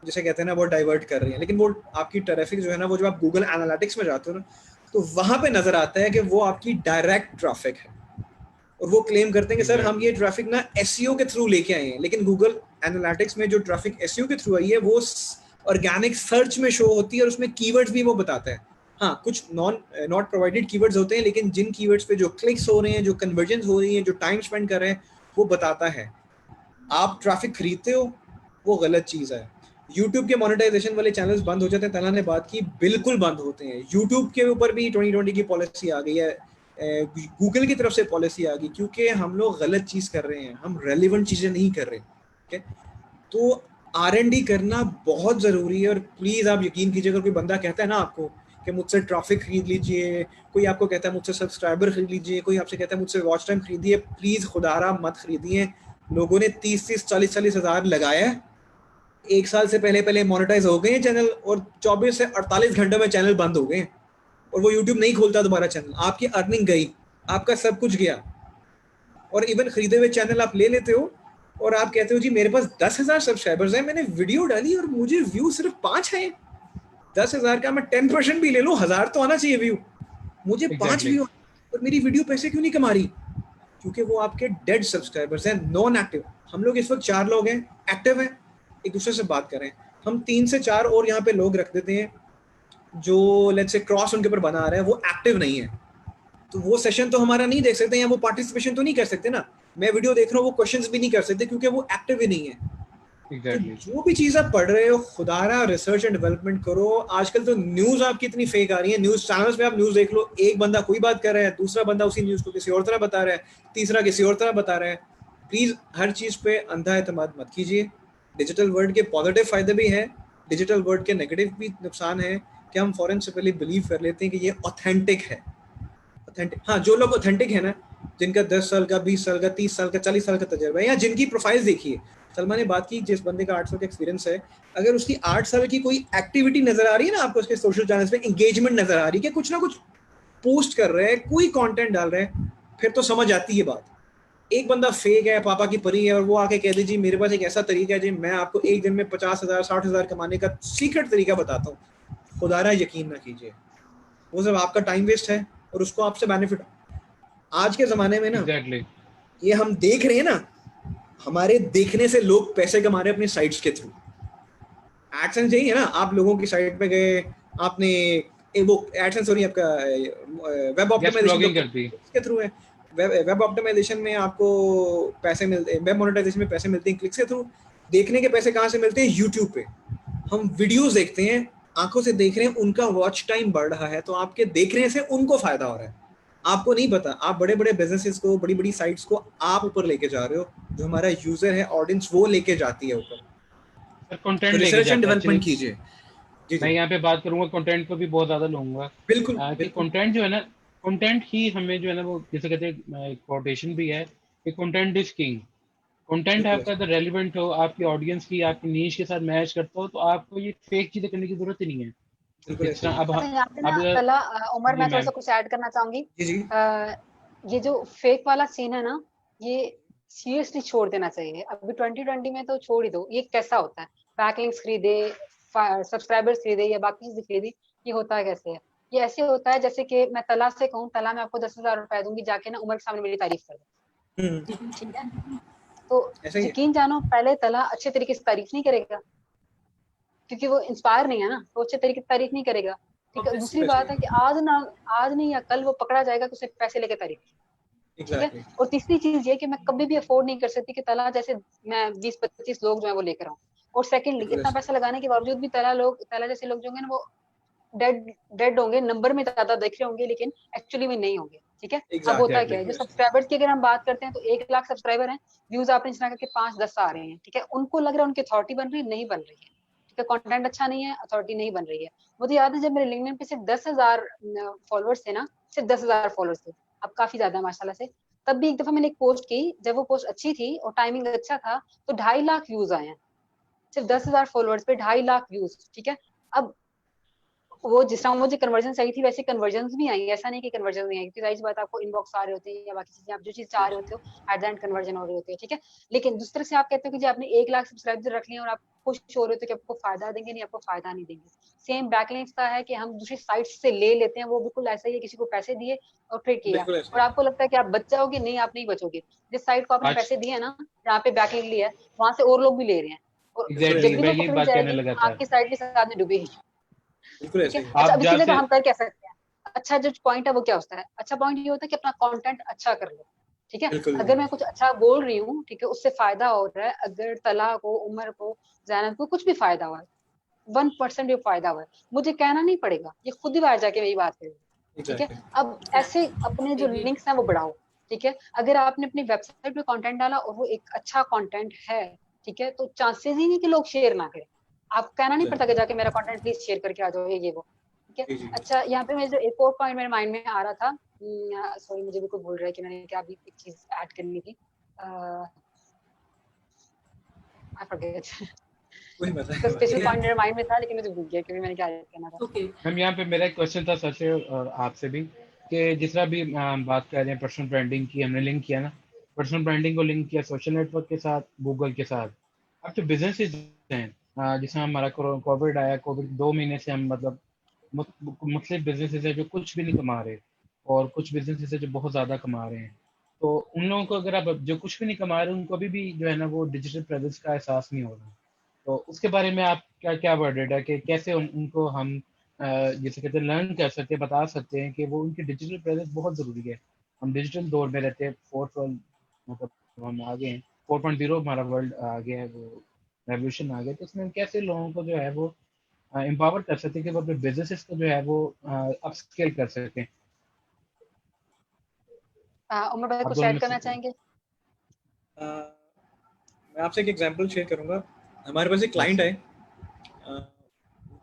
जैसे कहते हैं ना, वो डाइवर्ट कर रहे हैं, लेकिन वो आपकी ट्रैफिक जो है ना, वो जब आप गूगल एनालिटिक्स में जाते हो ना, तो वहां पे नजर आता है कि वो आपकी डायरेक्ट ट्रैफिक है, और वो क्लेम करते हैं कि सर हम ये ट्रैफिक ना SEO के थ्रू लेके आए हैं। लेकिन गूगल एनालिटिक्स में जो ट्रैफिक SEO के थ्रू आई है, वो ऑर्गेनिक सर्च में शो होती है, और उसमें कीवर्ड्स भी वो बताता है। हाँ, कुछ नॉट प्रोवाइडेड कीवर्ड्स होते हैं, लेकिन जिन कीवर्ड्स पे जो क्लिक्स हो रहे हैं, जो कन्वर्जन्स हो रही हैं, जो टाइम स्पेंड कर रहे हैं, वो बताता है। आप ट्रैफिक खरीदते हो, वो गलत चीज़ है। यूट्यूब के मोनेटाइजेशन वाले चैनल्स बंद हो जाते हैं, तला ने बात की, बिल्कुल बंद होते हैं। यूट्यूब के ऊपर भी 2020 की पॉलिसी आ गई है, गूगल की तरफ से पॉलिसी आ गई, क्योंकि हम लोग गलत चीज़ कर रहे हैं, हम रेलिवेंट चीज़ें नहीं कर रहे। ठीक है, तो R&D करना बहुत ज़रूरी है। और प्लीज़ आप यकीन कीजिए, अगर कोई बंदा कहता है ना आपको कि मुझसे ट्रैफिक खरीद लीजिए, कोई आपको कहता है मुझसे सब्सक्राइबर खरीद लीजिए, कोई आपसे कहता है मुझसे वॉच टाइम खरीदिए, प्लीज़ खुदारा मत खरीदिए। लोगों ने 30-30, 40-40 हज़ार लगाया है, 1 साल से पहले मोनेटाइज हो गए हैं चैनल, और 24 से 48 घंटे में चैनल बंद हो गए, और वो यूट्यूब नहीं खोलता दोबारा चैनल। आपकी अर्निंग गई, आपका सब कुछ गया, और इवन खरीदे हुए चैनल आप ले लेते हो, और आप कहते हो जी मेरे पास 10,000 सब्सक्राइबर्स हैं, मैंने वीडियो डाली और मुझे व्यू सिर्फ 5 हैं। 10,000 का मैं 10% भी ले लूँ, 1000 तो आना चाहिए व्यू, मुझे 5 व्यू, और मेरी वीडियो पैसे क्यों नहीं कमा रही? क्योंकि वो आपके डेड सब्सक्राइबर्स हैं, नॉन एक्टिव। हम लोग इस वक्त 4 लोग हैं, एक्टिव हैं, एक दूसरे से बात करें। हम 3 से 4 और यहाँ पे लोग रख देते हैं जो लेट्स से क्रॉस उनके ऊपर बना रहे हैं, वो एक्टिव नहीं है, तो वो सेशन तो हमारा नहीं देख सकते, या वो पार्टिसिपेशन तो नहीं कर सकते ना। मैं वीडियो देख रहा हूँ, वो क्वेश्चंस भी नहीं कर सकते, क्योंकि वो एक्टिव ही नहीं है। Exactly. तो जो भी चीज आप पढ़ रहे हो, खुदारा रिसर्च एंड डेवलपमेंट करो। आजकल तो न्यूज आपकी इतनी फेक आ रही है, न्यूज चैनल्स पे आप न्यूज देख लो, एक बंदा कोई बात कर रहा है, दूसरा बंदा उसी न्यूज को किसी और तरह बता रहा है, तीसरा किसी और तरह बता रहा है। प्लीज हर चीज पे अंधा एतमाद मत कीजिए। डिजिटल वर्ल्ड के पॉजिटिव फायदे भी हैं, डिजिटल वर्ल्ड के नेगेटिव भी नुकसान है, कि हम फॉरन से पहले बिलीव कर लेते हैं कि ये ऑथेंटिक है। ऑथेंटिक, हाँ, जो लोग ऑथेंटिक है ना, जिनका 10 साल का, 20 साल का, 30 साल का, 40 साल का तजर्बा है, या जिनकी प्रोफाइल देखिए, सलमा ने बात की, जिस बंदे का 8 साल का एक्सपीरियंस है, अगर उसकी 8 साल की कोई एक्टिविटी नजर आ रही है ना आपको, उसके सोशल चैनल्स पे एंगेजमेंट नजर आ रही है कि कुछ ना कुछ पोस्ट कर रहे हैं, कोई कंटेंट डाल रहे हैं, फिर तो समझ आती है बात। एक बंदा फेक है, पापा की परी है, और वो आके कह दीजिए मेरे पास एक ऐसा तरीका है जी, मैं आपको एक दिन में 50,000 60,000 कमाने का सीक्रेट तरीका बताता हूँ, खुदारा यकीन ना कीजिए, वो सब आपका टाइम वेस्ट है, और उसको आपसे बेनिफिट। आज के जमाने में ना, Exactly. ये हम देख रहे हैं ना, हमारे देखने से लोग पैसे कमा रहे हैं अपनी साइट्स के थ्रू। एडसेंस यही है ना, आप लोगों की साइट पे गए, आपने वो एडसेंस, सॉरी, आपका वेब ऑप्टिमाइजेशन के थ्रू है, वेब ऑप्टिमाइजेशन में आपको पैसे मिलते हैं, वेब मोनेटाइजेशन में पैसे मिलते हैं क्लिक्स के थ्रू। देखने के पैसे कहाँ से मिलते हैं? यूट्यूब पे हम वीडियोस देखते हैं, आंखों से देख रहे हैं, उनका वॉच टाइम बढ़ रहा है, तो आपके देखने से उनको फायदा हो रहा है, आपको नहीं पता। आप बड़े बड़े बिजनेसेस को, बड़ी बड़ी साइट्स को आप ऊपर लेके जा रहे हो, जो हमारा यूजर है, ऑडियंस, वो लेके जाती है ऊपर। सर तो कंटेंट लेके रिसर्च एंड जाता है डेवलपमेंट एक्चुअली। कीजिए। जी मैं जी यहाँ पे बात करूंगा कंटेंट को भी बहुत ज्यादा लूंगा बिल्कुल कि बिल्कुल कंटेंट जो है ना, कंटेंट ही हमें जो है ना वो जैसे कहते हैं, एक कोटेशन भी है कि कंटेंट इज किंग। कंटेंट बिल्कुल आपका अगर रेलिवेंट हो, आपकी ऑडियंस की, आपकी नीश के साथ मैच करता हो, तो आपको ये फेक चीजें करने की जरूरत ही नहीं है। बिल्कुल जिस ऐसे ही तरह है। अब अच्छा यहाँ पे ना अब तला उमर, जी मैं थोड़ा सा मैम। कुछ ऐड करना चाहूंगी। जी जी ये जो फेक वाला सीन है ना, ये सीरियसली छोड़ देना चाहिए। अभी 2020 में तो छोड़ ही दो। ये कैसा होता है? बैकलिंक्स खरीदे, सब्सक्राइबर्स खरीदे या बाकी चीजें खरीदी, ये होता है कैसे है? ये ऐसे होता है जैसे कि मैं तला से कहूँ, तला मैं आपको 10,000 रुपए दूंगी, जाके ना उमर के सामने मेरी तारीफ कर दो, ठीक है? तो ऐसा ही है। यकीन जानो, पहले तला अच्छे तरीके से तारीफ नहीं करेगा, क्योंकि वो इंस्पायर नहीं है ना, तो अच्छे तरीके से तारीफ नहीं करेगा। ठीक है, दूसरी ऐसे ही बात है कि आज नहीं या कल वो पकड़ा जाएगा तो उसे पैसे लेके तारीफ, ठीक है? एग्जैक्टली और तीसरी चीज ये कि मैं कभी भी अफोर्ड नहीं कर सकती कि तला जैसे मैं 20-25 लोग जो है वो लेकर आऊं। और सेकंडली, बिल्कुल इतना ऐसे पैसा लगाने के बावजूद भी तला जैसे लोग जो होंगे ना, वो डेड डेड होंगे, नंबर में ज्यादा देख रहे होंगे लेकिन एक्चुअली में नहीं होंगे, ठीक है? अब एग्जैक्टली होता क्या है, जो बिल्कुल ऐसे सब्सक्राइबर्स की अगर हम बात करते हैं तो 1 लाख सब्सक्राइबर हैं, व्यूज आपने इस तरह के 5-10 आ रहे हैं, ठीक है? उनको लग रहा है उनकी अथॉरिटी बन रही है, नहीं बन रही है, ठीक है? कंटेंट अच्छा नहीं है, अथॉरिटी नहीं बन रही है। मुझे याद है जब मेरे लिंक्डइन पे सिर्फ 10,000 फॉलोअर्स थे ना, सिर्फ 10,000 फॉलोअर्स थे, अब काफी ज्यादा माशाल्लाह से। तब भी एक दफा मैंने एक पोस्ट की, जब वो पोस्ट अच्छी थी और टाइमिंग अच्छा था, तो 2.5 लाख व्यूज आए हैं, सिर्फ 10,000 फॉलोअर्स पे 2.5 लाख व्यूज, ठीक है? अब वो जिस तरह मुझे कन्वर्जन सही थी, वैसे कन्वर्जन भी आई, ऐसा नहीं कि कन्वर्जन नहीं आई, क्योंकि जाहिर सी बात, आपको इनबॉक्स आ रहे होते हैं या बाकी चीजें, आप जो चीज चाह रहे होते हो एट द एंड कन्वर्जन हो रही होती है, ठीक है? लेकिन दूसरी तरफ से आप कहते हो कि जी आपने 1 लाख सब्सक्राइबर रख लिए और आप खुश हो रहे हो, तो कि आपको फायदा देंगे, नहीं, आपको फायदा नहीं देंगे। सेम बैकलिंक्स का है कि हम दूसरी साइट से ले लेते हैं, वो बिल्कुल ऐसा ही है, किसी को पैसे दिए और फिर किया, बिल्कुल ऐसे और ही आपको लगता है कि आप बच जाओगे, नहीं, आप नहीं बचोगे। जिस साइट को आपने आज पैसे दिए ना, जहाँ पे बैकलिंक लिया है, वहां से और लोग भी ले रहे हैं, और बिल्कुल एग्जैक्टली ऐसे जब ही भी मैं वो यही पकड़ी बात कहने जाएगी, लगा था। आपकी साइट भी साथ में डूबेगी, बिल्कुल ठीक ऐसे है? ही है। अच्छा, आप अब जहाँ इसीलिए तो से हम कर क्या सकते हैं? अच्छा जो पॉइंट है वो क्या होता है? अच्छा पॉइंट ये होता है कि अपना कंटेंट अच्छा कर लो, ठीक है? बिल्कुल अगर मैं कुछ अच्छा बोल रही हूँ, ठीक है, उससे फायदा हो रहा है, अगर तला को, उमर को, जैनब को कुछ भी फायदा हुआ है, 1% भी फायदा हुआ है, मुझे कहना नहीं पड़ेगा, ये खुद ही बाहर जाके मेरी बात करेगी, ठीक है? एग्जैक्टली अब ऐसे अपने जो लिंक्स हैं वो बढ़ाओ, ठीक है? अगर आपने अपनी वेबसाइट पे कंटेंट डाला और वो एक अच्छा कंटेंट है, ठीक है, तो चांसेस ही नहीं कि लोग शेयर ना करें। आप कहना नहीं पड़ता कि जाके मेरा कंटेंट प्लीज शेयर करके आ जाओ, ये वो, ठीक है? जी जी अच्छा, यहाँ पे मैं जो एक और पॉइंट मेरे माइंड में आ रहा था, सॉरी मुझे बिल्कुल भूल रहा है कि मैंने क्या भी एक चीज ऐड करनी थी, आई फॉरगेट। वही बात इसका स्पेशल है। पॉइंट मेरे माइंड में था लेकिन मुझे भूल गया कि मैंने क्या ऐड करना था। ओके। मैम यहाँ पे मेरा एक क्वेश्चन था सर से और आपसे भी, कि जिस तरह भी बात कर रहे हैं पर्सनल ब्रांडिंग की, हमने लिंक किया ना, पर्सनल ब्रांडिंग को लिंक किया सोशल नेटवर्क के साथ, गूगल के साथ। अब जो बिजनेसेस हैं, जिसमें हमारा कोविड आया, कोविड 2 महीने से हम मतलब मुख्तलिफ बिजनेसेस है जो कुछ भी नहीं कमा रहे, और कुछ बिजनेसेस है जो बहुत ज़्यादा कमा रहे हैं। तो उन लोगों को अगर आप जो कुछ भी नहीं कमा रहे, उनको अभी भी जो है ना वो डिजिटल प्रेजेंस का एहसास नहीं हो रहा। तो उसके बारे में आप क्या क्या वर्डेड है कि कैसे उनको हम जैसे कहते हैं लर्न कर सकते हैं, बता सकते हैं कि वो उनकी डिजिटल प्रेजेंस बहुत ज़रूरी है। हम डिजिटल दौर में रहते हैं, फोर्थ वर्ल्ड मतलब हम आगे हैं, 4.0 हमारा वर्ल्ड आ गया है, वो रेवोल्यूशन आ गया। तो उसमें हम कैसे लोगों को जो है वो एम्पावर कर सकते हैं कि वो अपने बिजनेसेस को जो है वो अपस्केल कर सकें। उमर भाई आप कुछ दोनों ऐड में करना से चाहेंगे? मैं आपसे एक एग्जांपल शेयर करूंगा। हमारे पास एक क्लाइंट यस। है,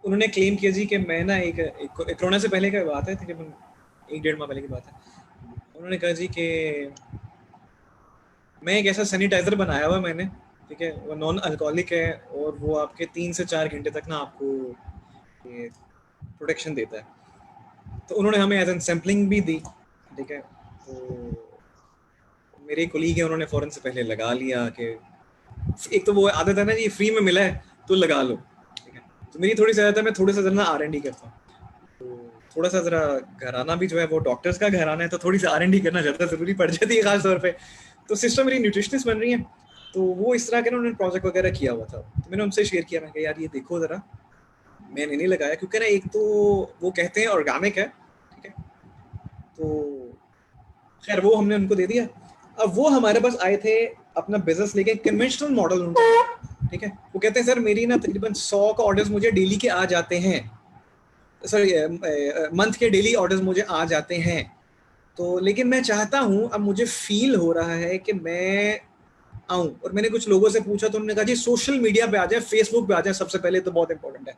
उन्होंने क्लेम किया जी कि मैं ना एक कोरोना से पहले की बात है, तकरीबन 1-1.5 माह पहले की बात है। उन्होंने कहा जी कि मैं एक ऐसा सैनिटाइजर बनाया हुआ मैंने, ठीक है, वो नॉन अल्कोहलिक है और वो आपके 3 से 4 घंटे तक ना आपको ये प्रोटेक्शन देता है। तो उन्होंने हमें एज एन सैम्पलिंग भी दी, ठीक है। तो मेरे कोलीग है, उन्होंने फ़ौरन से पहले लगा लिया कि एक तो वो आदत है ना जी, फ्री में मिला है तो लगा लो, ठीक है। तो मेरी थोड़ी सी आदत है, मैं थोड़ा सा ज़रा R&D करता हूँ, तो थोड़ा सा ज़रा घराना भी जो है वो डॉक्टर्स का घराना है, तो थोड़ी सी R&D करना ज़्यादा ज़रूरी पड़ जाती है खास तौर पे। तो सिस्टर मेरी न्यूट्रिशनिस्ट बन रही है, तो वो इस तरह के ना उन्होंने प्रोजेक्ट वगैरह किया हुआ था। तो मैंने उनसे शेयर किया, मैं कहा यार ये देखो ज़रा, मैंने नहीं लगाया क्योंकि ना एक तो वो कहते हैं ऑर्गेनिक है, ठीक है, तो खैर वो हमने उनको दे दिया। अब वो हमारे पास आए थे अपना बिजनेस लेके, कन्वेंशनल मॉडल उनका, ठीक है। वो कहते हैं सर मेरी ना तकरीबन 100 का ऑर्डर्स मुझे डेली के आ जाते हैं, सॉरी मंथ के डेली ऑर्डर्स मुझे आ जाते हैं, तो लेकिन मैं चाहता हूँ, अब मुझे फील हो रहा है कि मैं आऊँ, और मैंने कुछ लोगों से पूछा तो उन्होंने कहा जी सोशल मीडिया पे आ जाए, फेसबुक पे आ जाए सबसे पहले, तो बहुत इंपॉर्टेंट है।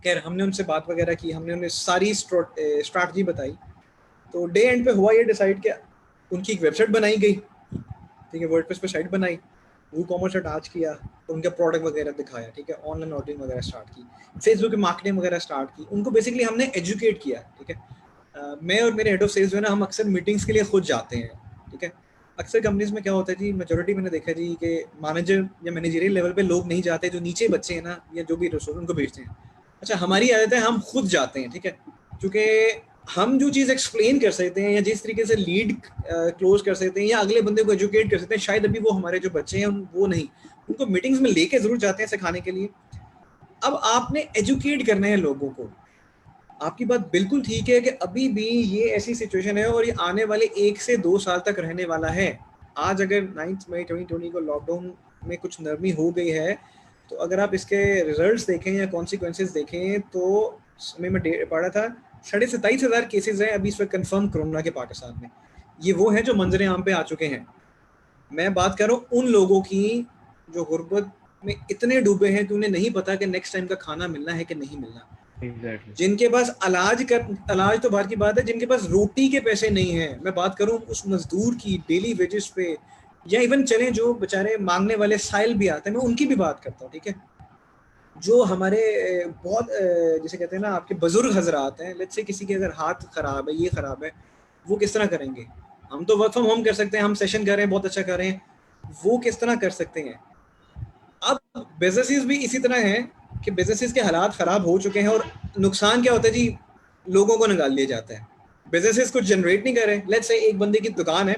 खैर हमने उनसे बात वगैरह की, हमने उन्हें सारी स्ट्रैटेजी बताई, तो डे एंड पे हुआ ये डिसाइड कि उनकी एक वेबसाइट बनाई गई, ठीक है, वर्डप्रेस पे साइट बनाई, वो कॉमर्स अटैच किया, उनका प्रोडक्ट वगैरह दिखाया, ठीक है, ऑनलाइन ऑर्डरिंग वगैरह स्टार्ट की, फेसबुक पे मार्केटिंग वगैरह स्टार्ट की, उनको बेसिकली हमने एजुकेट किया, ठीक है। मैं और मेरे हेड ऑफ सेल्स जो है ना, हम अक्सर मीटिंग्स के लिए खुद जाते हैं, ठीक है। अक्सर कंपनीज में क्या होता है जी, मेजोरिटी मैंने देखा जी कि मैनेजर या मैनेजरियल लेवल पे लोग नहीं जाते, जो नीचे बच्चे हैं ना या जो भी रिसोर्स उनको भेजते हैं। अच्छा हमारी आदत है हम खुद जाते हैं, ठीक है, क्योंकि हम जो चीज़ एक्सप्लेन कर सकते हैं या जिस तरीके से लीड क्लोज कर सकते हैं या अगले बंदे को एजुकेट कर सकते हैं, शायद अभी वो हमारे जो बच्चे हैं वो नहीं, उनको मीटिंग्स में लेके जरूर जाते हैं सिखाने के लिए। अब आपने एजुकेट करना है लोगों को, आपकी बात बिल्कुल ठीक है कि अभी भी ये ऐसी सिचुएशन है और ये आने वाले 1 से 2 साल तक रहने वाला है। आज अगर 9 मई 2020 को लॉकडाउन में कुछ नरमी हो गई है, तो अगर आप इसके रिजल्ट्स देखें या कॉन्सिक्वेंसेस देखें, तो मैं पढ़ा था 27,500 केसेस हैं अभी इस वक्त कंफर्म कोरोना के पाकिस्तान में। ये वो हैं जो मंजर आम पे आ चुके हैं। मैं बात कर रहा हूँ उन लोगों की जो गुर्बत में इतने डूबे हैं कि उन्हें नहीं पता कि नेक्स्ट टाइम का खाना मिलना है कि नहीं मिलना। Exactly. जिनके पास इलाज तो बाहर की बात है, जिनके पास रोटी के पैसे नहीं है, मैं बात करूं उस मजदूर की डेली वेजेस पे, या इवन चलें जो बेचारे मांगने वाले साइल भी आते हैं, मैं उनकी भी बात करता हूं, ठीक है। जो हमारे बहुत जिसे कहते हैं ना आपके बुजुर्ग हजरात हैं, लेट्स से किसी के अगर हाथ खराब है, ये खराब है, वो किस तरह करेंगे? हम तो वर्क फ्रॉम होम कर सकते हैं, हम सेशन कर रहे हैं, बहुत अच्छा कर रहे हैं, वो किस तरह कर सकते हैं? अब बिजनेसेस भी इसी तरह हैं कि बिजनेसेस के हालात खराब हो चुके हैं, और नुकसान क्या होता है जी, लोगों को निकाल लिया जाता है। बिजनेसेस कुछ जनरेट नहीं कर रहे, लेट्स से एक बंदे की दुकान है,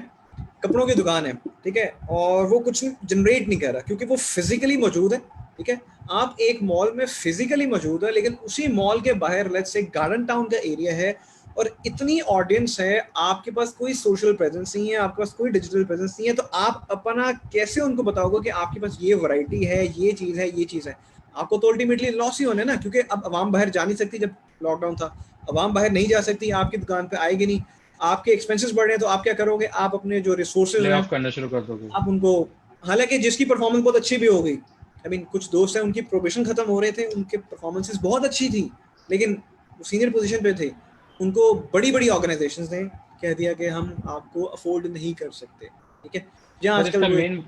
कपड़ों की दुकान है, ठीक है, और वो कुछ जनरेट नहीं कर रहा क्योंकि वो फिजिकली मौजूद है, ठीक है। आप एक मॉल में फिजिकली मौजूद है, लेकिन उसी मॉल के बाहर लेट्स से गार्डन टाउन का एरिया है और इतनी ऑडियंस है, आपके पास कोई सोशल प्रेजेंस नहीं है, आपके पास कोई डिजिटल प्रेजेंस नहीं है, तो आप अपना कैसे उनको बताओगे कि आपके पास ये वैरायटी है, ये चीज़ है, ये चीज़ है? आपको तो अल्टीमेटली लॉस ही होना है ना, क्योंकि अब आवाम बाहर जा नहीं सकती, जब लॉकडाउन था आवाम बाहर नहीं जा सकती, आपकी दुकान पे आएगी नहीं, आपके एक्सपेंसेस बढ़ रहे हैं, तो आप क्या करोगे? आप अपने जो रिसोर्सेज ले हैं ऑफ करना शुरू कर दोगे। आप उनको, हालांकि जिसकी परफॉर्मेंस बहुत अच्छी भी हो गई, आई मीन कुछ दोस्त हैं उनकी प्रोबेशन खत्म हो रहे थे, उनके परफॉर्मेंसेस बहुत अच्छी थी, लेकिन वो सीनियर पोजीशन पे थे, उनको बड़ी बड़ी ऑर्गेनाइजेशंस ने कह दिया कि हम आपको अफोर्ड नहीं कर सकते, ठीक है। जहाँ सर आजकल इसका मेन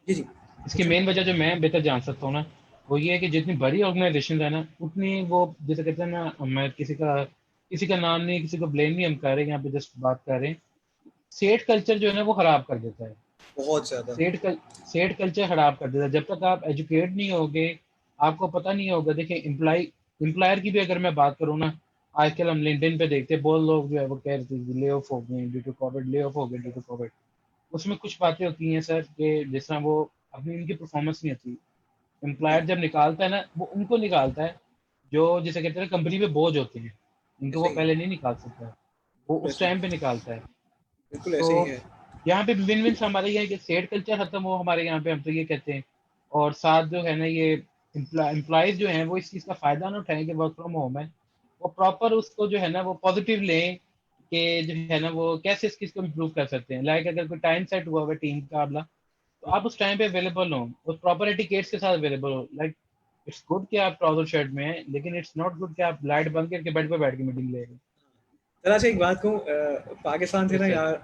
जी जी इसकी मेन वजह जो मैं बेहतर जान सकता हूँ ना, वो ये है कि जितनी बड़ी ऑर्गेनाइजेशन है ना, उतनी वो जैसे कहते हैं ना, मैं किसी का नाम नहीं, किसी को ब्लेम नहीं हम कर रहे हैं, यहाँ पे जस्ट बात कर रहे हैं। सेठ कल्चर जो है ना वो खराब कर देता है। बहुत ज्यादा सेठ कल्चर खराब कर देता है। जब तक आप एजुकेट नहीं होगे, आपको पता नहीं होगा। देखिए एम्प्लॉयर की भी अगर मैं बात करूँ ना, आजकल हम लिंक्डइन पे देखते हैं बहुत लोग जो है वो कह रहे थे ले ऑफ हो गए due to Covid, lay off हो गए ड्यू टू कोविड। उसमें कुछ बातें होती हैं सर कि जिस तरह वो अपनी उनकी परफॉर्मेंस नहीं होती। एम्प्लॉयर जब निकालता है ना, वो उनको निकालता है जो जिसे कहते हैं कंपनी पे बोझ होते हैं, उनको वो ऐसे ही पहले नहीं निकाल सकता, वो उस वैसे टाइम पे निकालता है। बिल्कुल तो ऐसे ही है। यहाँ पे विन विन हमारे यहाँ कि सेट कल्चर खत्म हो हमारे यहाँ पे, हम तो ये कहते हैं। और साथ जो है ना ये एम्प्लॉयज जो हैं वो इस चीज़ का फायदा ना उठाएं कि वर्क फ्रॉम होम है, वो प्रॉपर उसको जो है ना वो पॉजिटिव लें कि जो है ना वो कैसे इस चीज़ को इम्प्रूव कर सकते हैं। लाइक अगर कोई टाइम सेट हुआ हुआ टीम का आपला, तो आप उस टाइम पे अवेलेबल हो, उस प्रॉपर एटिकेट्स के साथ अवेलेबल हो। लाइक इट्स गुड कि आप ट्राउजर शर्ट में हैं, लेकिन इट्स नॉट गुड कि आप लाइट बंद करके बेड पे बैठ के मीटिंग ले रहे हैं। जरा से एक बात कहूँ, पाकिस्तान थे यस ना सर। यार,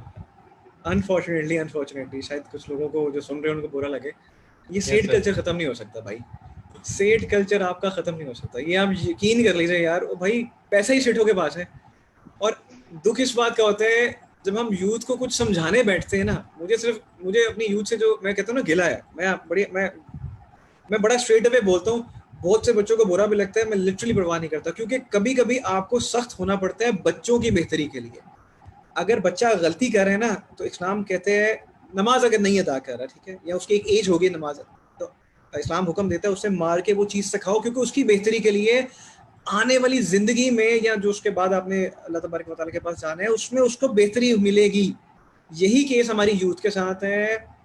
अनफॉर्चुनेटली शायद कुछ लोगों को जो सुन रहे हैं उनको बुरा लगे, ये यस सेट सर। कल्चर खत्म नहीं हो सकता भाई। सेट कल्चर आपका खत्म नहीं हो सकता, ये आप यकीन कर लीजिए यार। ओ भाई पैसा ही सेठों के पास है। और दुख इस बात का होता है जब हम यूथ को कुछ समझाने बैठते हैं ना, मुझे अपनी यूथ से जो मैं कहता हूँ ना गिला है, मैं बड़ा स्ट्रेट अवे बोलता हूँ। बहुत से बच्चों को बुरा भी लगता है, मैं लिटरली परवाह नहीं करता, क्योंकि कभी कभी आपको सख्त होना पड़ता है बच्चों की बेहतरी के लिए। अगर बच्चा गलती कर रहा है ना, तो इस्लाम कहते हैं नमाज अगर नहीं अदा कर रहा, ठीक है, या उसकी एक एज होगी नमाज, तो इस्लाम हुक्म देता है उसे मार के वो चीज़ सिखाओ, क्योंकि उसकी बेहतरी के लिए आने वाली जिंदगी में या जो उसके बाद आपने अल्लाह तबारक व तआला के पास जाना है उसमें उसको बेहतरी मिलेगी। यही केस हमारी यूथ के साथ है।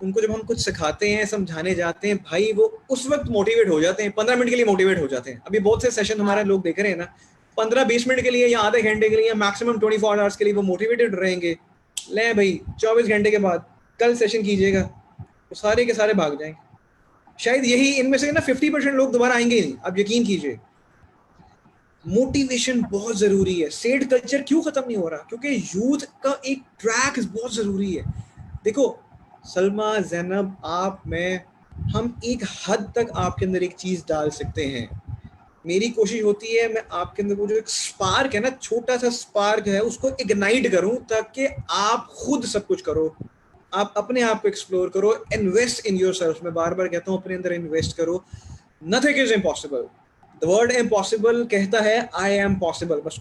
उनको जब हम कुछ सिखाते हैं, समझाने जाते हैं, भाई वो उस वक्त मोटिवेट हो जाते हैं, 15 मिनट के लिए मोटिवेट हो जाते हैं। अभी बहुत से सेशन हमारे लोग देख रहे हैं ना, 15-20 मिनट के लिए या आधे घंटे के लिए या मैक्सिमम 24 आवर्स के लिए वो मोटिवेटेड रहेंगे। ले भाई 24 घंटे के बाद कल सेशन कीजिएगा, तो सारे के सारे भाग जाएंगे। शायद यही इनमें से ना 50% लोग दोबारा आएंगे ही नहीं, आप यकीन कीजिए। मोटिवेशन बहुत जरूरी है। सेड कल्चर क्यों खत्म नहीं हो रहा? क्योंकि यूथ का एक ट्रैक बहुत जरूरी है। देखो सलमा, ज़ैनब, आप, मैं, हम एक हद तक आपके अंदर एक चीज डाल सकते हैं। मेरी कोशिश होती है मैं आपके अंदर वो जो एक स्पार्क है ना, छोटा सा स्पार्क है, उसको इग्नाइट करूं ताकि आप खुद सब कुछ करो, आप अपने आप को एक्सप्लोर करो, इन्वेस्ट इन योरसेल्फ। मैं बार बार कहता हूं अपने अंदर इन्वेस्ट करो। Nothing is impossible. The word impossible कहता है आई एम पॉसिबल। बस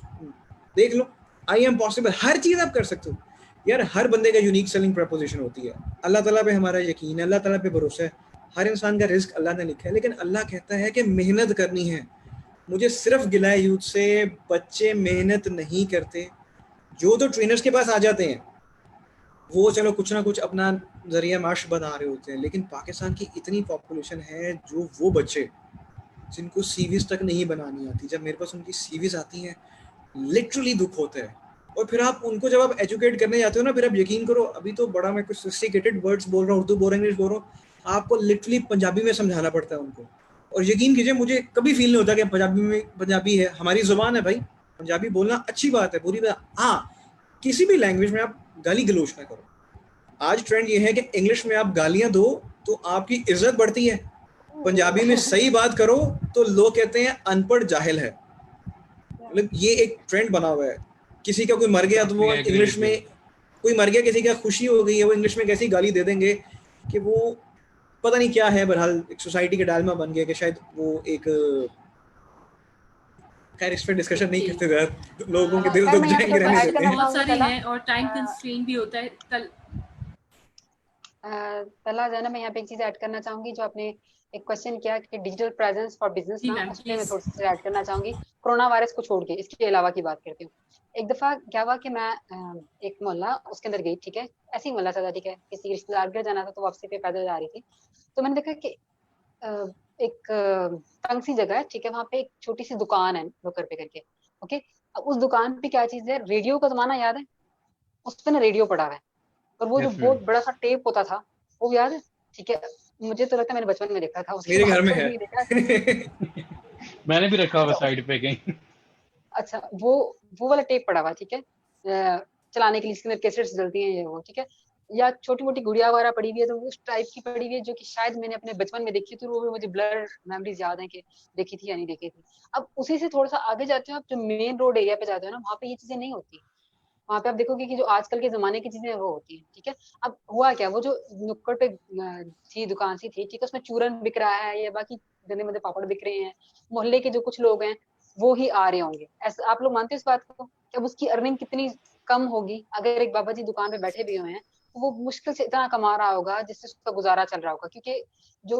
देख लो, आई एम पॉसिबल, हर चीज आप कर सकते हो यार। हर बंदे का यूनिक सेलिंग प्रपोजिशन होती है। अल्लाह ताला पे हमारा यकीन है, अल्लाह ताला पे भरोसा है। हर इंसान का रिस्क अल्लाह ने लिखा है, लेकिन अल्लाह कहता है कि मेहनत करनी है। मुझे सिर्फ गिला है यूथ से, बच्चे मेहनत नहीं करते। जो तो ट्रेनर्स के पास आ जाते हैं वो चलो कुछ ना कुछ अपना जरिया माश बना रहे होते हैं, लेकिन पाकिस्तान की इतनी पॉपुलेशन है जो वो बच्चे जिनको सीवीज तक नहीं बनानी आती, जब मेरे पास उनकी सीवीज आती हैं लिटरली दुख होता है। और फिर आप उनको जब आप एजुकेट करने जाते हो ना, फिर आप यकीन करो, अभी तो बड़ा मैं कुछ सोफिस्टिकेटेड वर्ड्स बोल रहा हूँ, उर्दू बोल रहा हूँ, इंग्लिश बोल रहा हूँ, आपको लिटरली पंजाबी में समझाना पड़ता है उनको। और यकीन कीजिए मुझे कभी फील नहीं होता कि पंजाबी में, पंजाबी है हमारी जुबान है भाई, पंजाबी बोलना अच्छी बात है, बुरी बात। हाँ, किसी भी लैंग्वेज में आप गाली गलोच ना करो। आज ट्रेंड ये है कि इंग्लिश में आप गालियां दो तो आपकी इज्जत बढ़ती है, पंजाबी में सही बात करो तो लोग कहते हैं अनपढ़ जाहिल है। मतलब ये एक ट्रेंड बना हुआ है। किसी का कोई मर गया तो वो इंग्लिश में, कोई मर गया, किसी का खुशी हो गई है, वो इंग्लिश में कैसी गाली दे देंगे कि वो पता नहीं क्या है। बहरहाल एक सोसाइटी के डालमा बन गया कि शायद वो एक, खैर इस पे डिस्कशन नहीं करते यार, लोगों के दिल दुख जाएंगे रहने ऐड देते करना हैं। बहुत चाहूंगी सारे तला। हैं और टाइम कंस्ट्रेंट भी होता है। तला जो है ना, मैं यहाँ पे एक चीज ऐड करना चाहूंगी। जो आपने एक क्वेश्चन किया कि डिजिटल प्रेजेंस फॉर बिजनेस जी ना, मैम उस पर मैं प्लीज। थोड़ा सा ऐड करना चाहूंगी। कोरोना वायरस को छोड़ के इसके अलावा की बात करती हूँ। एक दफा क्या हुआ कि मैं एक मोहल्ला उसके अंदर गई, ठीक है, ऐसे ही मोहल्ला था, ठीक है, किसी रिश्तेदार के घर जाना था तो वापसी पे पैदल जा रही थी। तो मैंने देखा कि एक तंग सी जगह है, ठीक है, वहां पे एक छोटी सी दुकान है नुक्कड़ पे करके। ओके, अब उस दुकान पे क्या चीज है, रेडियो का जमाना याद है, उस पे ना रेडियो पड़ा हुआ है। और वो जो यस मैम, बहुत बड़ा सा टेप होता था, वो याद है, ठीक है। मुझे तो लगता है मैंने बचपन में देखा था, उसके मेरे बाद घर में तो है। नहीं देखा। मैंने भी रखा हुआ अच्छा साइड पे कहीं। अच्छा, वो वाला टेप पड़ा हुआ, ठीक है, चलाने के लिए, इसके अंदर कैसेट्स डलती हैं ये वो, ठीक है। या छोटी मोटी गुड़िया वगैरह पड़ी हुई है, तो उस टाइप की पड़ी हुई है जो कि शायद मैंने अपने बचपन में देखी थी। वो भी मुझे ब्लर मेमोरीज याद है कि देखी थी या नहीं देखी थी। अब उसी से थोड़ा सा आगे जाते हो आप, जो मेन रोड एरिया पे जाते हो ना, वहाँ पे ये चीजें नहीं होती। वहां पे आप देखोगे कि जो आजकल के जमाने की चीजें वो होती है, ठीक है। अब हुआ क्या, वो जो नुक्कड़ पे थी दुकान सी थी, ठीक है, उसमें चूरन बिक रहा है या बाकी गंदे मंदे पापड़ बिक रहे हैं। मोहल्ले के जो कुछ लोग हैं वो ही आ रहे होंगे, ऐसा आप लोग मानते हो इस बात को कि अब उसकी अर्निंग कितनी कम होगी? अगर एक बाबा जी दुकान पे बैठे भी हुए हैं तो वो मुश्किल से इतना कमा रहा होगा जिससे उसका गुजारा चल रहा होगा, क्योंकि जो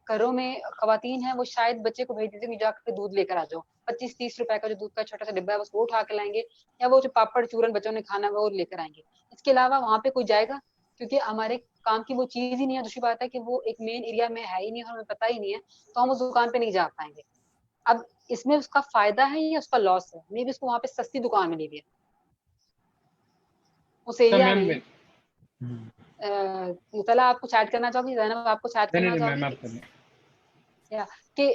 घरों में खवातीन है वो शायद बच्चे को भेज देते जाकर दूध लेकर आ जाओ, 25-30 रुपए का जो दूध का छोटा सा डिब्बा है बस वो उठा के लाएंगे, या वो जो पापड़ चूरन बच्चों ने खाना वो लेकर आएंगे। इसके अलावा वहां पे कोई जाएगा? क्योंकि हमारे काम की वो चीज ही नहीं है। दूसरी बात है कि वो एक मेन एरिया में है ही नहीं और हमें पता ही नहीं है, तो हम उस दुकान पे नहीं जा पाएंगे। अब इसमें उसका फायदा है या उसका लॉस है? मे भी उसको वहां पे सस्ती दुकान मिली हुई है उस तो एरिया मैम में। तला आप कुछ ऐड करना चाहोगी? जैनब आप कुछ ऐड नहीं नहीं करना नहीं मैम, चाहोगी आप करें। या कि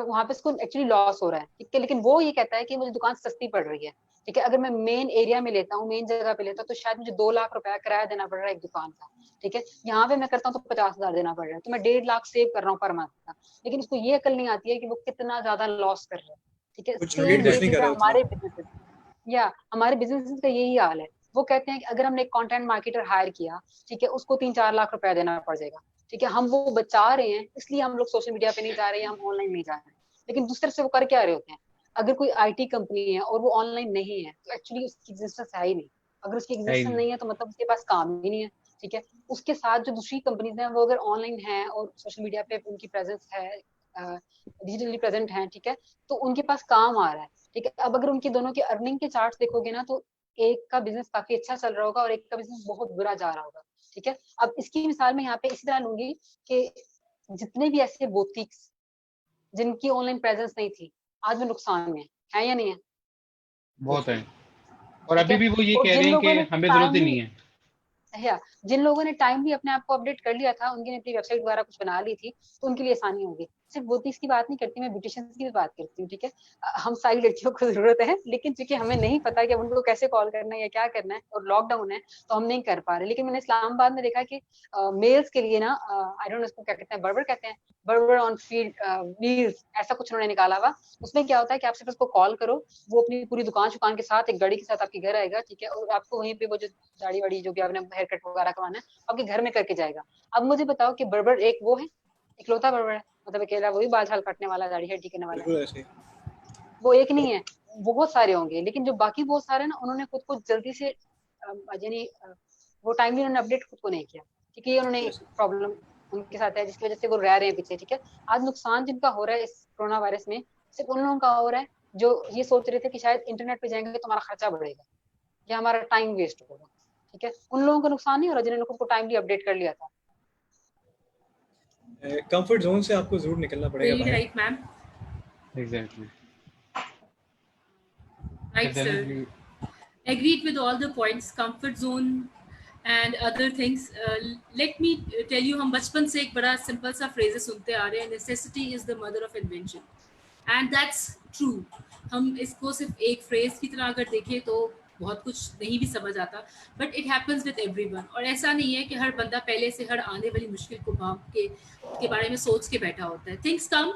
वहां पे इसको एक्चुअली लॉस हो रहा है, ठीक है, लेकिन वो ये कहता है कि मुझे दुकान सस्ती पड़ रही है, ठीक है। अगर मैं मेन एरिया में लेता हूँ, मेन जगह पे लेता हूँ, तो शायद मुझे 2 लाख रुपया किराया देना पड़ रहा है एक दुकान का, ठीक है। यहाँ पे मैं करता हूँ तो 50,000 देना पड़ रहा है, तो मैं 1.5 लाख सेव कर रहा हूँ पर मंथ का। लेकिन उसको ये अकल नहीं आती है कि वो कितना ज्यादा लॉस कर रहा है, ठीक है। कुछ सेम ये इन्वेस्ट नहीं चीज कर है रहे उतना। हमारे बिजनेस, या हमारे बिजनेस का यही हाल है। वो कहते हैं कि अगर हमने एक कंटेंट मार्केटर हायर किया, ठीक है, उसको 3-4 लाख रुपया देना पड़ जाएगा, ठीक है। हम वो बचा रहे हैं इसलिए हम लोग सोशल मीडिया पे नहीं जा रहे हैं, हम ऑनलाइन नहीं जा रहे हैं। लेकिन दूसरे से वो कर क्या रहे होते हैं? अगर कोई आईटी कंपनी है और वो ऑनलाइन नहीं है तो एक्चुअली उसकी एग्जिस्टेंस है ही नहीं। अगर उसकी है ही एग्जिस्टेंस नहीं। नहीं है तो मतलब उसके पास काम ही नहीं है, ठीक है। उसके साथ जो दूसरी कंपनीज हैं वो अगर ऑनलाइन है और सोशल मीडिया पे उनकी प्रेजेंस है, डिजिटली प्रेजेंट हैं, ठीक है, तो उनके पास काम आ रहा है, ठीक है। अब अगर उनकी दोनों की अर्निंग के चार्ट्स देखोगे ना, तो एक का बिजनेस काफी अच्छा चल रहा होगा और एक का बिजनेस बहुत बुरा जा रहा होगा, ठीक है। अब इसकी मिसाल मैं यहाँ पे इसी तरह लूंगी कि जितने भी ऐसे बोutiques जिनकी ऑनलाइन प्रेजेंस नहीं थी, आज वो नुकसान में है या नहीं है? बहुत है, और ठीक अभी है। भी वो ये और कह रहे हैं कि हमें जरूरत ही नहीं है। या जिन लोगों ने टाइमली अपने आप को अपडेट कर लिया था, उनकी अपनी वेबसाइट वगैरह कुछ बना ली थी, तो उनके लिए आसानी होगी। सिर्फ बोतीस की बात नहीं करती मैं, ब्यूटिशियंस की भी बात करती हूँ, ठीक है। हम सारी लड़कियों को जरूरत है, लेकिन चूंकि हमें नहीं पता कि उनको कैसे कॉल करना है या क्या करना है, और लॉकडाउन है तो हम नहीं कर पा रहे। लेकिन मैंने इस्लामाबाद में देखा कि मेल्स के लिए ना, आई डोंट नो उसको क्या कहते हैं, बर्बर कहते हैं, बर्बर ऑन फील्ड व्हील्स, ऐसा कुछ उन्होंने निकाला हुआ। उसमें क्या होता है कि आप सिर्फ उसको कॉल करो, वो अपनी पूरी दुकान के साथ एक गाड़ी के साथ आपके घर आएगा, ठीक है, और आपको वहीं पे वो जो दाढ़ी वाड़ी जो भी आपने हेयर कट वगैरह करवाना है आपके घर में करके जाएगा। अब मुझे बताओ कि बर्बर एक वो है, इकलौता बर्बर है, मतलब अकेला वही बाल छाल काटने वाला, दाढ़ी हड्डी करने वाला बिल्कुल ऐसे। वो एक नहीं है, बहुत सारे होंगे। लेकिन जो बाकी बहुत सारे ना, उन्होंने खुद को जल्दी से यानी वो टाइमली उन्होंने अपडेट खुद को नहीं किया, ठीक है। उन्होंने प्रॉब्लम उनके साथ है जिसकी वजह से वो रह रहे हैं पीछे, ठीक है। आज नुकसान जिनका हो रहा है इस कोरोना वायरस में, सिर्फ उन लोगों का हो रहा है जो ये सोच रहे थे कि शायद इंटरनेट पे जाएंगे तो हमारा खर्चा बढ़ेगा या हमारा टाइम वेस्ट होगा, ठीक है। उन लोगों को नुकसान नहीं हो रहा जिन्होंने खुद को टाइमली अपडेट कर लिया था। कंफर्ट जोन से आपको जरूर निकलना पड़ेगा Very बाहर। right, ma'am. Exactly. Right, sir. Agreed with all the points. Comfort zone and other things. Let me tell you, हम बचपन से एक बड़ा सिंपल सा फ्रेज सुनते आ रहे हैं, necessity is the mother of invention, and that's true. हम इसको सिर्फ एक फ्रेज की तरह अगर देखें तो बहुत कुछ नहीं भी समझ आता, but it happens with everyone. और ऐसा नहीं है कि हर बंदा पहले से हर आने वाली मुश्किल को भाग के बारे में सोच के बैठा होता है। थिंग्स कम,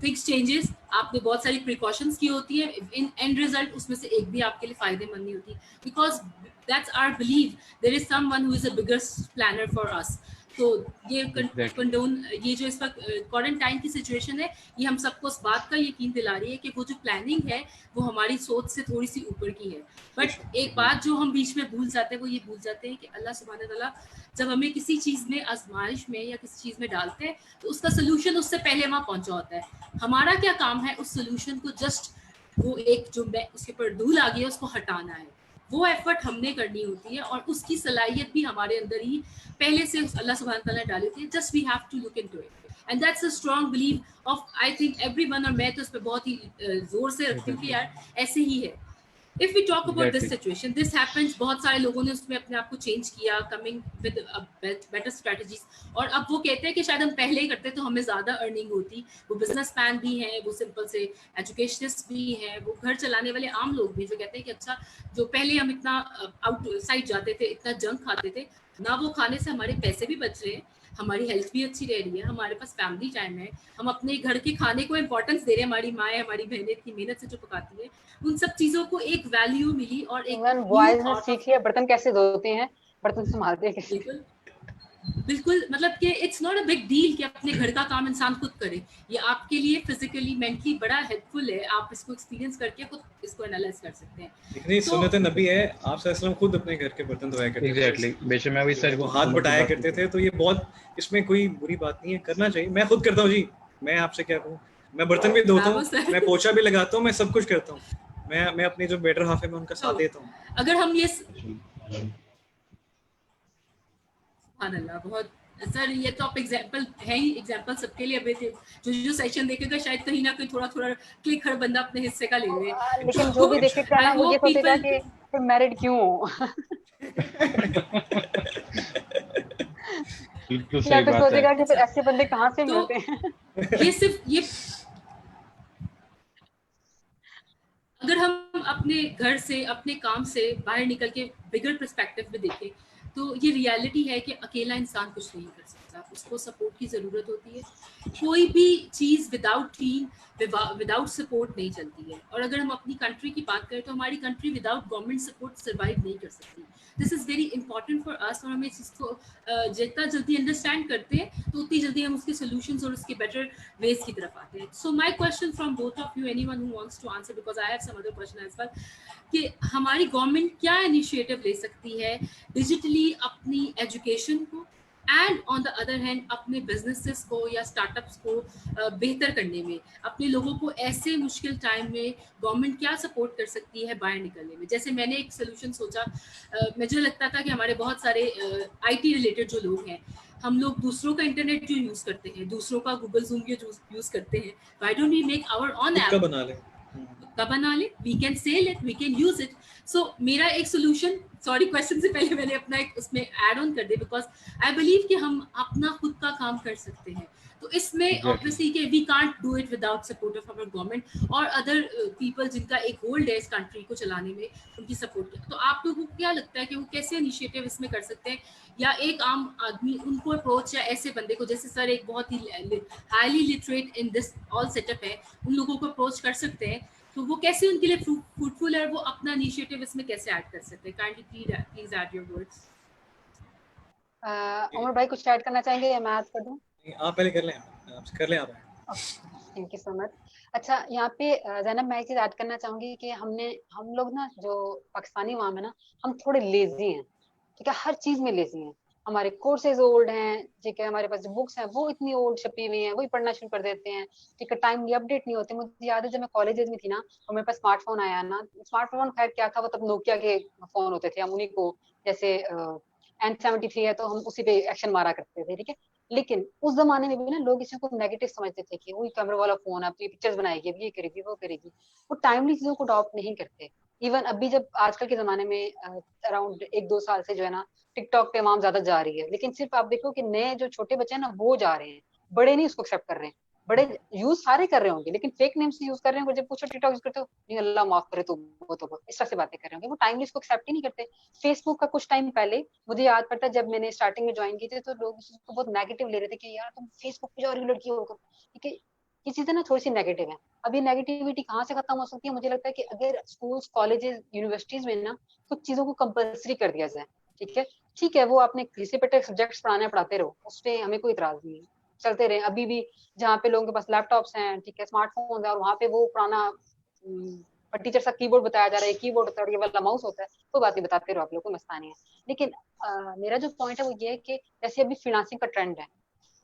थिंग्स चेंजेस, आपने बहुत सारी प्रिकॉशंस की होती है, इन एंड रिजल्ट उसमें से एक भी आपके लिए फायदेमंद नहीं होती, because that's our believe there is someone who is a bigger planner for us. तो ये कंडोन, ये जो इस वक्त क्वारंटाइन की सिचुएशन है, ये हम सबको उस बात का यकीन दिला रही है कि वो जो प्लानिंग है वो हमारी सोच से थोड़ी सी ऊपर की है। बट एक बात जो हम बीच में भूल जाते हैं, वो ये भूल जाते हैं कि अल्लाह सुब्हान तआला जब हमें किसी चीज़ में आजमाइश में या किसी चीज़ में डालते हैं तो उसका सोल्यूशन उससे पहले वहाँ पहुँचा होता है। हमारा क्या काम है उस सोल्यूशन को जस्ट वो एक जो उसके ऊपर धूल आ गई है उसको हटाना है, वो एफर्ट हमने करनी होती है, और उसकी सलाहियत भी हमारे अंदर ही पहले से अल्लाह सुब्हान तआला ने डाली थी। Just we have to look into it, and that's a strong believe of I think everyone. और मैं तो इस पे बहुत ही जोर से रखती हूँ कि यार ऐसे ही है। If we talk about this situation, this happens, बहुत सारे लोगों ने उसमें अपने आप को चेंज किया, कमिंग विद बेटर स्ट्रेटजीज, और अब वो कहते हैं कि शायद हम पहले ही करते तो हमें ज़्यादा अर्निंग होती। वो बिजनेसमैन भी हैं, वो सिंपल से एजुकेशनिस्ट भी हैं, वो घर चलाने वाले आम लोग भी, जो कहते हैं कि अच्छा जो पहले हम इतना आउटसाइड जाते थे, इतना जंक खाते थे ना, वो खाने से हमारे पैसे भी बच रहे हैं, हमारी हेल्थ भी अच्छी रह रही है, हमारे पास फैमिली टाइम है, हम अपने घर के खाने को इम्पोर्टेंस दे रहे हैं, हमारी माएँ हमारी बहनें इतनी मेहनत से जो पकाती है, उन सब चीज़ों को एक वैल्यू मिली और एक बॉयज ने सीख लिया बर्तन कैसे धोते हैं, बर्तन संभालते हैं कैसे। बिल्कुल बिल्कुल, मतलब कि it's not a big deal कि अपने घर का काम इंसान खुद करे, ये आपके लिए फिजिकली मेंटली बड़ा हेल्पफुल है, आप इसको एक्सपीरियंस करके खुद इसको एनालाइज कर सकते हैं। इतनी सुन्नत नबी है, आप सल्लल्लाहु अलैहि वसल्लम खुद अपने घर के बर्तन धोया करते थे। एग्जैक्टली, बेशक मैं वही सर वो हाथ बटाया करते थे, तो ये बहुत, इसमें कोई बुरी बात नहीं है, करना चाहिए। मैं खुद करता हूँ जी, मैं आपसे क्या कहूँ, मैं बर्तन भी धोता हूँ, मैं पोछा भी लगाता हूँ, मैं सब कुछ करता हूँ, मैं अपनी जो बेटर हाफ है मैं उनका साथ देता हूँ। अगर हम ये अल्लाह, बहुत सर, ये तो आप एग्जांपल है ही, एग्जांपल सबके लिए अभी जो सेशन देखेगा शायद कहीं ना कहीं थोड़ा थोड़ा क्लिक हर बंदा अपने हिस्से का ले ले। लेकिन जो भी देखेगा ना वो ये सोचेगा कि फिर मैरिड क्यों हो। बिल्कुल सही बात है। सोचेगा कि फिर ऐसे बंदे कहाँ से मिलते हैं। ये सिर्फ ये अगर हम अपने घर से अपने काम से बाहर निकल के बिगर पर्सपेक्टिव में देखें तो ये रियलिटी है कि अकेला इंसान कुछ नहीं कर सकता, उसको सपोर्ट की ज़रूरत होती है। कोई भी चीज़ विदाउट टीम विदाउट सपोर्ट नहीं चलती है। और अगर हम अपनी कंट्री की बात करें तो हमारी country without government support survive नहीं कर सकती। This is very important for us, और हमें इस चीज़ को जितना जल्दी अंडरस्टैंड करते हैं तो उतनी जल्दी हम उसके सोल्यूशंस और उसके बेटर वेज की तरफ आते हैं। So my question from both of you, anyone who wants to answer, because I have some other question as well, कि हमारी गवर्नमेंट क्या इनिशिएटिव ले सकती है डिजिटली अपनी एजुकेशन को and on the other hand अपने बिजनेसेस को या स्टार्टअप्स को बेहतर करने में, अपने लोगों को ऐसे मुश्किल टाइम में गवर्नमेंट क्या सपोर्ट कर सकती है बाहर निकलने में। जैसे मैंने एक सोल्यूशन सोचा, मुझे लगता था कि हमारे बहुत सारे आईटी रिलेटेड जो लोग हैं, हम लोग दूसरों का इंटरनेट जो यूज करते हैं, दूसरों का गूगल जूम के यूज करते हैं, why don't we make our own खुद का ऐप, बना ले। का बना ले, we can sell it, we can use it. So मेरा एक सोल्यूशन, सॉरी क्वेश्चन से पहले मैंने अपना एक उसमें ऐड ऑन कर दे, बिकॉज आई बिलीव कि हम अपना खुद का काम कर सकते हैं। तो इसमें Exactly. ऑब्वियसली कि we can't do it without support of our government और अदर पीपल जिनका एक होल्ड है इस कंट्री को चलाने में, उनकी सपोर्ट। तो आप लोगों को क्या लगता है कि वो कैसे इनिशिएटिव इसमें कर सकते हैं, या एक आम आदमी उनको अप्रोच, या ऐसे बंदे को जैसे सर एक बहुत ही highly literate in this all setup है, उन लोगों को अप्रोच कर सकते हैं, तो वो कैसे उनके लिए फ्रूटफुल है, वो अपना इनिशिएटिव इसमें कैसे ऐड कर सकते हैं? Kindly please add your words. Umar भाई कुछ ऐड करना चाहेंगे या मैं ऐड कर दूं? आप पहले कर लें, कर लें आप। Thank you so much. अच्छा, यहाँ पे जैनब मैं एक चीज ऐड करना चाहूंगी कि हम लोग ना जो पाकिस्तानी वाम है ना, हम थोड़े लेजी हैं, ठीक है, हर चीज में लेजी हैं। हमारे कोर्सेज ओल्ड हैं, ठीक है, हमारे पास जो बुक्स हैं वो इतनी ओल्ड छपी हुई हैं, वही पढ़ना शुरू कर देते हैं, ठीक है, टाइमली अपडेट नहीं होते। मुझे याद है जब मैं कॉलेज में थी ना और मेरे पास स्मार्टफोन आया ना, स्मार्टफोन खैर क्या था, वो तब नोकिया के फोन होते थे, हम उन्हीं को, जैसे N73 है तो हम उसी पे एक्शन मारा करते थे, ठीक है। लेकिन उस जमाने में भी ना लोग इसको नेगेटिव समझते थे कि वही कैमरा वाला फोन है, अब तो ये पिक्चर्स बनाएगी, अब ये करेगी वो करेगी, वो टाइमली चीजों को अडॉप्ट नहीं करते। इवन अभी जब आजकल के जमाने में अराउंड 1-2 साल से जो है ना टिकटॉक पे माम ज्यादा जा रही है, लेकिन सिर्फ आप देखो कि नए जो छोटे बच्चे हैं ना वो जा रहे हैं, बड़े नहीं उसको एक्सेप्ट कर रहे हैं। बड़े यूज सारे कर रहे होंगे लेकिन फेक नेम से यूज कर रहे हैं, जब पूछो टिकटॉक यूज करते हो, नहीं अल्लाह माफ करे तो वो तो इस तरह से बातें कर रहे होंगे, वो टाइमली इसको एक्सेप्ट ही नहीं करते। फेसबुक का कुछ टाइम पहले मुझे याद पड़ता है जब मैंने स्टार्टिंग में ज्वाइन की थी तो लोग इसको बहुत नेगेटिव ले रहे थे कि यार तुम फेसबुक पे जाओ लड़की होकर, ठीक है, ये चीजें ना थोड़ी सी नेगेटिव है। अब ये नेगेटिविटी कहाँ से खत्म हो सकती है? मुझे लगता है कि अगर स्कूल्स कॉलेजेस यूनिवर्सिटीज में ना कुछ चीजों को कंपलसरी कर दिया जाए, ठीक है, ठीक है, वो आपने घिसे पिटे सब्जेक्ट्स पढ़ाते रहो, उस पर हमें कोई इतराज नहीं है, चलते रहे। अभी भी जहाँ पे लोगों के पास लैपटॉप्स हैं, ठीक है, स्मार्टफोन है, और वहाँ पे वो पुराना टीचर सा कीबोर्ड बताया जा रहा है, कीबोर्ड होता है और ये वाला माउस होता है, कोई बात नहीं, बताते रहो आप लोग को, मस्ता नहीं है। लेकिन मेरा जो पॉइंट है वो ये है कि जैसे अभी फ्रीलांसिंग का ट्रेंड है,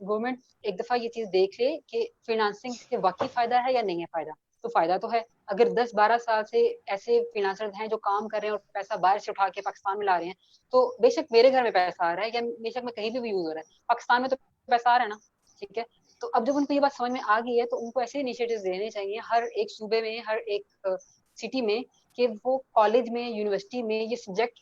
गवर्नमेंट एक दफा ये चीज देख ले कि फ्रीलांसिंग से वाकई फायदा है या नहीं है फायदा। तो फायदा तो है, अगर 10-12 साल से ऐसे फ्रीलांसर हैं जो काम कर रहे हैं और पैसा बाहर से उठा के पाकिस्तान में ला रहे हैं, तो बेशक मेरे घर में पैसा आ रहा है या बेशक मैं कहीं भी यूज हो रहा है, पाकिस्तान में तो पैसा आ रहा है ना, ठीक है। तो अब जब उनको ये बात समझ में आ गई है तो उनको ऐसे इनिशिएटिव्स देने चाहिए हर एक सूबे में, हर एक सिटी में, कि वो कॉलेज में, यूनिवर्सिटी में ये सब्जेक्ट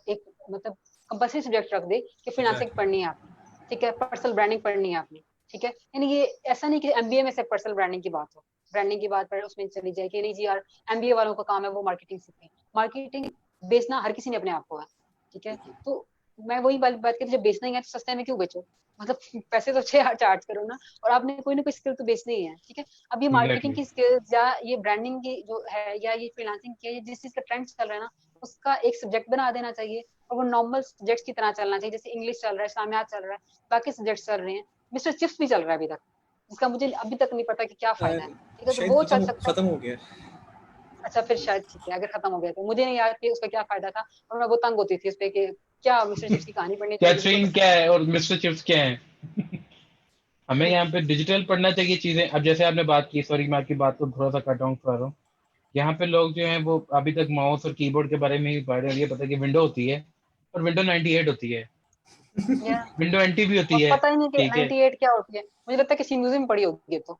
एक मतलब कंपल्सरी सब्जेक्ट रख दे कि फ्रीलांसिंग पढ़नी है आपने, ठीक है, पर्सनल ब्रांडिंग पढ़नी है आपने, ठीक है। यानी ये ऐसा नहीं कि एमबीए में से पर्सनल ब्रांडिंग की बात हो, ब्रांडिंग की बात पर उसमें चली जाए कि नहीं जी यार एमबीए वालों का काम है वो मार्केटिंग सीखें। मार्केटिंग बेचना हर किसी ने अपने आप को है, ठीक है। तो मैं वही बात करी, जब बेचना ही है तो सस्ते में क्यों बेचो, मतलब पैसे तो अच्छे चार्ज करो ना, और आपने कोई ना कोई स्किल तो बेचनी ही है, ठीक है। अब ये मार्केटिंग Exactly. की स्किल्स या ये ब्रांडिंग की जो है या ये फ्रीलांसिंग की, जिस चीज का ट्रेंड चल रहा है ना, उसका एक सब्जेक्ट बना देना चाहिए और वो नॉर्मल सब्जेक्ट्स की तरह चलना चाहिए। जैसे इंग्लिश चल रहा है, इस्लामियात चल रहा है, बाकी सब्जेक्ट्स चल रहे हैं, मिस्टर चिप्स भी चल रहा है अभी तक, जिसका मुझे अभी तक नहीं पता कि क्या फायदा है, ठीक है, तो शायद वो चल खत्म सकता है। खत्म हो गया। अच्छा फिर शायद ठीक है, अगर खत्म हो गया तो मुझे नहीं याद कि उसका क्या फायदा था, और मैं वो तंग होती थी उस पे कि क्या मिस्टर चिप्स की कहानी पढ़नी चाहिए मुझे कैथरीन बस। क्या है और मिस्टर चिप्स क्या है? हमें यहाँ पे डिजिटल पढ़ना चाहिए चीजें। अब जैसे आपने बात की, सॉरी मैं आपकी बात को थोड़ा सा कट ऑफ कर रहा हूँ, यहाँ पे लोग जो हैं वो अभी तक माउस और कीबोर्ड के बारे में ही पढ़ रहे हैं। ये पता है कि विंडो होती है और विंडो 98 होती है, या विंडो एनटी भी होती और है, पता ही नहीं कि ठीक है, 98 क्या होती है, मुझे लगता है कि म्यूजियम पढ़ी होगी ये तो।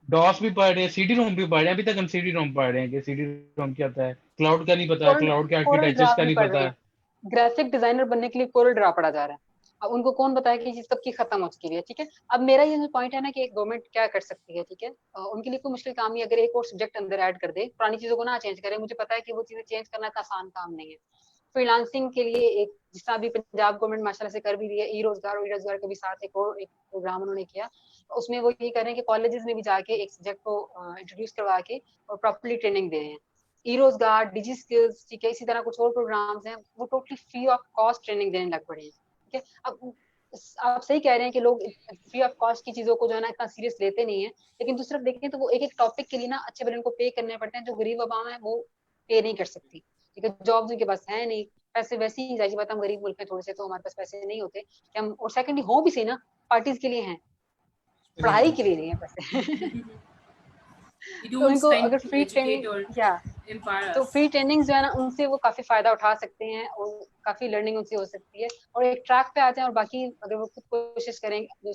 डॉस भी पढ़ रहे हैं, सीडी रोम भी पढ़ रहे हैं। अभी तक हम सीडी रोम पढ़ रहे हैं कि सीडी रोम क्या होता है, क्लाउड का नहीं पता, कोरल क्लाउड के कोरल ड्रा आर्किटेक्चर्स का भी नहीं पढ़ रहे पता। हैं, ग्राफिक डिजाइनर बनने के लिए कोरल ड्रा पढ़ा जा रहा है। अब उनको कौन बताया कि ये चीज कब की खत्म हो चुकी है, ठीक है। अब मेरा ये जो पॉइंट है ना कि एक गवर्नमेंट क्या कर सकती है, ठीक है, उनके लिए कोई मुश्किल काम नहीं, अगर एक और सब्जेक्ट अंदर ऐड कर दे, पुरानी चीजों को ना चेंज करे। मुझे पता है कि वो चीजें चेंज करना इतना आसान काम नहीं है। फ्रीलांसिंग के लिए एक, जिस तरह अभी पंजाब गवर्नमेंट माशाल्लाह से कर भी रही है, ई रोजगार के भी साथ एक और एक प्रोग्राम उन्होंने किया, उसमें वो ये कर रहे हैं कि कॉलेजेस में भी जाके एक सब्जेक्ट को इंट्रोड्यूस करवा के और प्रॉपर्ली ट्रेनिंग दे रहे हैं। ई रोजगार, डिजी स्किल्स, ठीक है, इसी तरह कुछ और प्रोग्राम्स हैं, वो totally free of cost training देने लग पड़े हैं, ठीक है। अब आप सही कह रहे हैं कि लोग फ्री ऑफ कॉस्ट की चीजों को जो है ना इतना सीरियस लेते नहीं है, लेकिन दूसरी तरफ देखें तो वो एक एक टॉपिक के लिए ना अच्छे बड़े उनको पे करने पड़ते हैं, जो गरीब आवाम है वो पे नहीं कर सकती, ठीक है, जॉब्स उनके पास है नहीं, पैसे वैसे ही जाहिर बात हम गरीब मुल्क में थोड़े से तो हमारे पास पैसे नहीं होते कि हम, और सेकंडली हो भी सही ना, पार्टीज के लिए हैं, पढ़ाई के लिए नहीं है पैसे। We तो don't उनको spend अगर to free educate training or या empower तो us. फ्री ट्रेनिंग्स जो है ना उनसे वो काफी फायदा उठा सकते हैं और काफी लर्निंग उनसे हो सकती है और एक ट्रैक पे आ जाए, और बाकी अगर वो खुद कोशिश करें जो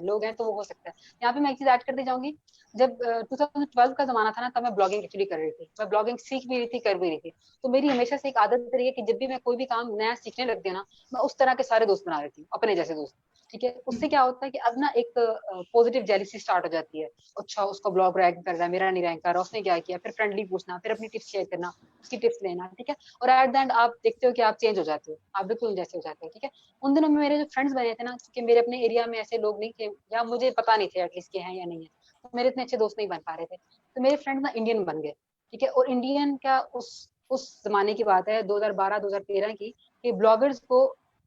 लोग हैं तो वो हो सकता है। यहाँ पे मैं एक चीज ऐड करती जाऊंगी, जब 2012 का जमाना था ना, तब मैं ब्लॉगिंग एक्चुअली कर रही थी, मैं ब्लॉगिंग सीख भी रही थी, कर भी रही थी। तो मेरी हमेशा से एक आदत रही है कि जब भी मैं कोई भी काम नया सीखने लगती हूँ ना, मैं उस तरह के सारे दोस्त बना लेती हूँ, अपने जैसे दोस्त। ठीक है, उससे क्या होता है कि अब ना एक पॉजिटिव जेलिसी स्टार्ट हो जाती है। अच्छा उसका ब्लॉग रैंक कर रहा है, मेरा नहीं रैंक कर रहा, उसने क्या किया, फिर फ्रेंडली पूछना, फिर अपनी टिप्स शेयर करना, उसकी टिप्स लेना। ठीक है, और एट द एंड आप देखते हो कि आप चेंज हो जाते हो, आप बिल्कुल जैसे हो जाते हो। ठीक है, उन दिनों में मेरे जो फ्रेंड्स बने थे ना, क्योंकि मेरे अपने एरिया में ऐसे लोग नहीं थे या मुझे पता नहीं थे एटलीस्ट के हैं या नहीं है, तो मेरे इतने अच्छे दोस्त नहीं बन पा रहे थे, तो मेरे फ्रेंड्स ना इंडियन बन गए। ठीक है, और इंडियन क्या, उस जमाने की बात है 2012-2013 की, कि ब्लॉगर्स को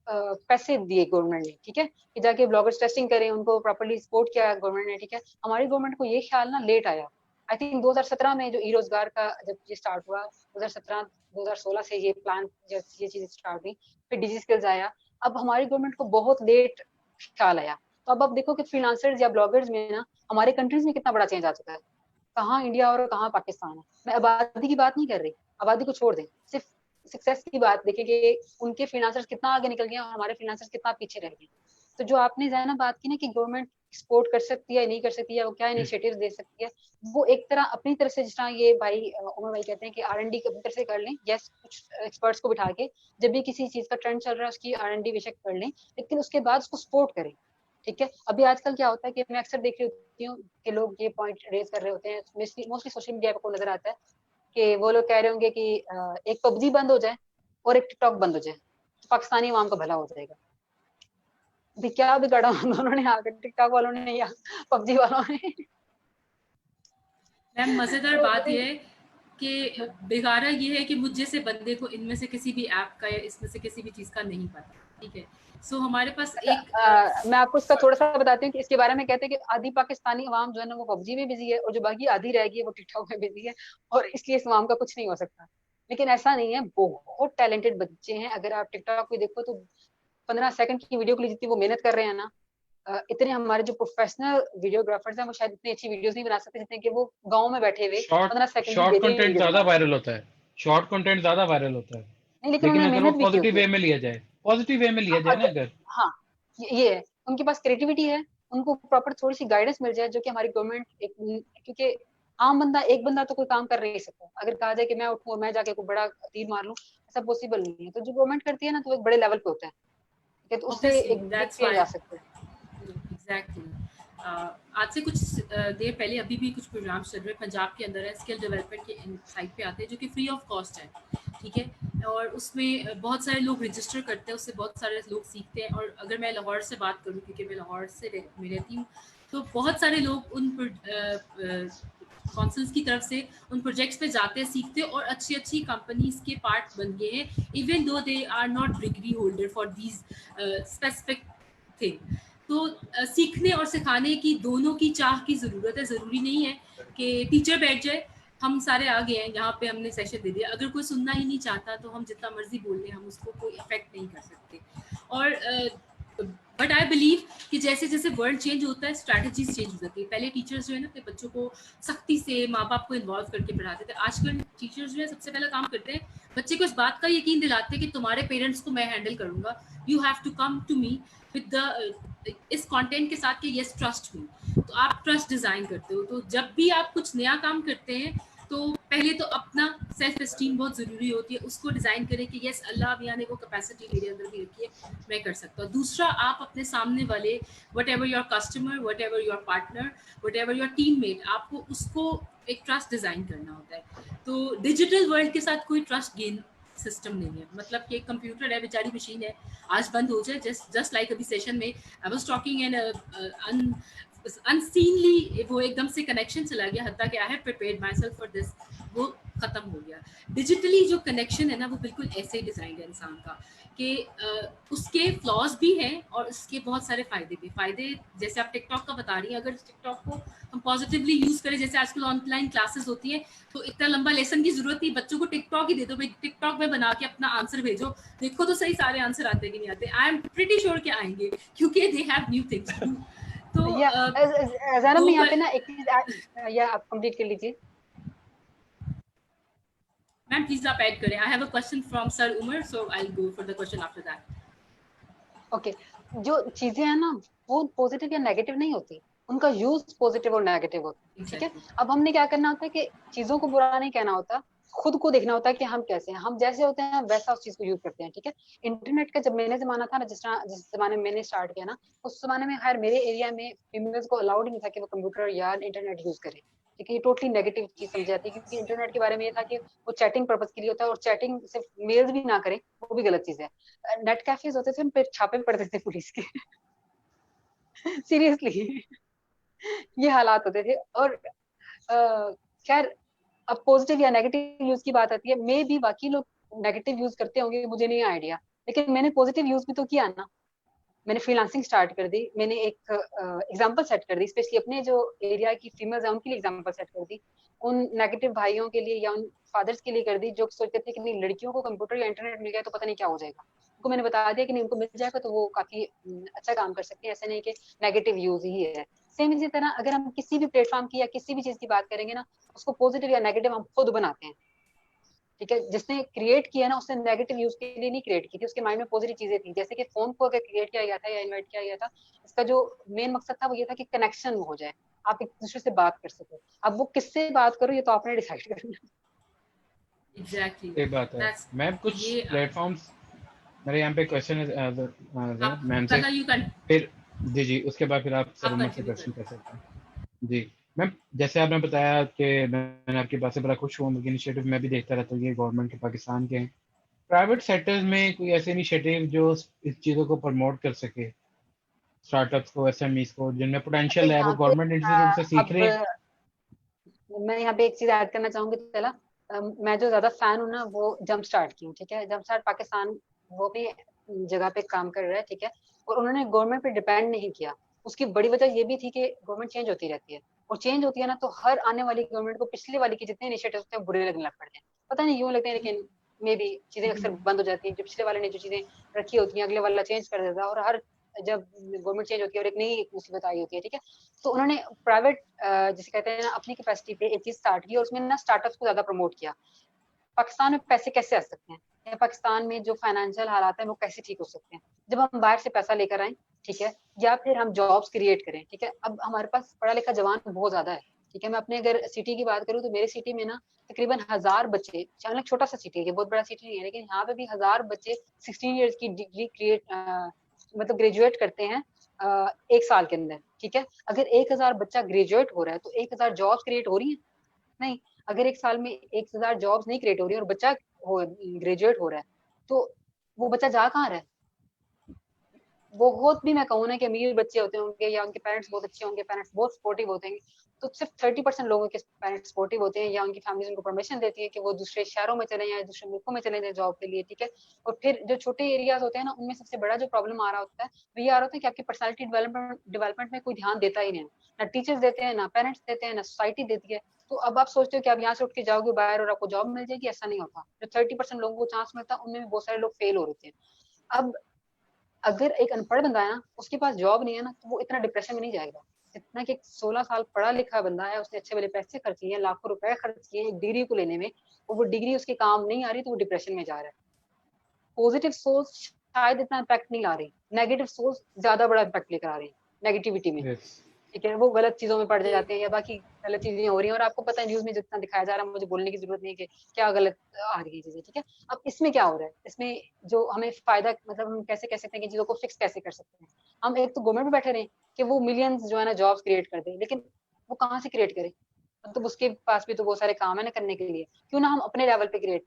पैसे दिए गवर्नमेंट ने। ठीक है, कि जाके ब्लॉगर्स टेस्टिंग करें, उनको प्रॉपर्ली सपोर्ट किया गवर्नमेंट ने। ठीक है, हमारी गवर्नमेंट को ये ख्याल ना लेट आया। आई थिंक 2017 में जो ई रोजगार का जब ये स्टार्ट हुआ, 2017-2016 से ये प्लान, ये चीज स्टार्ट हुई, फिर डिजी स्किल्स आया, अब हमारी गवर्नमेंट को बहुत लेट ख्याल आया। तो अब देखो कि फ्रीलांसर्स या ब्लॉगर्स में ना हमारे कंट्रीज में कितना बड़ा चेंज आ चुका है, कहाँ इंडिया और कहाँ पाकिस्तान है। मैं आबादी की बात नहीं कर रही, आबादी को छोड़ दें, सिर्फ सक्सेस की बात देखें कि उनके फ्रीलांसर्स कितना आगे निकल गए और हमारे फ्रीलांसर्स कितना पीछे रह गए। तो जो आपने जो है ना बात की ना कि गवर्नमेंट सपोर्ट कर सकती है नहीं कर सकती है, वो क्या इनिशिएटिव्स दे सकती है, वो एक तरह अपनी तरफ से, जिस तरह ये भाई उमर भाई कहते हैं कि R&D अपनी तरफ से कर लें, यस, कुछ एक्सपर्ट्स को बिठा के जब भी किसी चीज का ट्रेंड चल रहा है उसकी R&D बेशक कर लें, लेकिन उसके बाद उसको सपोर्ट करें। ठीक है, अभी आजकल क्या होता है कि मैं अक्सर देख रही होती हूँ कि लोग ये पॉइंट रेज कर रहे होते हैं, मोस्टली सोशल मीडिया पर को नजर आता है कि वो लोग कह रहे होंगे कि एक पबजी बंद हो जाए और एक टिकटॉक बंद हो जाए तो पाकिस्तानी आवाम का भला हो जाएगा। अभी क्या बिगाड़ा दोनों ने आकर, टिकटॉक वालों ने या पबजी वालों ने? मैम मजेदार तो बात मुझे यह है कि बिगाड़ा ये है कि मुझ जैसे बंदे को इनमें से किसी भी ऐप का या इसमें से किसी भी चीज का नहीं पता। ठीक है, सो हमारे पास एक मैं आपको इसका थोड़ा सा बताती हूँ कि इसके बारे में कहते हैं कि आधी पाकिस्तानी अवाम जो है ना वो पबजी में बिजी है और जो बाकी आधी रह गई है वो टिकटॉक में बिजी है, और इसलिए इस अवाम का कुछ नहीं हो सकता। लेकिन ऐसा नहीं है, बहुत टैलेंटेड बच्चे हैं। अगर आप टिकटॉक पे देखो तो 15 सेकंड की वीडियो के लिए जितनी वो मेहनत कर रहे हैं ना, इतने हमारे जो प्रोफेशनल वीडियोग्राफर्स हैं वो शायद इतनी अच्छी वीडियोस नहीं बना सकते जितने कि वो गांव में बैठे हुए शॉर्ट 15 सेकंड की शॉर्ट बेहतरीन कंटेंट वीडियोस ज्यादा बना रहे हैं। वायरल होता है, शॉर्ट कंटेंट ज्यादा वायरल होता है। नहीं, लेकिन लेकिन उन्होंने अगर वो मेहनत भी की पॉजिटिव होती है। वे में लिया जाए, पॉजिटिव वे में लिया जाए ना, अगर हाँ, ये है, उनके पास क्रिएटिविटी है, उनको प्रॉपर थोड़ी सी गाइडेंस मिल जाए, जो कि हमारी गवर्नमेंट एक, क्योंकि आम बंदा, एक बंदा तो कोई काम कर नहीं सकता। अगर कहा जाए कि मैं उठूं और मैं जाके कोई बड़ा तीर मार लूं, ऐसा पॉसिबल नहीं है। तो जो गवर्नमेंट करती है ना, तो एक बड़े लेवल पे होता है। ठीक है, तो उससे ऑब्वियसली एक बिग दैट्स चेंज व्हाई आ सकता है। एग्जैक्टली आज से कुछ देर पहले अभी भी कुछ प्रोग्राम चल रहे हैं पंजाब के अंदर है, स्किल डेवलपमेंट के साइट पे आते हैं जो कि फ्री ऑफ कॉस्ट है। ठीक है, और उसमें बहुत सारे लोग रजिस्टर करते हैं, उससे बहुत सारे लोग सीखते हैं। और अगर मैं लाहौर से बात करूँ, क्योंकि मैं लाहौर से मैं रहती हूँ, तो बहुत सारे लोग उन कौंसल्स की तरफ से उन प्रोजेक्ट्स पे जाते हैं, सीखते हैं और अच्छी अच्छी कंपनीज के पार्ट बन गए हैं, even though they are not degree holder for these specific thing. तो सीखने और सिखाने की दोनों की चाह की ज़रूरत है। ज़रूरी नहीं है कि टीचर बैठ जाए, हम सारे आ गए हैं यहाँ पे, हमने सेशन दे दिया, अगर कोई सुनना ही नहीं चाहता तो हम जितना मर्जी बोल लें, हम उसको कोई इफेक्ट नहीं कर सकते। और बट आई बिलीव कि जैसे जैसे वर्ल्ड चेंज होता है, स्ट्रैटेजीज चेंज हो जाती है। पहले टीचर्स जो है ना अपने बच्चों को सख्ती से माँ बाप को इन्वॉल्व करके पढ़ाते थे, आजकल टीचर्स जो है सबसे पहला काम करते हैं, बच्चे को इस बात का यकीन दिलाते हैं कि तुम्हारे पेरेंट्स को मैं हैंडल करूंगा, you have to come to me with the इस कंटेंट के साथ कि यस ट्रस्ट मी। तो आप ट्रस्ट डिजाइन करते हो। तो जब भी आप कुछ नया काम करते हैं तो पहले तो अपना सेल्फ एस्टीम बहुत ज़रूरी होती है, उसको डिज़ाइन करें कि यस अल्लाह मियाँ ने वो कैपेसिटी मेरे अंदर भी रखी है, मैं कर सकता हूँ। दूसरा, आप अपने सामने वाले what ever your customer, what ever your partner, what ever your team mate, आपको उसको एक ट्रस्ट डिज़ाइन करना होता है। तो डिजिटल वर्ल्ड के साथ कोई ट्रस्ट गेन सिस्टम नहीं है। मतलब कि एक कंप्यूटर है, बेचारी मशीन है, आज बंद हो जाए, जस्ट लाइक अभी सेशन में आई वाज टॉकिंग एंड अनसीनली वो एकदम से कनेक्शन चला गया, हत्ता कि I have prepared my self for this, वो खत्म हो गया। डिजिटली जो कनेक्शन है ना वो बिल्कुल ऐसे ही डिजाइन है इंसान का कि उसके फ्लॉज भी हैं और उसके बहुत सारे फायदे भी। फायदे जैसे आप टिकटॉक का बता रही हैं, अगर टिकटॉक को हम पॉजिटिवली यूज करें, जैसे आजकल ऑनलाइन क्लासेस होती है तो इतना लंबा लेसन की जरूरत नहीं, बच्चों को टिकटॉक ही दे दो भाई, टिकटॉक में बना के अपना आंसर भेजो, देखो तो सही सारे आंसर आते कि नहीं आते। आई एम प्रीटी श्योर कि आएंगे क्योंकि they have new things to do. तो या ज़ैनब दो मैं यहाँ पर पे ना एक चीज या आप कंप्लीट कर लीजिए। मैम प्लीज आप ऐड करें। I have a question from sir Umar, so I will go for the question after that. Okay, जो चीजें हैं ना वो पॉजिटिव या नेगेटिव नहीं होती, उनका यूज पॉजिटिव और नेगेटिव होता है, ठीक है। एग्जैक्टली। अब हमने क्या करना होता है कि चीजों को बुरा नहीं कहना होता, खुद को देखना होता है कि हम कैसे हैं, हम जैसे होते हैं वैसा उस चीज को यूज करते हैं, ठीक है। इंटरनेट का जब मैंने जमाना था ना, जिस जमाने में मैंने स्टार्ट किया ना, उस जमाने में खैर मेरे एरिया में फीमेल्स को अलाउड नहीं था कि वो कंप्यूटर या इंटरनेट यूज करें, ठीक है। ये टोटली नेगेटिव चीज समझी जाती है, क्योंकि इंटरनेट के बारे में ये था कि वो चैटिंग पर्पज के लिए होता है, और चैटिंग सिर्फ मेल्स भी ना करें वो भी गलत चीज है। नेट कैफेज होते थे, उन पे छापे पड़ते थे पुलिस के सीरियसली ये हालात होते थे। और खैर अब पॉजिटिव या नेगेटिव यूज की बात आती है, मे भी बाकी लोग नेगेटिव यूज करते होंगे, मुझे नहीं आइडिया, लेकिन मैंने पॉजिटिव यूज भी तो किया ना। मैंने फ्रीलांसिंग स्टार्ट कर दी, मैंने एक एग्जांपल सेट कर दी, स्पेशली अपने जो एरिया की फीमेल्स हैं उनके लिए एग्जांपल सेट कर दी, उन नेगेटिव भाइयों के लिए या उन फादर्स के लिए कर दी जो सोचते थे कि नहीं लड़कियों को कंप्यूटर या इंटरनेट मिल गया तो पता नहीं क्या हो जाएगा। उनको मैंने बता दिया कि नहीं, उनको मिल जाएगा तो वो काफी अच्छा काम कर सकते हैं, ऐसे नहीं कि नेगेटिव यूज ही है। सेम इसी तरह अगर हम किसी भी प्लेटफॉर्म की या किसी भी चीज की बात करेंगे ना, उसको पॉजिटिव या नेगेटिव हम खुद बनाते हैं, ठीक है। जिसने क्रिएट किया ना उसने नेगेटिव यूज के लिए नहीं क्रिएट की थी, उसके माइंड में पॉजिटिव चीजें थी। जैसे कि फोन को अगर क्रिएट किया गया था या इन्वेंट किया गया था, इसका जो मेन मकसद था वो ये था कि कनेक्शन हो जाए, आप एक दूसरे से बात कर सको। अब वो किससे बात करो ये तो आपने डिसाइड करना। एग्जैक्टली ये बात है। दैट्स मैम कुछ ये प्लेटफॉर्म्स, मेरे यहाँ पे क्वेश्चन है आप मैम से, पहला यू कैन फिर जी जी उसके बाद फिर आप सर आप उमर से कंटिन्यू क्वेश्चन करें। कर सकते हैं। जी मैम, जैसे आपने बताया कि मैंने आपकी बात से बड़ा खुश हुआ, उनके इनिशिएटिव मैं भी देखता रहता हूँ, ये गवर्नमेंट के पाकिस्तान के हैं। प्राइवेट सेक्टर्स में कोई ऐसे इनिशिएटिव जो इस चीज़ों को प्रमोट कर सके, स्टार्टअप्स को, एसएमईज को, जिनमें अच्छा पोटेंशियल है, वो यहाँ पे गवर्नमेंट इंस्टीट्यूट से सीख अब रहे हैं। मैं यहाँ पे एक चीज ऐड करना चाहूंगी। चला मैं जो ज्यादा फैन हूँ ना वो जंप स्टार्ट की हूँ, ठीक है। जंप स्टार्ट पाकिस्तान वो भी जगह पे काम कर रहा है, ठीक है। और उन्होंने गवर्नमेंट पे डिपेंड नहीं किया। उसकी बड़ी वजह ये भी थी कि गवर्नमेंट चेंज होती रहती है, और चेंज होती है ना तो हर आने वाली गवर्नमेंट को पिछले वाली के जितने इनिशिएटिव होते हैं बुरे लगने लग पड़ते हैं। पता नहीं क्यों लगते हैं, लेकिन मे बी चीजें अक्सर बंद हो जाती हैं। जो पिछले वाले ने जो चीजें रखी होती हैं अगले वाला चेंज कर देता है, और हर जब गवर्नमेंट चेंज होती है और एक नई मुसीबत आई होती है, ठीक है। तो उन्होंने प्राइवेट जिसे कहते हैं ना अपनी कैपेसिटी पे एक चीज स्टार्ट की, और उसमें ना स्टार्टअप्स को ज्यादा प्रमोट किया। पाकिस्तान में पैसे कैसे आ सकते हैं, या पाकिस्तान में जो फाइनेंशियल हालात है वो कैसे ठीक हो सकते हैं, जब हम बाहर से पैसा लेकर आए, ठीक है, या फिर हम जॉब्स क्रिएट करें, ठीक है। अब हमारे पास पढ़ा लिखा जवान बहुत ज्यादा है, ठीक है। मैं अपने अगर सिटी की बात करूँ तो मेरे सिटी में ना तकरीबन 1000 बच्चे, चाहे छोटा सा सिटी है, बहुत बड़ा सिटी नहीं है, लेकिन यहाँ पे भी 1000 बच्चे 16 ईयर्स की डिग्री क्रिएट मतलब ग्रेजुएट करते हैं एक साल के अंदर, ठीक है। अगर 1000 बच्चा ग्रेजुएट हो रहा है तो 1000 जॉब्स क्रिएट हो रही है? नहीं। अगर एक साल में 1000 जॉब्स नहीं क्रिएट हो रही और बच्चा ग्रेजुएट हो रहा है, तो वो बच्चा जा कहाँ रहा है? बहुत भी मैं कहूँ ना कि अमीर बच्चे होते होंगे या उनके पेरेंट्स बहुत अच्छे होंगे, पेरेंट्स बहुत सपोर्टिव होते हैं, तो सिर्फ 30% लोगों के पेरेंट्स सपोर्टिव होते हैं, या उनकी फैमिली उनको परमिशन देती है कि वो दूसरे शहरों में चले जाएं, दूसरे मुल्कों में चले जाएं जॉब के लिए, ठीक है। और फिर जो छोटे एरियाज होते हैं ना, उनमें सबसे बड़ा जो प्रॉब्लम आ रहा होता है वो ये आ रहा होता है कि आपकी पर्सनैलिटी डेवलपमेंट में कोई ध्यान देता ही नहीं, ना टीचर्स देते हैं, ना पेरेंट्स देते हैं, ना सोसाइटी देती है। तो अब आप सोचते हो कि आप यहाँ से उठ के जाओगे बाहर और आपको जॉब मिल जाएगी, ऐसा नहीं होता। जो 30% लोगों को चांस मिलता है उनमें भी बहुत सारे लोग फेल हो रहे थे। अब अगर एक अनपढ़ बंदा है ना, उसके पास जॉब नहीं है ना, तो वो इतना डिप्रेशन में नहीं जाएगा जितना कि 16 साल पढ़ा लिखा बंदा है, उसने अच्छे वाले पैसे खर्च किए, लाखों रुपए खर्च किए एक डिग्री को लेने में, और वो डिग्री उसके काम नहीं आ रही तो वो डिप्रेशन में जा रहा है। पॉजिटिव सोच शायद इतना इम्पैक्ट नहीं ला रही, नेगेटिव सोच ज्यादा बड़ा इम्पैक्ट लेकर आ रही है नेगेटिविटी में, यस। ठीक है। वो गलत चीजों में पड़ ये जाते हैं या बाकी गलत चीजें हो रही हैं, और आपको पता है न्यूज में जितना दिखाया जा रहा है, मुझे बोलने की जरूरत नहीं है कि क्या गलत आ रही है चीजें, ठीक है। अब इसमें क्या हो रहा है, इसमें जो हमें फायदा मतलब हम कैसे कह सकते हैं कि चीजों को फिक्स कैसे कर सकते हैं। हम एक तो गवर्नमेंट में बैठे रहे कि वो मिलियंस जो है ना जॉब्स क्रिएट कर दे, लेकिन वो कहाँ से क्रिएट करे, मतलब उसके पास भी तो बहुत सारे काम है ना करने के लिए। क्यों ना हम अपने लेवल पे क्रिएट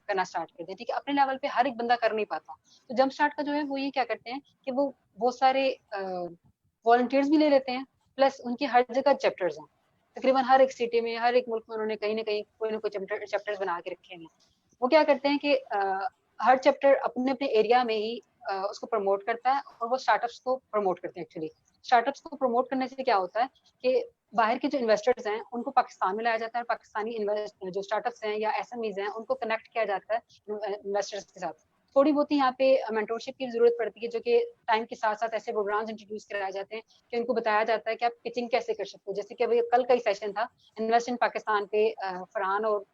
करना स्टार्ट कर दें, ठीक है। अपने लेवल पे हर एक बंदा कर नहीं पाता, तो जंप स्टार्ट का जो है वो ये क्या करते हैं कि वो बहुत सारे वॉलंटियर्स भी ले लेते हैं, प्लस उनकी हर जगह चैप्टर्स हैं, तकरीबन हर एक सिटी में, हर एक मुल्क में उन्होंने कहीं ना कहीं कोई ना कोई चैप्टर्स बना के रखे हैं। वो क्या करते हैं कि हर चैप्टर अपने अपने एरिया में ही उसको प्रमोट करता है, और वो स्टार्टअप्स को प्रमोट करते हैं। एक्चुअली स्टार्टअप्स को प्रमोट करने से क्या होता है कि बाहर के जो इन्वेस्टर्स हैं उनको पाकिस्तान में लाया जाता है, पाकिस्तानी जो स्टार्टअप्स हैं या एसएमईज हैं उनको कनेक्ट किया जाता है इन्वेस्टर्स के साथ। थोड़ी बहुत ही यहाँ पे मेंटोरशिप की जरूरत पड़ती है, जो कि टाइम के साथ साथ ऐसे प्रोग्राम्स इंट्रोड्यूस कराए जाते हैं कि उनको बताया जाता है कि आप पिचिंग कैसे कर सकते हो। जैसे कि अभी कल का ही सेशन था इन्वेस्ट इन पाकिस्तान पे, फरहान और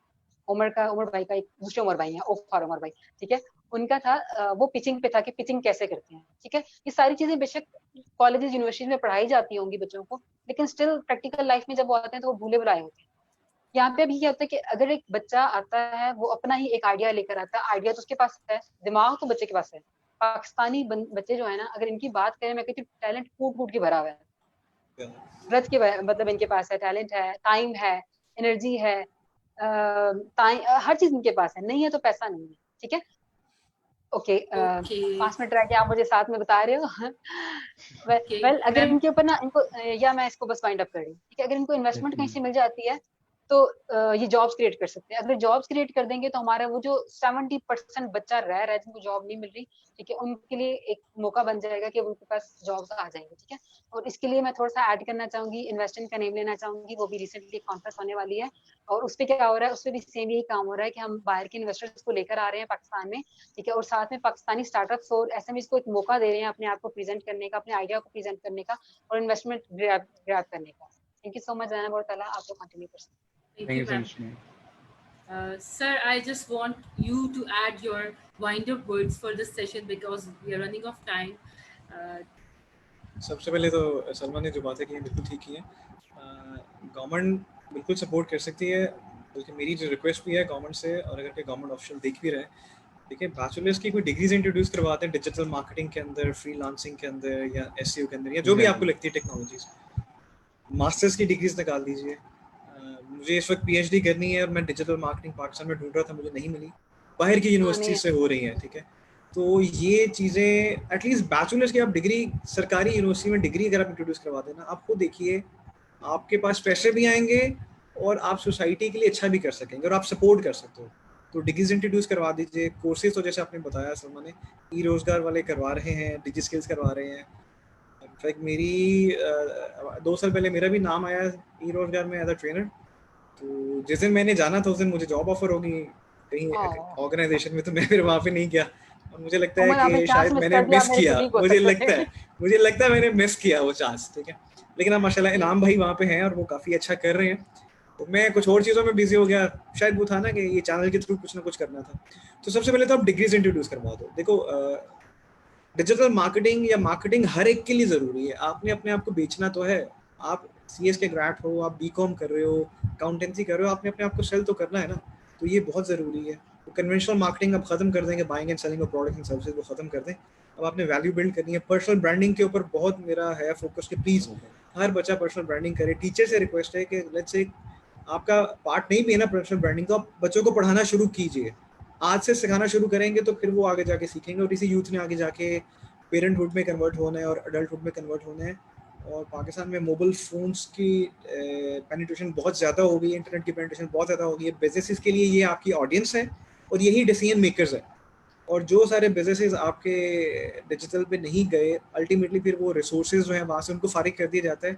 उमर भाई का, एक दूसरे उमर भाई हैं, ओफार उमर भाई, ठीक है, उनका था, वो पिचिंग पे था कि पिचिंग कैसे करते हैं। ठीक है, ये सारी चीजें बेशक कॉलेजेस यूनिवर्सिटीज में पढ़ाई जाती होंगी बच्चों को, लेकिन स्टिल प्रैक्टिकल लाइफ में जब वो आते हैं तो वो भूले भुलाए होते हैं। यहाँ पे अभी क्या होता है कि अगर एक बच्चा आता है, वो अपना ही एक आइडिया लेकर आता है, आइडिया तो उसके पास है, दिमाग तो बच्चे के पास है। पाकिस्तानी बच्चे जो है ना, अगर इनकी बात करें, मैं कहती हूँ टैलेंट कूट कूट के भरा हुआ है, ब्रथ के मतलब इनके पास है, टैलेंट है, टाइम है, एनर्जी है, हर चीज इनके पास है। नहीं है तो पैसा नहीं है। ठीक है, ओके, 5 मिनट रह गए, आप मुझे साथ में बता रहे हो। वेल, अगर इनके ऊपर ना, इनको या मैं इसको बस वाइंड अप कर रही हूँ, ठीक है, अगर इनको इन्वेस्टमेंट कहीं से मिल जाती है तो ये जॉब्स क्रिएट कर सकते हैं। अगर जॉब्स क्रिएट कर देंगे तो हमारा वो जो 70% बच्चा रह रहा है जिनको जॉब नहीं मिल रही, ठीक है, उनके लिए एक मौका बन जाएगा कि उनके पास जॉब्स आ जाएंगे। ठीक है, और इसके लिए मैं थोड़ा सा ऐड करना चाहूंगी, इन्वेस्टमेंट का नेम लेना चाहूंगी, वो भी रिसेंटली कॉन्फ्रेंस होने वाली है, और उस पर क्या हो रहा है, उस पर भी सेम यही काम हो रहा है कि हम बाहर के इन्वेस्टर्स को लेकर आ रहे हैं पाकिस्तान में, ठीक है, और साथ में पाकिस्तानी स्टार्टअप्स और एसएमईज को एक मौका दे रहे हैं अपने आप को प्रेजेंट करने का, अपने आइडिया को प्रेजेंट करने का, और इन्वेस्टमेंट ग्रैब करने का। Thank you so much Zainab और तला, आप लोग कंटिन्यू कर सकते हैं। Thank you, ma'am. Sir, I just want you to add your wind-up words for this session because we are running off time. सबसे पहले तो सलमा ने जो बातें की हैं बिल्कुल ठीक की हैं। गवर्नमेंट बिल्कुल सपोर्ट कर सकती है, बल्कि मेरी जो रिक्वेस्ट भी है गवर्नमेंट से, और अगर कोई गवर्नमेंट ऑफिशियल देख भी रहे हैं, ठीक है, बैचलर्स की कोई डिग्रीज इंट्रोड्यूस करवाते हैं डिजिटल मार्केटिंग के अंदर, फ्रीलांसिंग के अंदर, या एसईओ के अंदर, या जो भी आपको लगती है टेक्नोलॉजीज। मास्टर्स की डिग्रीज निकाल दीजिए। मुझे इस वक्त पीएचडी करनी है और मैं डिजिटल मार्केटिंग पाकिस्तान में ढूंढ रहा था, मुझे नहीं मिली, बाहर की यूनिवर्सिटी से हो रही है। ठीक है, तो ये चीज़ें एटलीस्ट बैचलर्स की आप डिग्री सरकारी यूनिवर्सिटी में डिग्री अगर आप इंट्रोड्यूस करवा देना, आपको देखिए आपके पास पैसे भी आएंगे और आप सोसाइटी के लिए अच्छा भी कर सकेंगे और आप सपोर्ट कर सकते हो। तो डिग्रीज इंट्रोड्यूस करवा दीजिए। कोर्सेज तो जैसे आपने बताया सलमा ने, ई रोजगार वाले करवा रहे हैं, डिजी स्किल्स करवा रहे हैं। इनफैक्ट मेरी 2 साल पहले मेरा भी नाम आया ई रोजगार में एज अ ट्रेनर, तो जिस दिन मैंने जाना था उस दिन मुझे जॉब ऑफर होगी कहीं ऑर्गेनाइजेशन में, तो मैं फिर वहाँ पे नहीं गया, और मुझे लगता है कि शायद मैंने मिस किया, मुझे लगता है मैंने मिस किया वो चांस। ठीक है, लेकिन अब माशाल्लाह इनाम भाई वहाँ पे हैं और वो काफ़ी अच्छा कर रहे हैं, तो मैं कुछ और चीज़ों में बिजी हो गया। शायद वो था ना कि ये चैनल के थ्रू कुछ ना कुछ करना था। तो सबसे पहले तो आप डिग्रीज इंट्रोड्यूस करवा दो। देखो, डिजिटल मार्केटिंग या मार्केटिंग हर एक के लिए ज़रूरी है। आपने अपने आप को बेचना तो है, आप सीएस के ग्रेड हो, आप बीकॉम कर रहे हो, अकाउंटेंसी कर रहे हो, आपने अपने आप को सेल तो करना है ना, तो ये बहुत ज़रूरी है। तो कन्वेंशनल मार्केटिंग आप ख़त्म कर देंगे, buying and selling of products and services वो ख़त्म कर दें। अब आपने वैल्यू बिल्ड करनी है। पर्सनल ब्रांडिंग के ऊपर बहुत मेरा है फोकस कि प्लीज़ हर बच्चा पर्सनल ब्रांडिंग करे। टीचर से रिक्वेस्ट है कि लेट्स से आपका पार्ट नहीं भी है ना पर्सनल ब्रांडिंग, तो आप बच्चों को पढ़ाना शुरू कीजिए। आज से सिखाना शुरू करेंगे तो फिर वो आगे जाके सीखेंगे, और इसी यूथ ने आगे जाके पेरेंटहुड में कन्वर्ट होना है और अडल्टहुड में कन्वर्ट होना है। और पाकिस्तान में मोबाइल फ़ोन्स की पेनिट्रेशन बहुत ज़्यादा हो गई है, इंटरनेट की पेनिट्रेशन बहुत ज़्यादा हो गई है। बिजनेसेस के लिए ये आपकी ऑडियंस है और यही डिसीजन मेकर्स है। और जो सारे बिजनेसेस आपके डिजिटल पे नहीं गए, अल्टीमेटली फिर वो रिसोर्सेज जो हैं वहाँ से उनको फारिग कर दिया जाता है,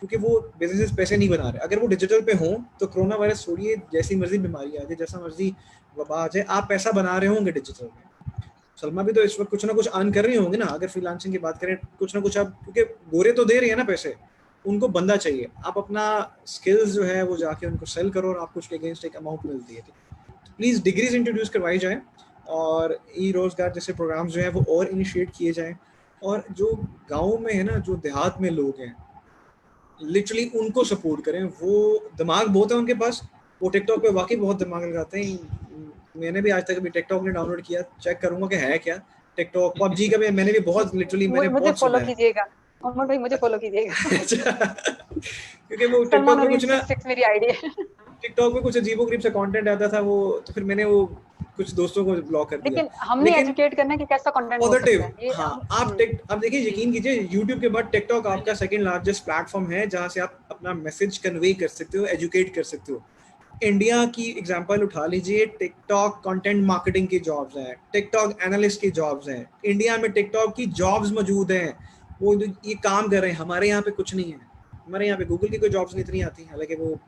क्योंकि वो बिजनेसेस पैसे नहीं बना रहे। अगर वो डिजिटल पे हों तो कोरोना वायरस छोड़िए, जैसी मर्जी बीमारी आ जाए, जैसा मर्जी वबा आ जाए, आप पैसा बना रहे होंगे डिजिटल में। सलमा भी तो इस वक्त कुछ ना कुछ अर्न कर रही होंगे ना, अगर फ्रीलांसिंग की बात करें, कुछ ना कुछ आप, क्योंकि गोरे तो दे रहे हैं ना पैसे, उनको बंदा चाहिए। आप अपना स्किल्स जो है वो जाके उनको सेल करो और आपको उसके अगेंस्ट एक अमाउंट मिलती है। तो प्लीज़ डिग्रीज इंट्रोड्यूस करवाई जाए और ई रोजगार जैसे प्रोग्राम्स जो हैं वो और इनिशिएट किए जाएँ। और जो गाँव में है ना, जो देहात में लोग हैं, लिटरली उनको सपोर्ट करें। वो दिमाग बहुत है उनके पास, वो टिकटॉक पे वाकई बहुत दिमाग लगाते हैं। मैंने भी आज तक अभी टिकटॉक नहीं डाउनलोड किया, चेक करूंगा कि है क्या टिकटॉक। पबजी का भी मैंने भी बहुत लिटरली मैंने बहुत फॉलो कीजिएगा उमर भाई, मुझे फॉलो कीजिएगा। क्योंकि वो टिकटॉक पे कुछ ना, मेरी आईडी है, टिकटॉक पे कुछ अजीबोगरीब सा कंटेंट आता था वो, तो फिर मैंने वो कुछ दोस्तों को ब्लॉक कर दिया। लेकिन हमने लेकिन एजुकेट करना है कि कैसा कंटेंट हो सकता पॉजिटिव, है ये हाँ आप अब देखिए, यकीन कीजिए YouTube के बाद टिकटॉक आपका सेकंड लार्जेस्ट प्लेटफॉर्म है जहां से आप अपना मैसेज कन्वे कर सकते हो, एजुकेट कर सकते हो। इंडिया की एग्जांपल उठा लीजिए, टिकटॉक कंटेंट मार्केटिंग की जॉब्स हैं, टिकटॉक एनालिस्ट की जॉब्स हैं, इंडिया में टिकटॉक की जॉब्स मौजूद हैं, वो ये काम कर रहे हैं। हमारे यहाँ पे कुछ नहीं है, हमारे यहाँ पे गूगल की कोई जॉब्स नहीं इतनी आती, हालांकि वो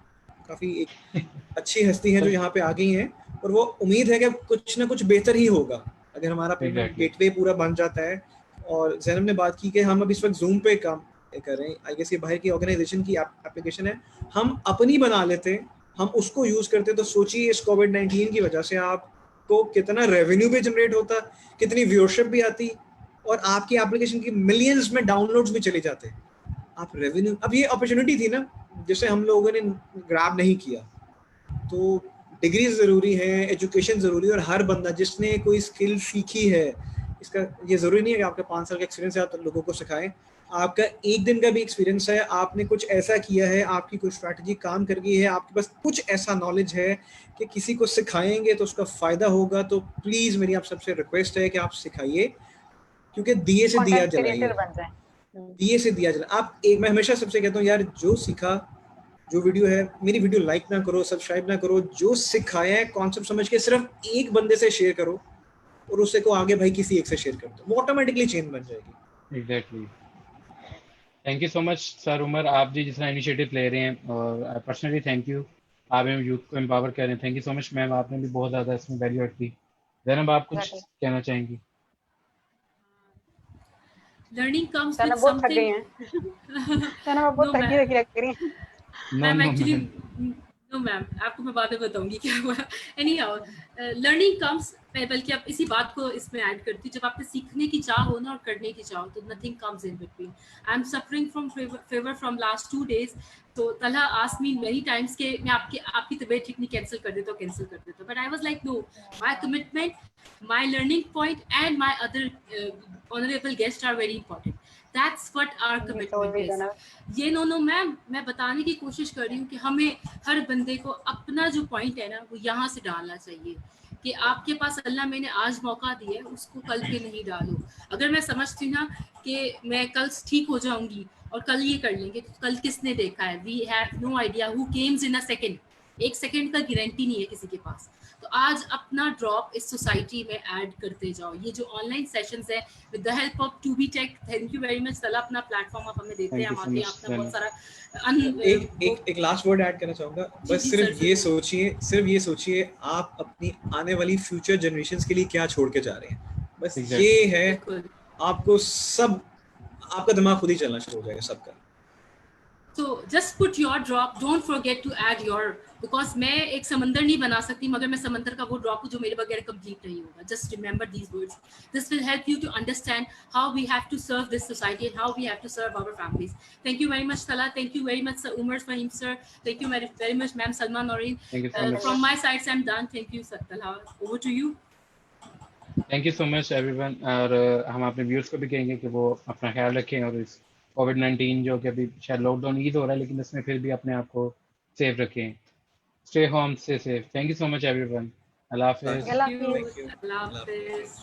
काफ़ी एक अच्छी हस्ती है जो यहाँ पे आ गई हैं, और वो उम्मीद है कि कुछ ना कुछ बेहतर ही होगा अगर हमारा पेमेंट गेटवे पूरा बन जाता है। और ज़ैनब ने बात की कि हम अब इस वक्त जूम पे काम कर रहे हैं, आई गेस ये बाहर की ऑर्गेनाइजेशन की एप्लीकेशन है, हम अपनी बना लेते हैं, हम उसको यूज़ करते, तो सोचिए इस कोविड-19 की वजह से आपको कितना रेवेन्यू भी जनरेट होता, कितनी व्यूअरशिप भी आती, और आपकी एप्लीकेशन की मिलियंस में डाउनलोड्स भी चले जाते। आप रेवेन्यू, अब ये अपॉर्चुनिटी थी ना जिसे हम लोगों ने ग्रैब नहीं किया। तो डिग्री ज़रूरी है, एजुकेशन ज़रूरी है, और हर बंदा जिसने कोई स्किल सीखी है, इसका ये ज़रूरी नहीं है कि आपका 5 साल का एक्सपीरियंस है आप लोगों को सिखाएं, आपका एक दिन का भी एक्सपीरियंस है, आपने कुछ ऐसा किया है, आपकी कोई स्ट्रैटेजी काम कर गई है, आपके पास कुछ ऐसा नॉलेज है कि किसी को सिखाएंगे तो उसका फ़ायदा होगा, तो प्लीज़ मेरी आप सबसे रिक्वेस्ट है कि आप सिखाइए, क्योंकि दिए से दिया कंटेंट जलाइए, क्रिएटर बन जाए। दिए से दिया जला। आप एक, मैं हमेशा सबसे कहता हूँ यार, जो सीखा, जो वीडियो है, मेरी वीडियो लाइक ना करो, सब्सक्राइब ना करो, जो सिखाया है कॉन्सेप्ट समझ के सिर्फ एक बंदे से शेयर करो, और उससे को आगे भाई किसी एक से शेयर कर दो, वो ऑटोमेटिकली चेंज बन जाएगी। Exactly. Thank you so much sir Umar, आप जी जितना इनिशिएटिव ले रहे हैं, और पर्सनली थैंक यू, आप यूथ को एम्पावर कर रहे हैं। Thank you so much ma'am, आपने भी बहुत ज़्यादा इसमें वैल्यू ऐड की। ज़ैनब आप कुछ कहना चाहेंगी? Learning comes सना with बहुत थक गई something. हैं सना बहुत No, थकी लग रही है। No ma'am no actually, ma'am. No ma'am, आपको मैं बाद में बताऊंगी क्या हुआ। एनी हाउ, लर्निंग कम्स, बल्कि आप इसी बात को इसमें ऐड करती हूँ, जब आपने सीखने की चाह हो ना और करने की चाह हो, तो nothing comes in between. I am suffering from fever from last 2 days, तो Talha asked me many times के मैं आपकी तबीयत ठीक नहीं, कैंसिल कर देता हूँ, but I was like no, my commitment, my learning point and my other honourable guest are very important. That's what our commitment is. ये नो मैम, मैं बताने की कोशिश कर रही हूँ कि हमें हर बंदे को अपना जो पॉइंट है ना, वो यहाँ से डालना चाहिए कि आपके पास अल्लाह मैंने आज मौका दिया है, उसको कल पे नहीं डालो। अगर मैं समझती ना कि मैं कल ठीक हो जाऊंगी और कल ये कर लेंगे, तो कल किसने देखा है? We have no idea who comes in a second. एक सेकेंड का गारंटी नहीं है किसी के पास। तो आज अपना ड्रॉप इस सोसाइटी में ऐड करते जाओ। ये जो ऑनलाइन सेशंस है with the help of to be tech, thank you very much Salma, अपना प्लेटफॉर्म आप हमें देते हैं, हम आते हैं, अपना बहुत सारा एक लास्ट वर्ड ऐड करना चाहूंगा, बस सिर्फ ये सोचिए आप अपनी आने वाली फ्यूचर जनरेशंस के लिए क्या छोड़ के जा रहे हैं, बस ये है। आपको सब, आपका दिमाग खुद ही चलना शुरू हो जाएगा सबका। So just put your drop, don't forget to add your, because मैं एक समंदर नहीं बना सकती मगर मैं समंदर का वो ड्रॉप हूँ जो मेरे बगैर कंप्लीट नहीं होगा। Just remember these words. This will help you to understand how we have to serve this society and how we have to serve our families. Thank you very much Tala, thank you very much Sir Umar Fahim sir, thank you very much Ma'am Salma Noreen. From my side I'm done. Thank you Sir Tala, over to you. Thank you so much everyone, और हम अपने viewers को भी कहेंगे कि वो अपना ख्याल रखें, और इस कोविड-19 जो कि अभी शायद लॉकडाउन ईज हो रहा है, लेकिन इसमें फिर भी अपने आप को सेफ रखें। Stay home, stay safe. Thank you so much everyone. अल्लाह हाफिज़। Thank you. Allah Hafiz.